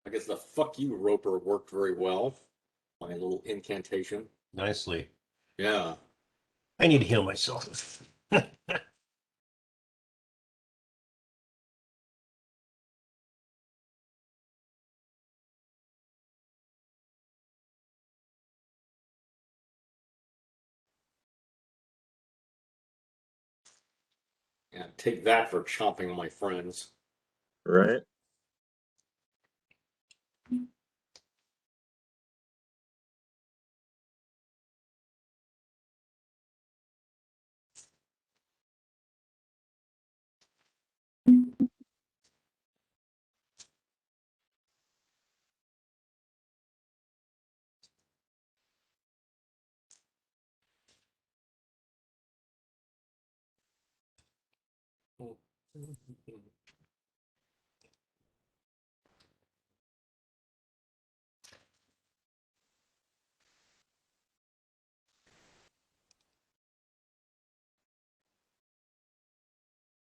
I guess the fuck you roper worked very well. My little incantation. Nicely. Yeah. I need to heal myself. And take that for chomping my friends. Right?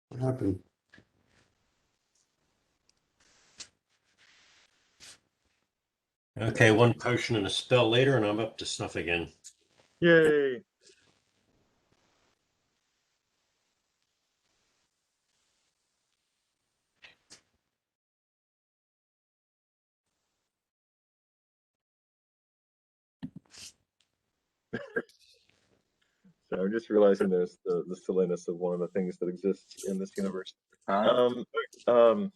What happened? Okay, one potion and a spell later, and I'm up to snuff again. Yay! So I'm just realizing there's the silliness of one of the things that exists in this universe. Um, um,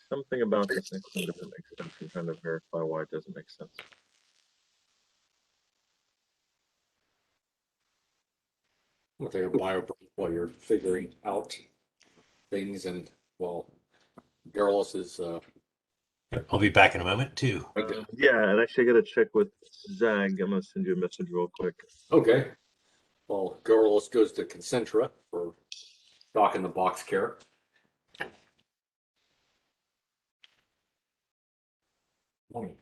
something about this next one doesn't make sense. I'm trying to verify why it doesn't make sense. I'll take a bio break while you're figuring out things, and well, Garrulus is I'll be back in a moment too. Yeah, and actually I gotta check with Zag. I'm gonna send you a message real quick. okay. Well, Garrulus goes to Concentra for docking the box care. 20.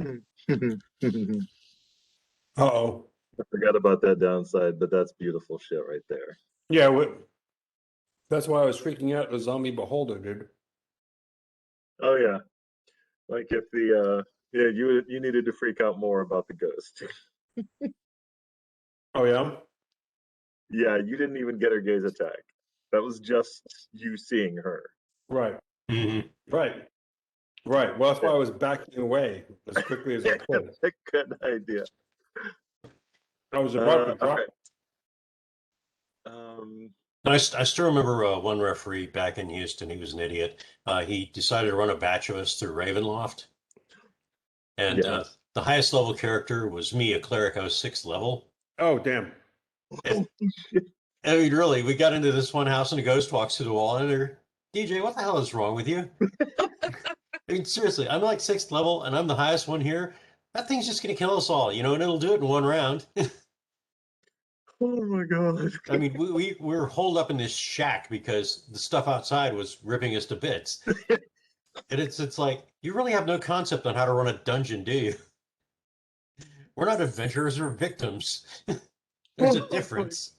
I Uh-oh. forgot about that downside, but that's beautiful shit right there. Yeah, that's why I was freaking out. The zombie beholder, dude. Oh yeah, like if yeah, you needed to freak out more about the ghost. Oh yeah. Yeah, you didn't even get her gaze attack. That was just you seeing her. Right. Mhm. Right. Right. Well, that's why I was backing away as quickly as I could. That's a good idea. I was about to All drop. right. Um, I still remember one referee back in Houston. He was an idiot. He decided to run a batch of us through Ravenloft, and yes. the highest level character was me, a cleric. I was 6th level. Oh damn. And, I mean, really, we got into this one house, and a ghost walks through the wall, and they're, DJ, what the hell is wrong with you? I mean, seriously, I'm like 6th level, and I'm the highest one here. That thing's just gonna kill us all, you know, and it'll do it in one round. Oh my god. I mean, we were holed up in this shack because the stuff outside was ripping us to bits. And it's like, you really have no concept on how to run a dungeon, do you? We're not adventurers, we're victims. There's a difference.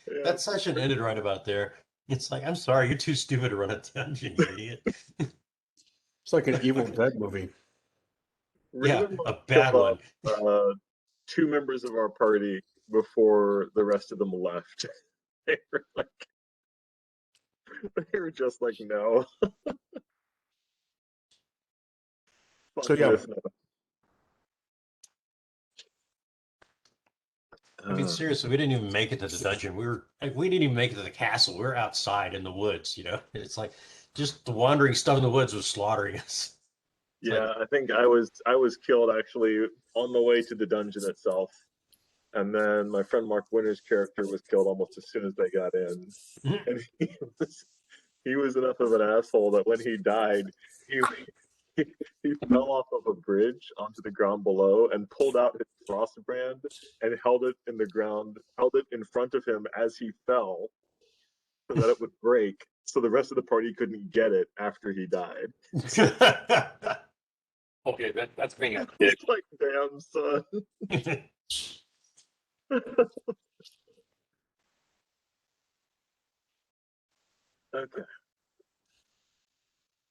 Yeah. That session ended right about there. It's like, I'm sorry, you're too stupid to run a dungeon, you idiot. It's like an Evil Dead movie. Yeah, Raven a bad killed one. off 2 members of our party before the rest of them left. They were like, they were just like, no. Fuck So yeah. this. I mean, seriously, we didn't even make it to the dungeon. We didn't even make it to the castle. We were outside in the woods, you know? It's like just the wandering stuff in the woods was slaughtering us. Yeah, I think I was killed actually on the way to the dungeon itself. And then my friend Mark Winter's character was killed almost as soon as they got in. And he was enough of an asshole that when he died, he he fell off of a bridge onto the ground below and pulled out his frostbrand and held it in the ground, held it in front of him as he fell so that it would break. So the rest of the party couldn't get it after he died. Okay, that's being a It's like, damn, son. Okay.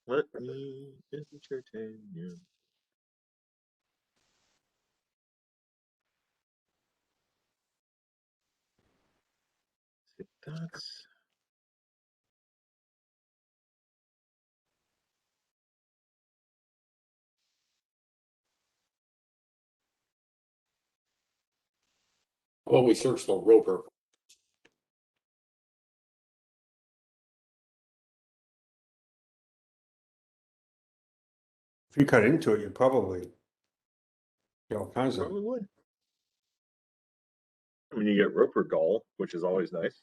Let me entertain you. That's well, we searched the roper. If you cut into it, you probably get all kinds of. probably would. I mean, you get roper gall, which is always nice.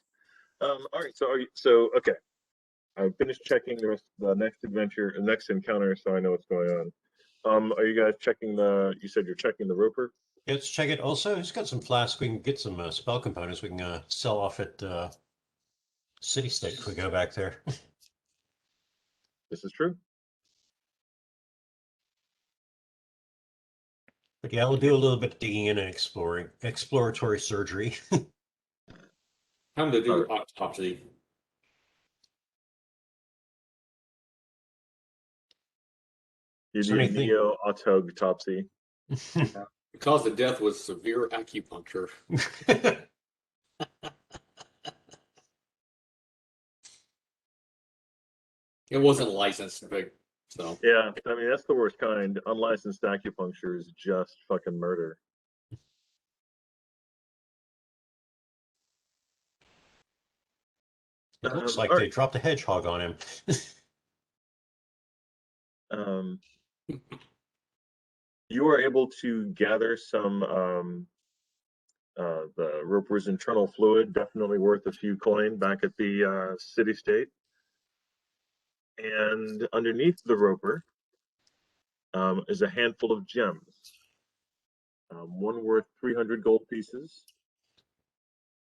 All right, so okay. I finished checking the next adventure, next encounter, so I know what's going on. Are you guys checking you said you're checking the roper? Let's check it. Also, he's got some flasks. We can get some spell components. We can sell off at City State if we go back there. This is true. But yeah, we'll do a little bit of digging in and exploring, exploratory surgery. Time to do autopsy. You Is do there anything- neo-autopsy. The cause of death was severe acupuncture. It wasn't licensed, but so. Yeah, I mean, that's the worst kind. Unlicensed acupuncture is just fucking murder. It looks like all they right. dropped a hedgehog on him. You are able to gather some the roper's internal fluid, definitely worth a few coin back at the city state. And underneath the roper is a handful of gems. One worth 300 gold pieces,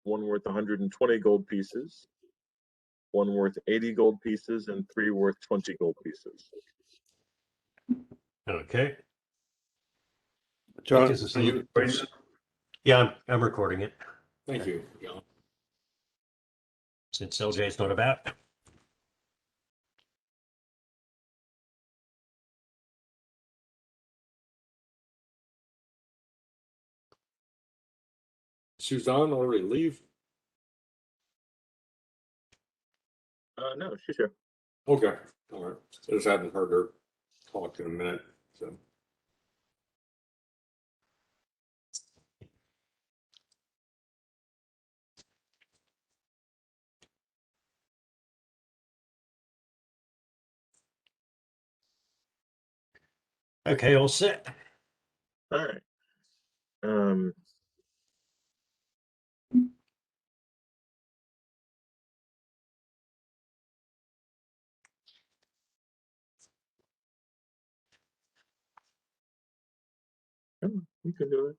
one worth 120 gold pieces, one worth 80 gold pieces, and three worth 20 gold pieces. Okay. John, Gives us a are you little- recording? Yeah, I'm recording it Thank you. Yeah. since LJ's not about. Suzanne already leave? No, she's here. Okay. All right. I just hadn't heard her talk in a minute. So Okay, all set. All right. You can do it.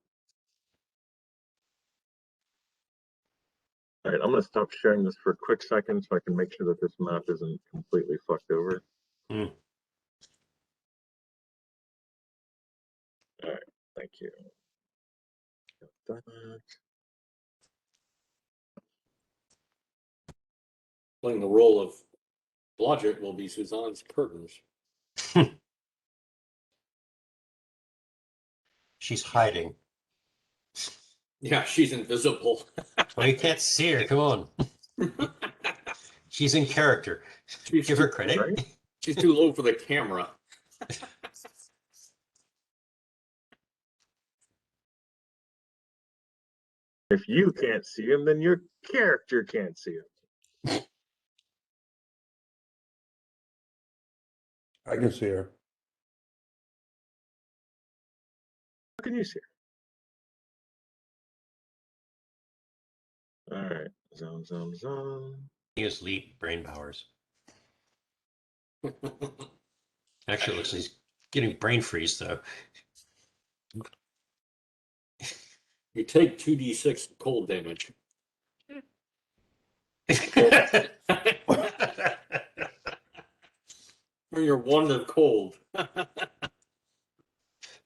All right, I'm going to stop sharing this for a quick second so I can make sure that this map isn't completely fucked over. Hmm. All right, thank you. Got that. playing the role of Blodgett will be Suzanne's curtains. She's hiding. Yeah, she's invisible. Well, you can't see her. Come on. She's in character. She's Give her too- credit. Right? She's too low for the camera. If you can't see him, then your character can't see him. I can see her. How can you see her? All right, zone. He has leap brain powers. Actually, it looks like he's Getting brain freeze though. You take 2d6 cold damage. Or you're one of cold.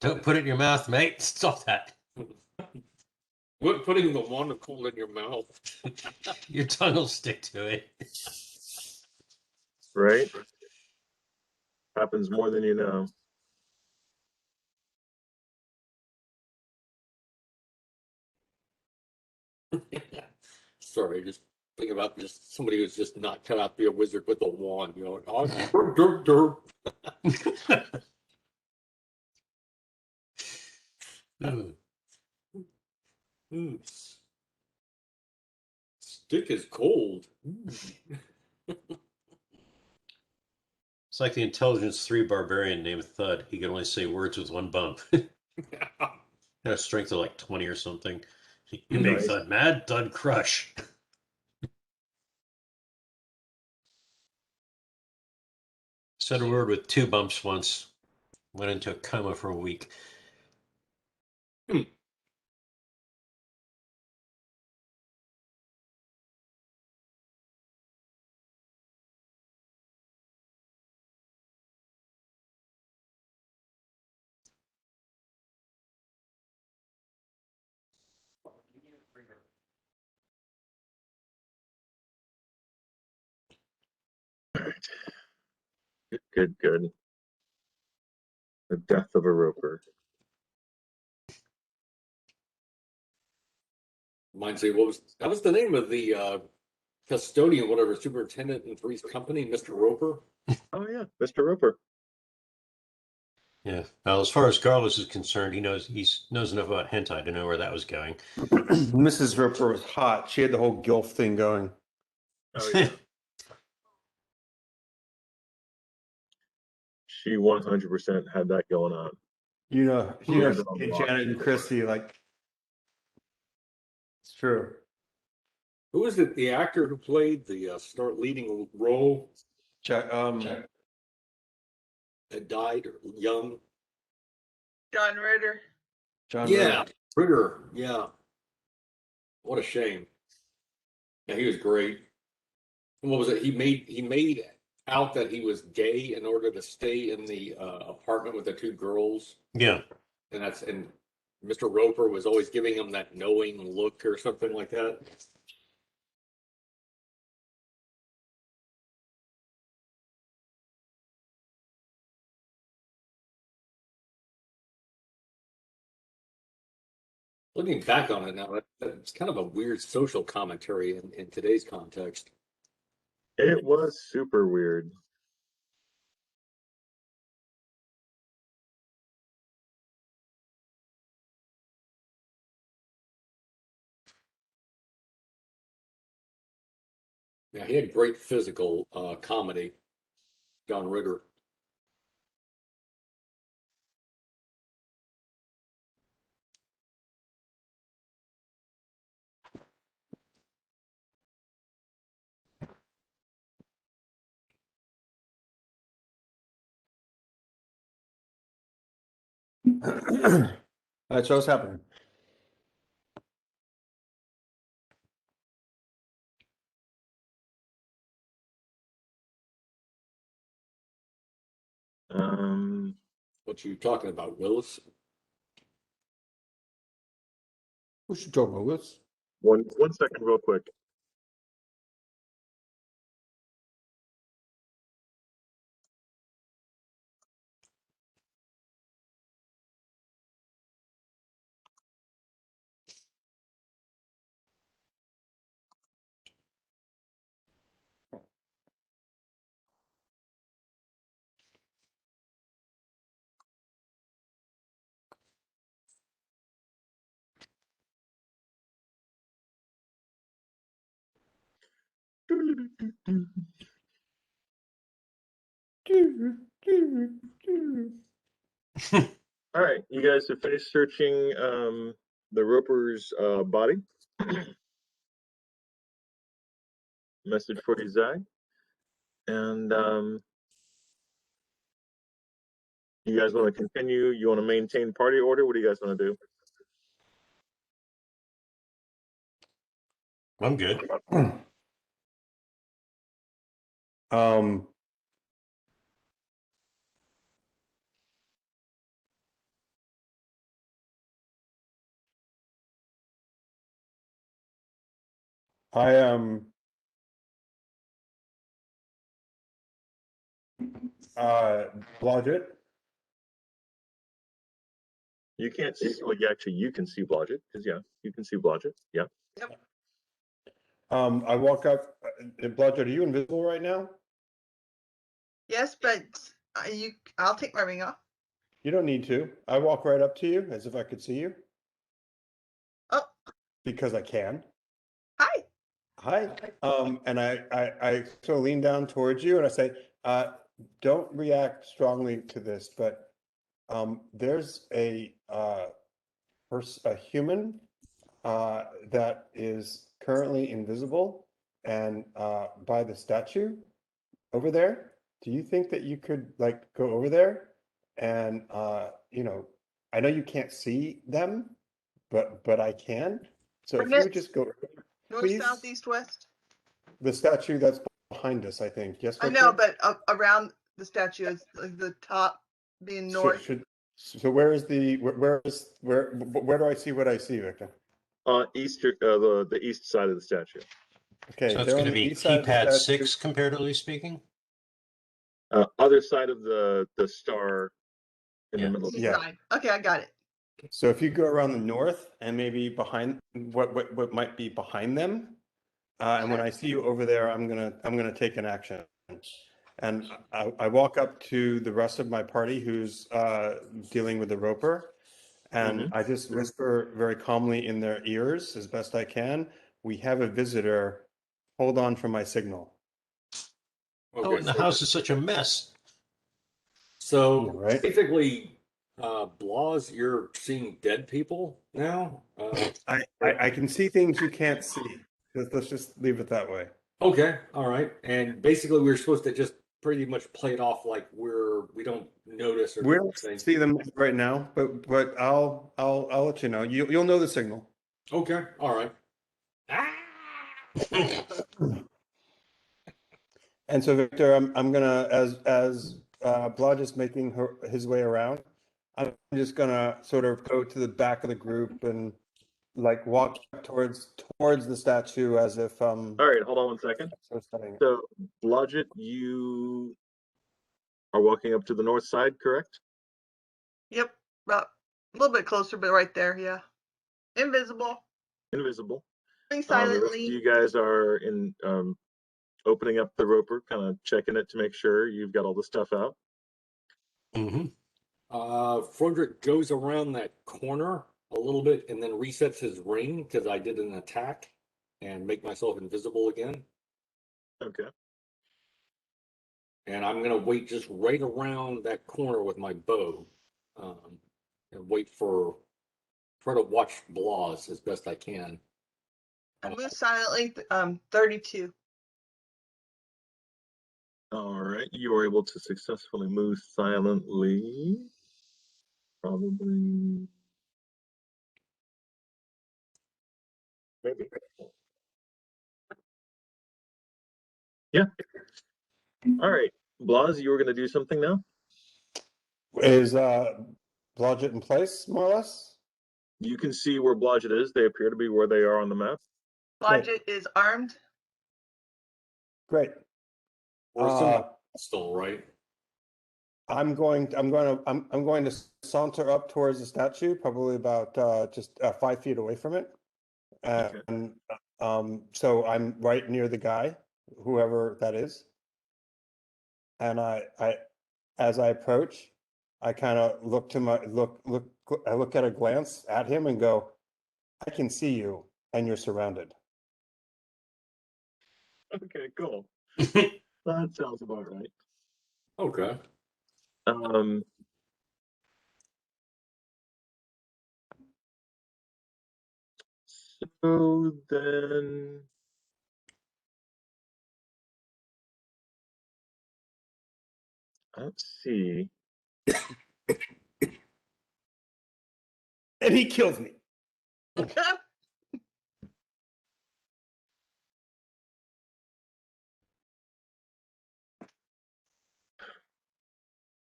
Don't put it in your mouth, mate. Stop that. What, putting the one of cold in your mouth? Your tongue will stick to it. Right? Happens more than you know. Sorry, just think about just somebody who's just not cut out to be a wizard with a wand, you know. Oh, derp, derp, derp. Ooh. Mm. Stick is cold. It's like the intelligence 3 barbarian named Thud. He can only say words with one bump. Had a strength of like 20 or something. You make Nice. Thud mad, Thud crush. Said a word with 2 bumps once. Went into a coma for a week. Good, good. The death of a roper. Reminds me, that was the name of the custodian, whatever, superintendent in Three's company, Mr. Roper? Oh yeah, Mr. Roper. Yeah. Well, as far as Carlos is concerned, he knows enough about hentai to know where that was going. Mrs. Ripper was hot. She had the whole gilf thing going. Oh yeah. She 100% had that going on. You know, Yeah, there's a hey, lot Janet and of Christy, like, it's true. Who was it, the actor who played the start leading role Check, that died young? John Ritter. John Yeah, Ritter. Ritter. Yeah. What a shame. Yeah, he was great. What was it? He made out that he was gay in order to stay in the apartment with the 2 girls, Yeah. and Mr. Roper was always giving him that knowing look or something like that. Looking back on it now, it's kind of a weird social commentary in today's context. It was super weird. Yeah, he had great physical comedy, John Ritter. All right, so what's happening? What you talking about, Willis? We should talk about this. One second, real quick. All right, you guys have finished searching the Roper's body. Message for Zai. And You guys want to continue? You want to maintain party order? What do you guys want to do? I'm good. Um, I am Blodgett. You can't see. Well, yeah, actually, you can see Blodgett because you can see Blodgett. Yeah. I walk up. Blodgett, are you invisible right now? Yes, but I'll take my ring off. You don't need to. I walk right up to you as if I could see you. Oh. Because I can. Hi. Hi. And I sort of lean down towards you and I say, don't react strongly to this, but there's a human that is currently invisible and by the statue over there. Do you think that you could like go over there and I know you can't see them, but I can. So if you would just go, North, please. south, east, west. The statue that's behind us, I think. Yes, I Victor? know, but around the statue is like the top being north. So where is where do I see what I see, Victor? Eastern, the east side of the statue. Okay, So it's they're going on to the be east side of the keypad statue. 6 comparatively speaking. Other side of the star in Yeah. the middle of the East Yeah. side. Okay, I got it. So if you go around the north and maybe behind what might be behind them, and when I see you over there, I'm gonna take an action. And I walk up to the rest of my party who's dealing with the roper, and I just whisper very calmly in their ears as best I can. We have a visitor. Hold on for my signal. Oh, Okay, and the house is such a mess. so Yeah, right. basically, Blas, you're seeing dead people now. I can see things you can't see. Let's just leave it that way. Okay, all right. And basically, we're supposed to just pretty much play it off like we don't notice or We do don't anything. see them right now, but I'll let you know. You'll know the signal. Okay, all right. Ah! And so Victor, I'm gonna as Blodge is making his way around, I'm just gonna sort of go to the back of the group and like walk towards the statue as if All right, hold on one second. studying it. So, Blodgett, you are walking up to the north side, correct? Yep, about a little bit closer, but right there, yeah. Invisible. Invisible. Moving The rest of silently. you guys are in opening up the roper, kind of checking it to make sure you've got all the stuff out. Mm-hmm. Frederick goes around that corner a little bit and then resets his ring because I did an attack and make myself invisible again. Okay. And I'm gonna wait just right around that corner with my bow, and try to watch Blas as best I can. I move silently. 32. All right, you were able to successfully move silently. Probably. Maybe. Yeah. All right, Blas, you were going to do something now? Is Blodgett in place, more or less? You can see where Blodgett is. They appear to be where they are on the map. Blodgett is armed. Great. We're assuming still, right? I'm going to saunter up towards the statue, probably about just 5 feet away from it. Okay. And so I'm right near the guy, whoever that is. And as I approach, I kind of I look at a glance at him and go, I can see you and you're surrounded. Okay, cool. That sounds about right. Okay. So then, let's see. And he kills me.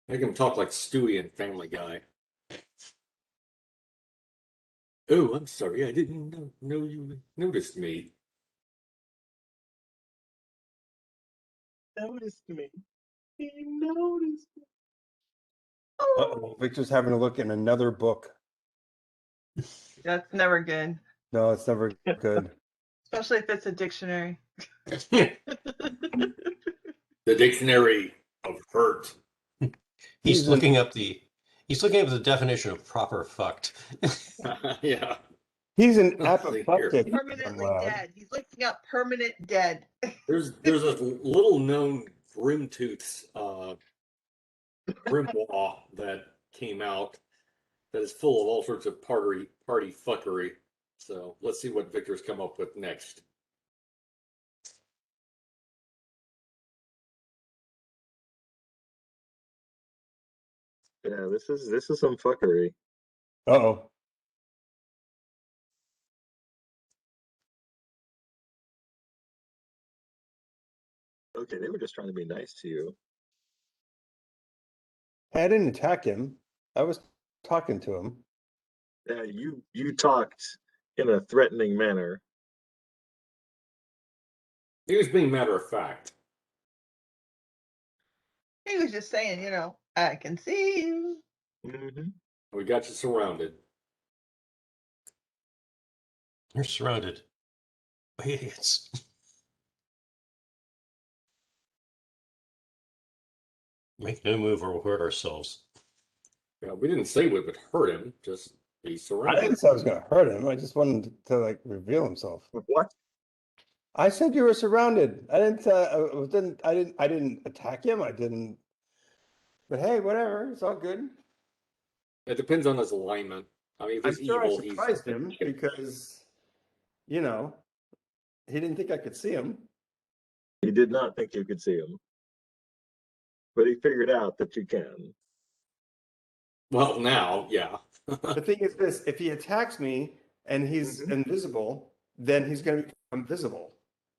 Make him talk like Stewie and Family Guy. Oh, I'm sorry. I didn't know you noticed me. Noticed me. He noticed me. Uh-oh, Victor's having a look in another book. That's never good, No, it's never good. especially if it's a dictionary. The Dictionary of Hurt. He's looking up the definition of proper fucked. Yeah. He's an Let's see here. apoplectic. Permanently Wow. dead. He's looking up permanent dead. There's a little known Grimtooth's grimoire that came out that is full of all sorts of party fuckery. So let's see what Victor's come up with next. Yeah, this is some fuckery. Uh-oh. Okay, they were just trying to be nice to you. I didn't attack him. I was talking to him. Yeah, you talked in a threatening manner. He was being matter of fact. He was just saying, I can see you. Mm-hmm. We got you surrounded. You're surrounded by idiots. Make no move or we'll hurt ourselves. Yeah, we didn't say we would hurt him, just be I surrounded. didn't say I was going to hurt him. I just wanted to like reveal himself. What? I said you were surrounded. I didn't attack him. I didn't. But hey, whatever. It's all good. It depends on his alignment. I mean, if I'm he's sure evil, I surprised him because, he didn't think I could see him. He did not think you could see him, but he figured out that you can. Well, now, yeah. The thing is this, if he attacks me and he's invisible, then he's going to become visible.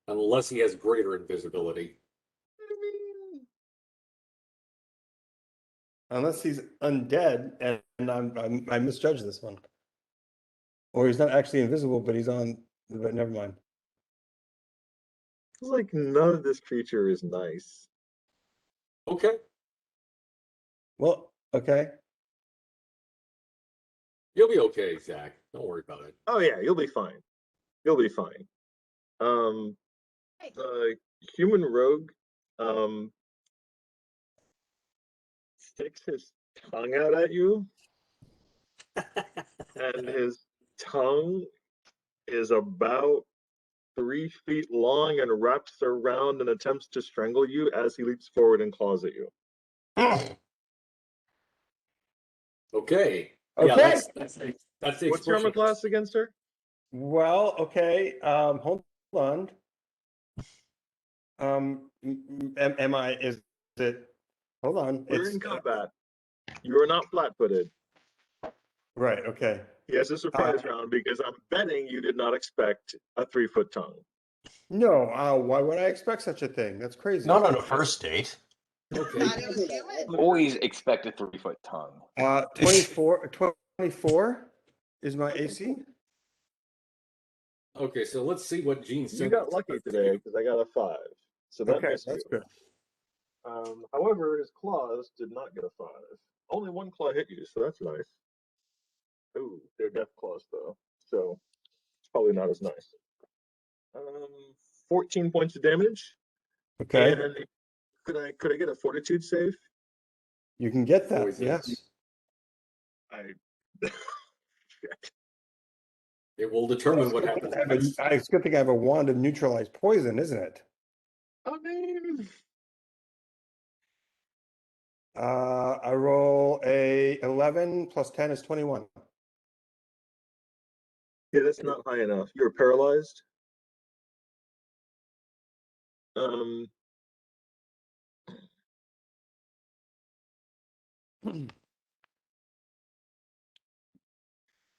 Unless he has greater invisibility. Unless he's undead and I misjudged this one. Or he's not actually invisible, but but never mind. It's like none of this creature is nice. Okay. Well, okay. You'll be okay, Zach. Don't worry about it. Oh yeah, you'll be fine. You'll be fine. The human rogue sticks his tongue out at you, and his tongue is about 3 feet long and wraps around and attempts to strangle you as he leaps forward and claws at you. Okay. Okay. Yeah, that's the What's your armor expression. class against her? Well, okay. Hold on. Is it? Hold on. We're in combat. You are not flat-footed. Right. Okay. He has a surprise round because I'm betting you did not expect a 3-foot tongue. No. Why would I expect such a thing? That's crazy. Not on a first date. Okay. Thought he was human. Always expect a 3-foot tongue. 24 is my AC. Okay, so let's see what Gene You said. got lucky today because I got a 5. So that Okay, missed that's you. good. However, his claws did not get a 5. Only one claw hit you, so that's nice. Ooh, they're death claws though, so it's probably not as nice. 14 points of damage. Okay. And could I get a fortitude save? You can get that. Poison. Yes. It will determine what happens. It's a good thing I have a wand of neutralized poison, isn't it? I mean, I roll a 11 plus 10 is 21. yeah, that's not high enough. You're paralyzed.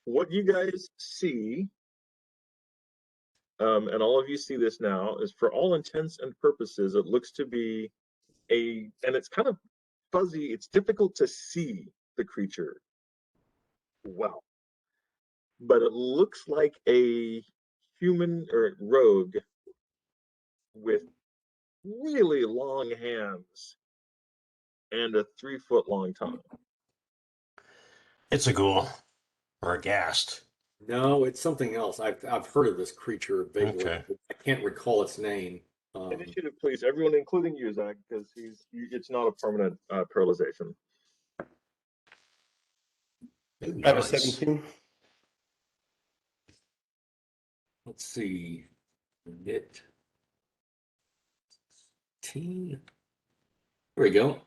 what you guys see, and all of you see this now, is for all intents and purposes, it looks to be and it's kind of fuzzy. It's difficult to see the creature well, but it looks like a human or rogue with really long hands and a 3-foot long tongue. It's a ghoul or a ghast. No, it's something else. I've heard of this creature vaguely. Okay. I can't recall its name. Initiative, please, everyone, including you, Zach, because it's not a permanent paralyzation. Ooh, I have a nice. 17. Let's see. Knit. 10. There we go.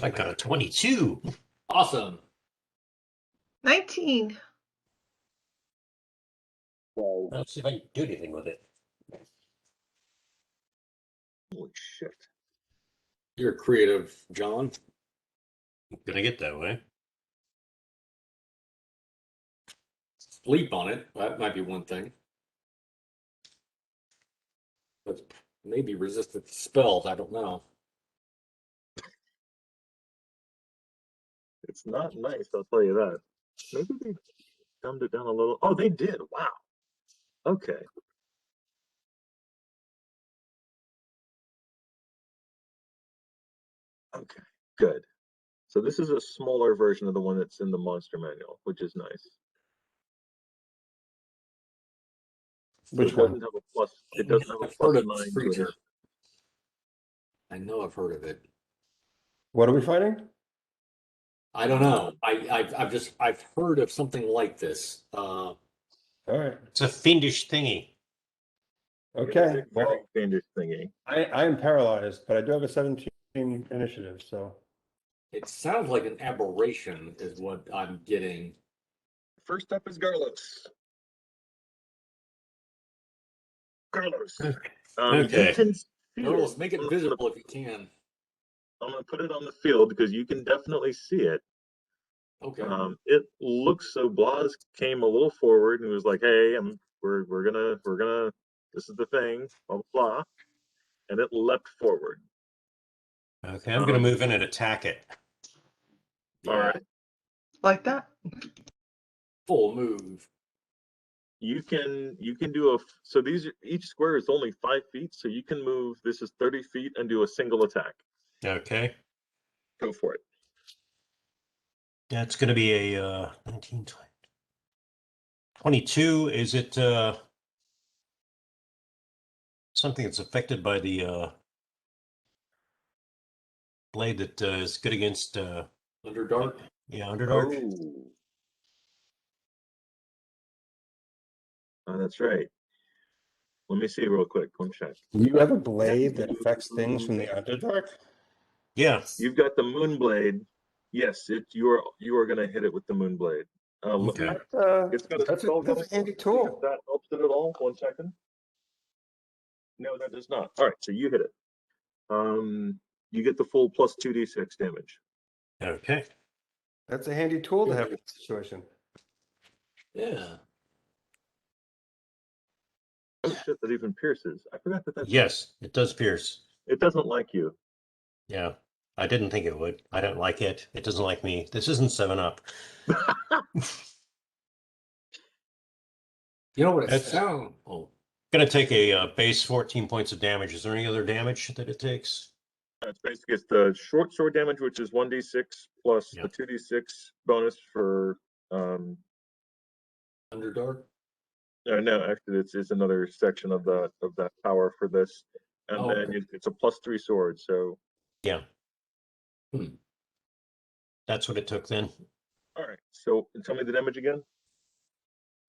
I got a 22. Awesome. 19. Let's see if I can do anything with it. Holy shit. You're creative, John. Gonna get that way. Sleep on it. That might be one thing. But maybe resistant to spells. I don't know. It's not nice, I'll tell you that. Maybe they dumbed it down a little. Oh, they did. Wow. Okay. Okay, good. So this is a smaller version of the one that's in the monster manual, which is nice. Which it one? doesn't have a plus. It doesn't have a I've heard plus of this 9 to creature. it. I know I've heard of it. What are we fighting? I don't know. I've heard of something like this. All right. It's a fiendish thingy. Okay. It's a Well, very fiendish thingy. I am paralyzed, but I do have a 17 initiative, so. It sounds like an aberration, is what I'm getting. First up is Garlos. Carlos. Okay. You can see Carlos, it. make it visible if you can. I'm going to put it on the field because you can definitely see it. Okay. It looks so. Blas came a little forward and was like, "Hey, we're gonna. This is the thing." Blah blah blah, and it leapt forward. Okay, I'm gonna move in and attack it. All right. Like that? Full move. You can do a. So each square is only 5 feet, so you can move. This is 30 feet and do a single attack. Okay. Go for it. That's gonna be a 19, 20, 22. Is it something that's affected by the blade that is good against Underdark. yeah, Underdark? Oh, that's right. Let me see real quick. One check. You have a blade that affects things from the Underdark? Yeah. You've got the moon blade. Yes, you are going to hit it with the moon blade. Okay. It's got a That's spell a handy If tool. that helps it at all. 1 second. No, that does not. All right, so you hit it. You get the full plus 2d6 damage. Okay. That's a handy tool to have in this situation. Yeah. Oh shit, that even pierces. I forgot that. Yes, it does pierce. It doesn't like you. Yeah. I didn't think it would. I don't like it. It doesn't like me. This isn't 7-Up. You know what it That's- sounds? Oh, Gonna take a base 14 points of damage. Is there any other damage that it takes? It's basically the short sword damage, which is 1d6 plus Yeah. the 2d6 bonus for Underdark. no, actually it's another section of that power for this. And Oh, then okay. it's a plus 3 sword, so Yeah. Hmm. That's what it took then. all right. So tell me the damage again.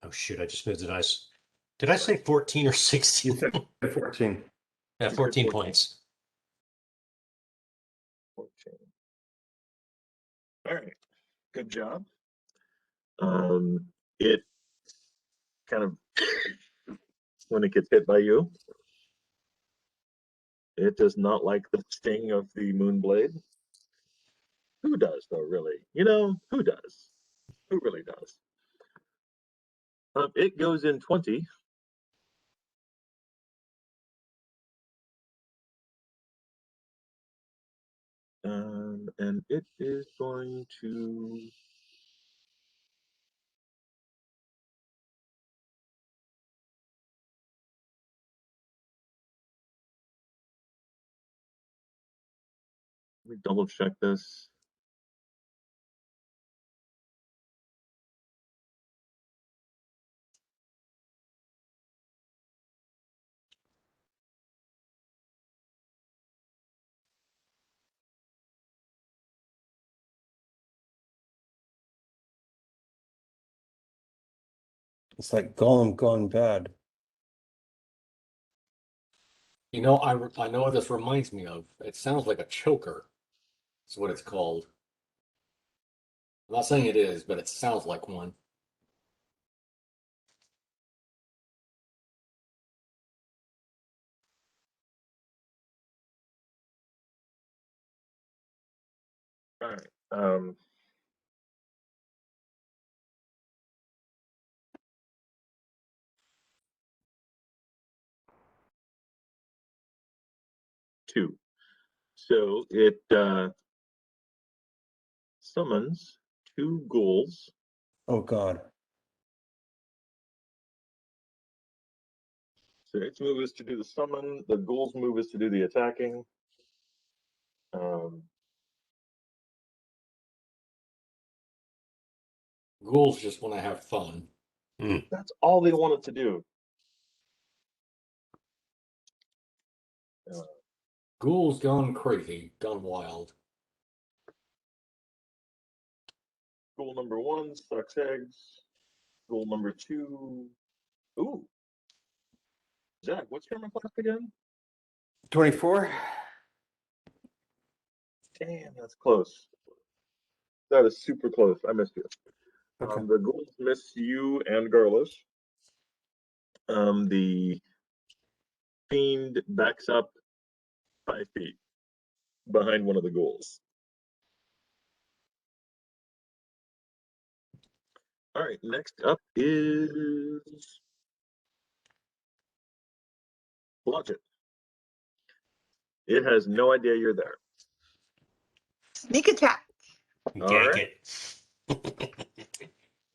Oh shoot, I just moved the dice. Did I say 14 or You 16? said 14. Yeah, 14 points. 14. All right. Good job. It kind of when it gets hit by you, it does not like the sting of the moon blade. Who does though, really? Who does? Who really does? It goes in 20. And it is going to. Let me double check this. It's like Gollum gone bad. You know, I know what this reminds me of. It sounds like a choker. That's what it's called. I'm not saying it is, but it sounds like one. All right. 2. So it summons 2 ghouls. Oh God. So its move is to do the summon. The ghouls' move is to do the attacking. Ghouls just want to have fun. That's all they wanted to do. Ghouls gone crazy, gone wild. Ghoul number 1 sucks eggs. Ghoul number 2. Ooh. Zach, what's your class again? 24. Damn, that's close. That is super close. I missed you. Okay. The ghouls miss you and Garlos. The fiend backs up 5 feet behind one of the ghouls. All right, next up is Blodgett. It has no idea you're there. Sneak attack. All Gank right.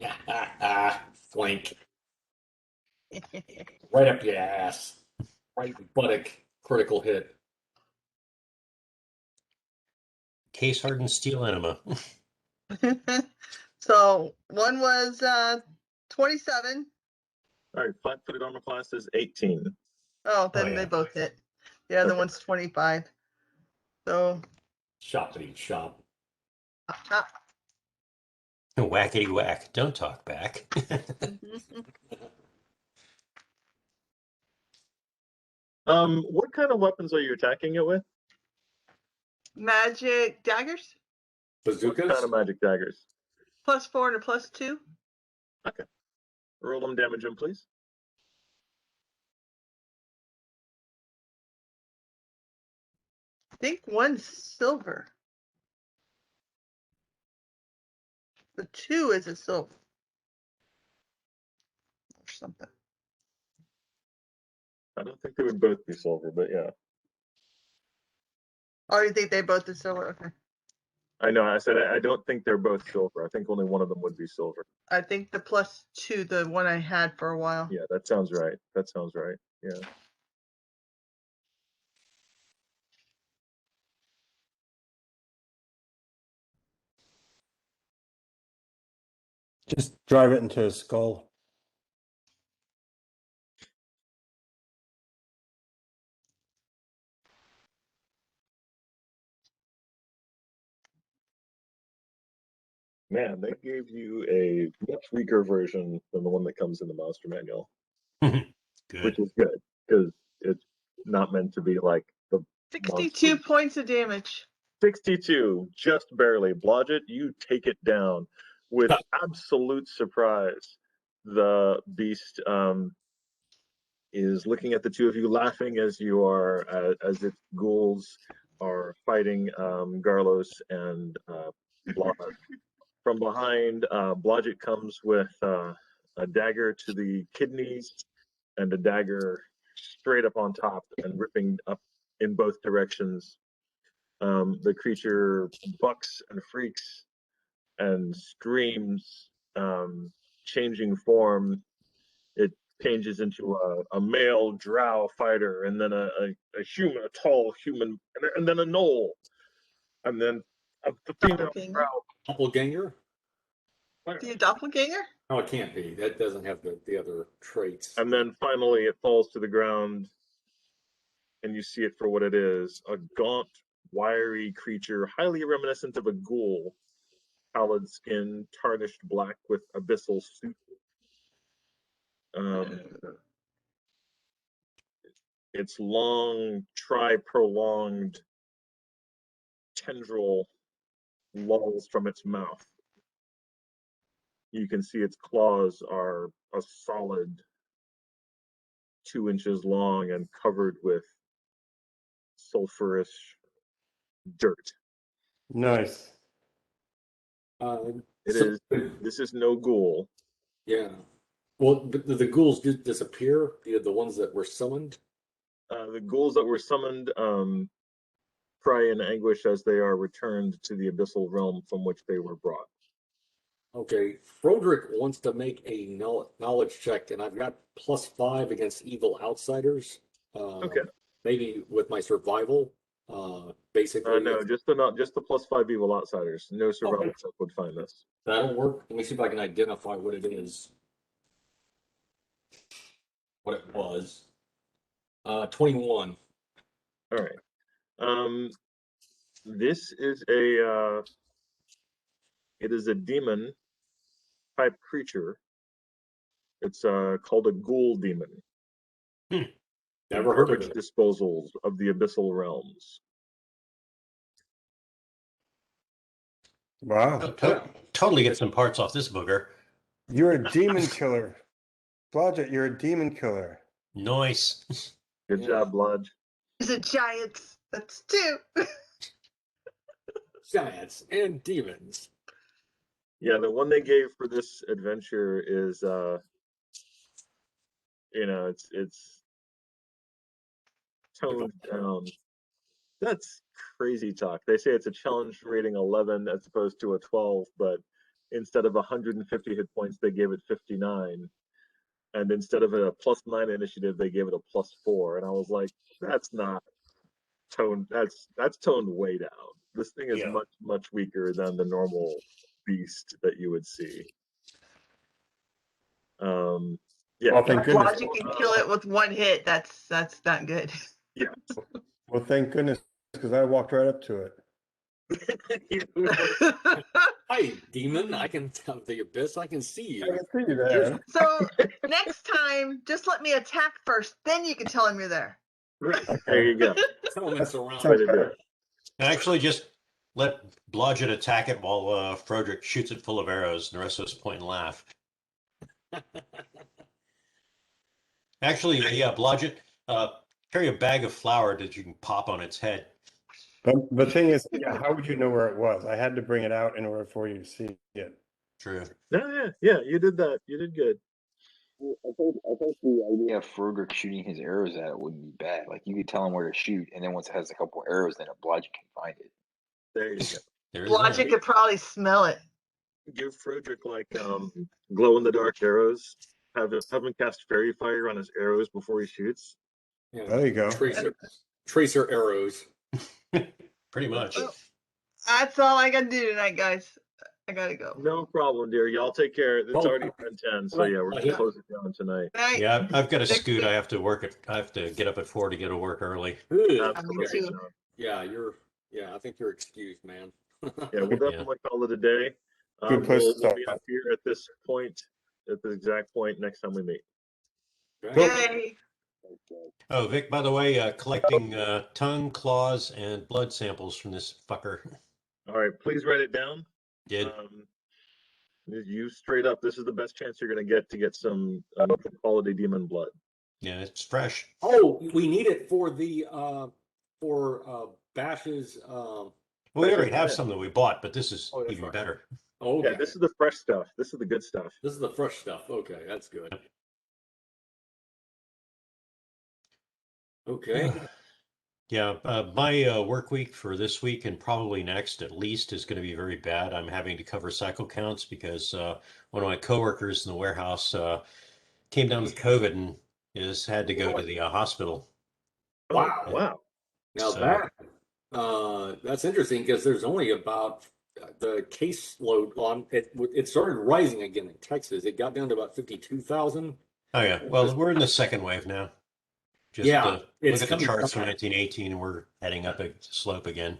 it. Flank. Right up your ass. Right buttock. Critical hit. Case hardened steel enema. So one was 27. All right, flat-footed armor class is 18. Oh, then yeah. they both hit. The other Okay. one's 25. So Shoppity shop. top. Whackety whack. Don't talk back. What kind of weapons are you attacking it with? Magic daggers. What kind Bazookas? of magic daggers? +4 and a +2. Okay. Roll them damage them, please. I think one's silver. The 2 is a silver. Or something. I don't think they would both be silver, but yeah. Oh, you think they both are silver? Okay. I know. I said I don't think they're both silver. I think only one of them would be silver. I think the +2, the one I had for a while. Yeah, that sounds right. That sounds right. Yeah. Just drive it into his skull. Man, they gave you a much weaker version than the one that comes in the monster manual, Good. which is good because it's not meant to be like the 62 monster. points of damage. 62, just barely. Blodgett, you take it down with absolute surprise. The beast is looking at the two of you, laughing as you are, as its ghouls are fighting Garlos and Blodgett. From behind, Blodgett comes with a dagger to the kidneys and a dagger straight up on top and ripping up in both directions. The creature bucks and freaks and screams, changing form. It changes into a male drow fighter, and then a human, a tall human, and then a gnoll, and then a female Doppelganger? drow. Doppelganger? See a doppelganger? Oh, it can't be. That doesn't have the other traits. And then finally it falls to the ground, and you see it for what it is, a gaunt, wiry creature, highly reminiscent of a ghoul, pallid skin, tarnished black with abyssal suit. Its long, prolonged tendril lolls from its mouth. You can see its claws are a solid 2 inches long and covered with sulfurous dirt. Nice. This is no ghoul. Yeah. Well, but the ghouls did disappear. The ones that were summoned. The ghouls that were summoned cry in anguish as they are returned to the abyssal realm from which they were brought. Okay, Froderick wants to make a knowledge check, and I've got +5 against evil outsiders. Okay. Maybe with my survival. Basically, No, just the +5 evil outsiders. No survival check would find this. that'll work. Let me see if I can identify what it is. What it was. 21. All right. This is it is a demon type creature. It's called a ghoul demon. Never heard of it. Disposals of the abyssal realms. Wow. Totally get some parts off this booger. You're a demon killer. Blodgett, you're a demon killer. Nice. Good job, Blodge. Is it giants? That's 2. Giants and demons. Yeah, the one they gave for this adventure is it's toned down. That's crazy talk. They say it's a challenge rating 11 as opposed to a 12, but instead of 150 hit points, they gave it 59. And instead of a +9 initiative, they gave it a +4. And I was like, that's not toned. That's toned way down. This thing is much weaker than the normal beast that you would see. Yeah. Well, thank goodness. Logic can kill it with 1 hit. That's not good. Yeah. Well, thank goodness, because I walked right up to it. Hi, demon. I can tell the abyss. I can see I you. can see you there. So next time, just let me attack first. Then you can tell him you're there. There you go. Tell him it's around. Way to do it. Actually, just let Blodgett attack it while Frederick shoots it full of arrows, and the rest of us point and laugh. Actually, yeah, Blodgett, carry a bag of flour that you can pop on its head. But the thing is, how would you know where it was? I had to bring it out in order for you to see it. True. Yeah, you did that. You did good. I think the idea of Froderick shooting his arrows at it wouldn't be bad. Like you could tell him where to shoot, and then once it has a couple arrows, then a bludgeon can find it. There you go. There's Logic that. could probably smell it. Give Frederick like glow in the dark arrows. Have him cast fairy fire on his arrows before he shoots. Yeah. There you go. Tracer arrows. Pretty much. Well, that's all I gotta do tonight, guys. I gotta go. No problem, dear. Y'all take care. It's Oh. already 10:10, so yeah, we're gonna close it down tonight. Night. Yeah, I've got to scoot. I have to work at. I have to get up at 4 to go to work early. Absolutely, too. Sean. Yeah, I think you're excused, man. Yeah, we'll definitely call it a day. Good place to We'll stop. meet up here at this point, at the exact point next time we meet. Yay. Oh, Vic, by the way, collecting tongue, claws, and blood samples from this fucker. All right, please write it down. Did. You straight up, this is the best chance you're going to get some quality demon blood. Yeah, it's fresh. Oh, we need it for the Bash's We already have some that we bought, but this is Oh, that's even right. better. Oh, okay. Yeah, this is the fresh stuff. This is the good stuff. This is the fresh stuff. Okay, that's good. Okay. Yeah, my work week for this week and probably next at least is going to be very bad. I'm having to cover cycle counts because one of my coworkers in the warehouse came down with COVID and has had to go to the hospital. Wow. Wow. Now So- that's interesting because there's only about the caseload on it. It started rising again in Texas. It got down to about 52,000. Oh yeah, well we're in the second wave now. Just Yeah, look it's at the coming charts from back. 1918, and we're heading up a slope again.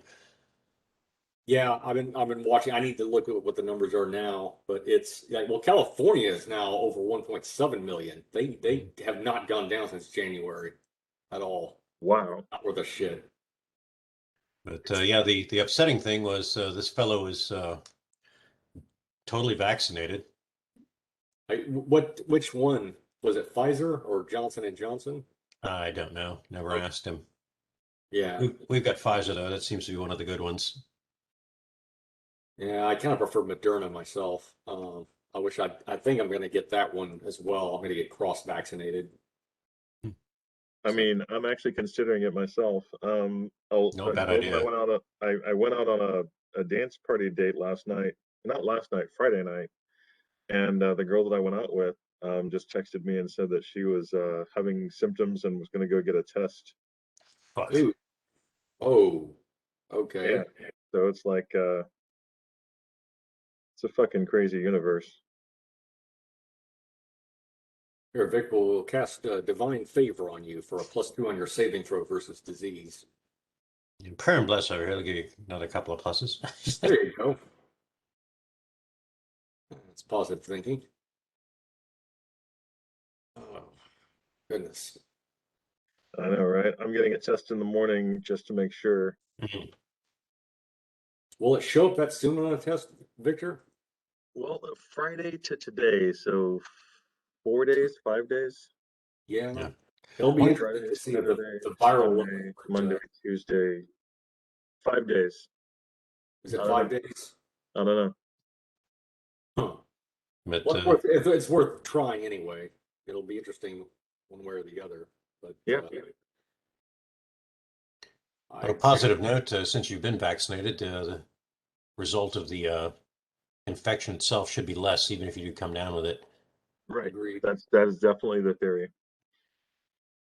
Yeah, I've been watching. I need to look at what the numbers are now, but it's like, well, California is now over 1.7 million. They have not gone down since January at all. Wow. Not worth a shit. But yeah, the upsetting thing was this fellow was totally vaccinated. Which one was it? Pfizer or Johnson and Johnson? I don't know. Never asked him. Yeah, We've got Pfizer though. That seems to be one of the good ones. yeah. I kind of prefer Moderna myself. I think I'm going to get that one as well. I'm going to get cross-vaccinated. I mean, I'm actually considering it myself. No a bad girl that idea. I went out on a dance party date last night. Not last night, Friday night. And the girl that I went out with just texted me and said that she was having symptoms and was going to go get a test. Fuck. Ooh. Oh, okay. Yeah. So it's like it's a fucking crazy universe. Here, Vic will cast divine favor on you for a +2 on your saving throw versus disease. And prayer and bless over here. I'll give you another couple of pluses. There you go. That's positive thinking. Oh, goodness. I know, right? I'm getting a test in the morning just to make sure. Will it show up that soon on a test, Victor? Well, Friday to today, so 4 days, 5 days. Yeah. Yeah. It'll be Well, interesting to see Saturday, the viral look. Sunday, but, Monday, Tuesday, 5 days. is it I don't 5 know. days? I don't know. Huh. But Well, it's worth trying anyway. It'll be interesting one way or the other. But Yeah. on a positive note, since you've been vaccinated, the result of the infection itself should be less, even if you do come down with it. Right. Agreed. That is definitely the theory.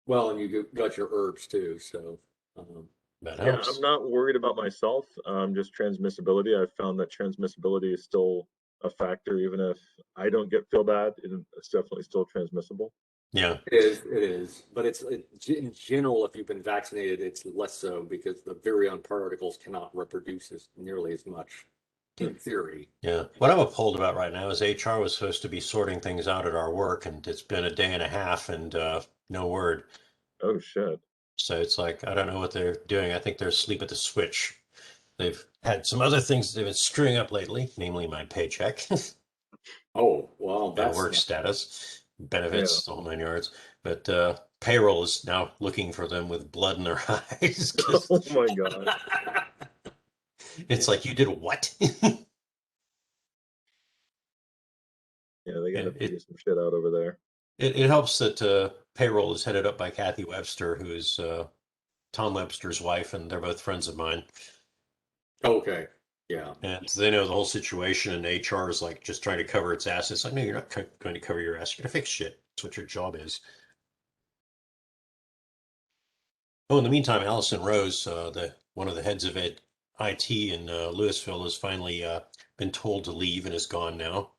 Well, and you got your herbs too, so That Yeah, helps. I'm not worried about myself. Just transmissibility. I've found that transmissibility is still a factor, even if I don't feel bad. It's definitely still transmissible. Yeah. it is. But in general, if you've been vaccinated, it's less so because the virion particles cannot reproduce as nearly as much. In theory. Yeah. What I'm appalled about right now is HR was supposed to be sorting things out at our work, and it's been a day and a half and no word. Oh shit. So it's like, I don't know what they're doing. I think they're asleep at the switch. They've had some other things they've been screwing up lately, namely my paycheck Oh, well, and that's work status, benefits, the whole 9 yards. But payroll is now looking for them with blood in their eyes. 'Cause Oh my god. it's like, you did what? Yeah, they got to It- figure some shit out over there. It helps that payroll is headed up by Kathy Webster, who is Tom Webster's wife, and they're both friends of mine. Okay. Yeah. And they know the whole situation, and HR is like just trying to cover its ass. It's like, no, you're not going to cover your ass. You're going to fix shit. That's what your job is. Oh, in the meantime, Allison Rose, one of the heads of IT in Louisville, has finally been told to leave and is gone now.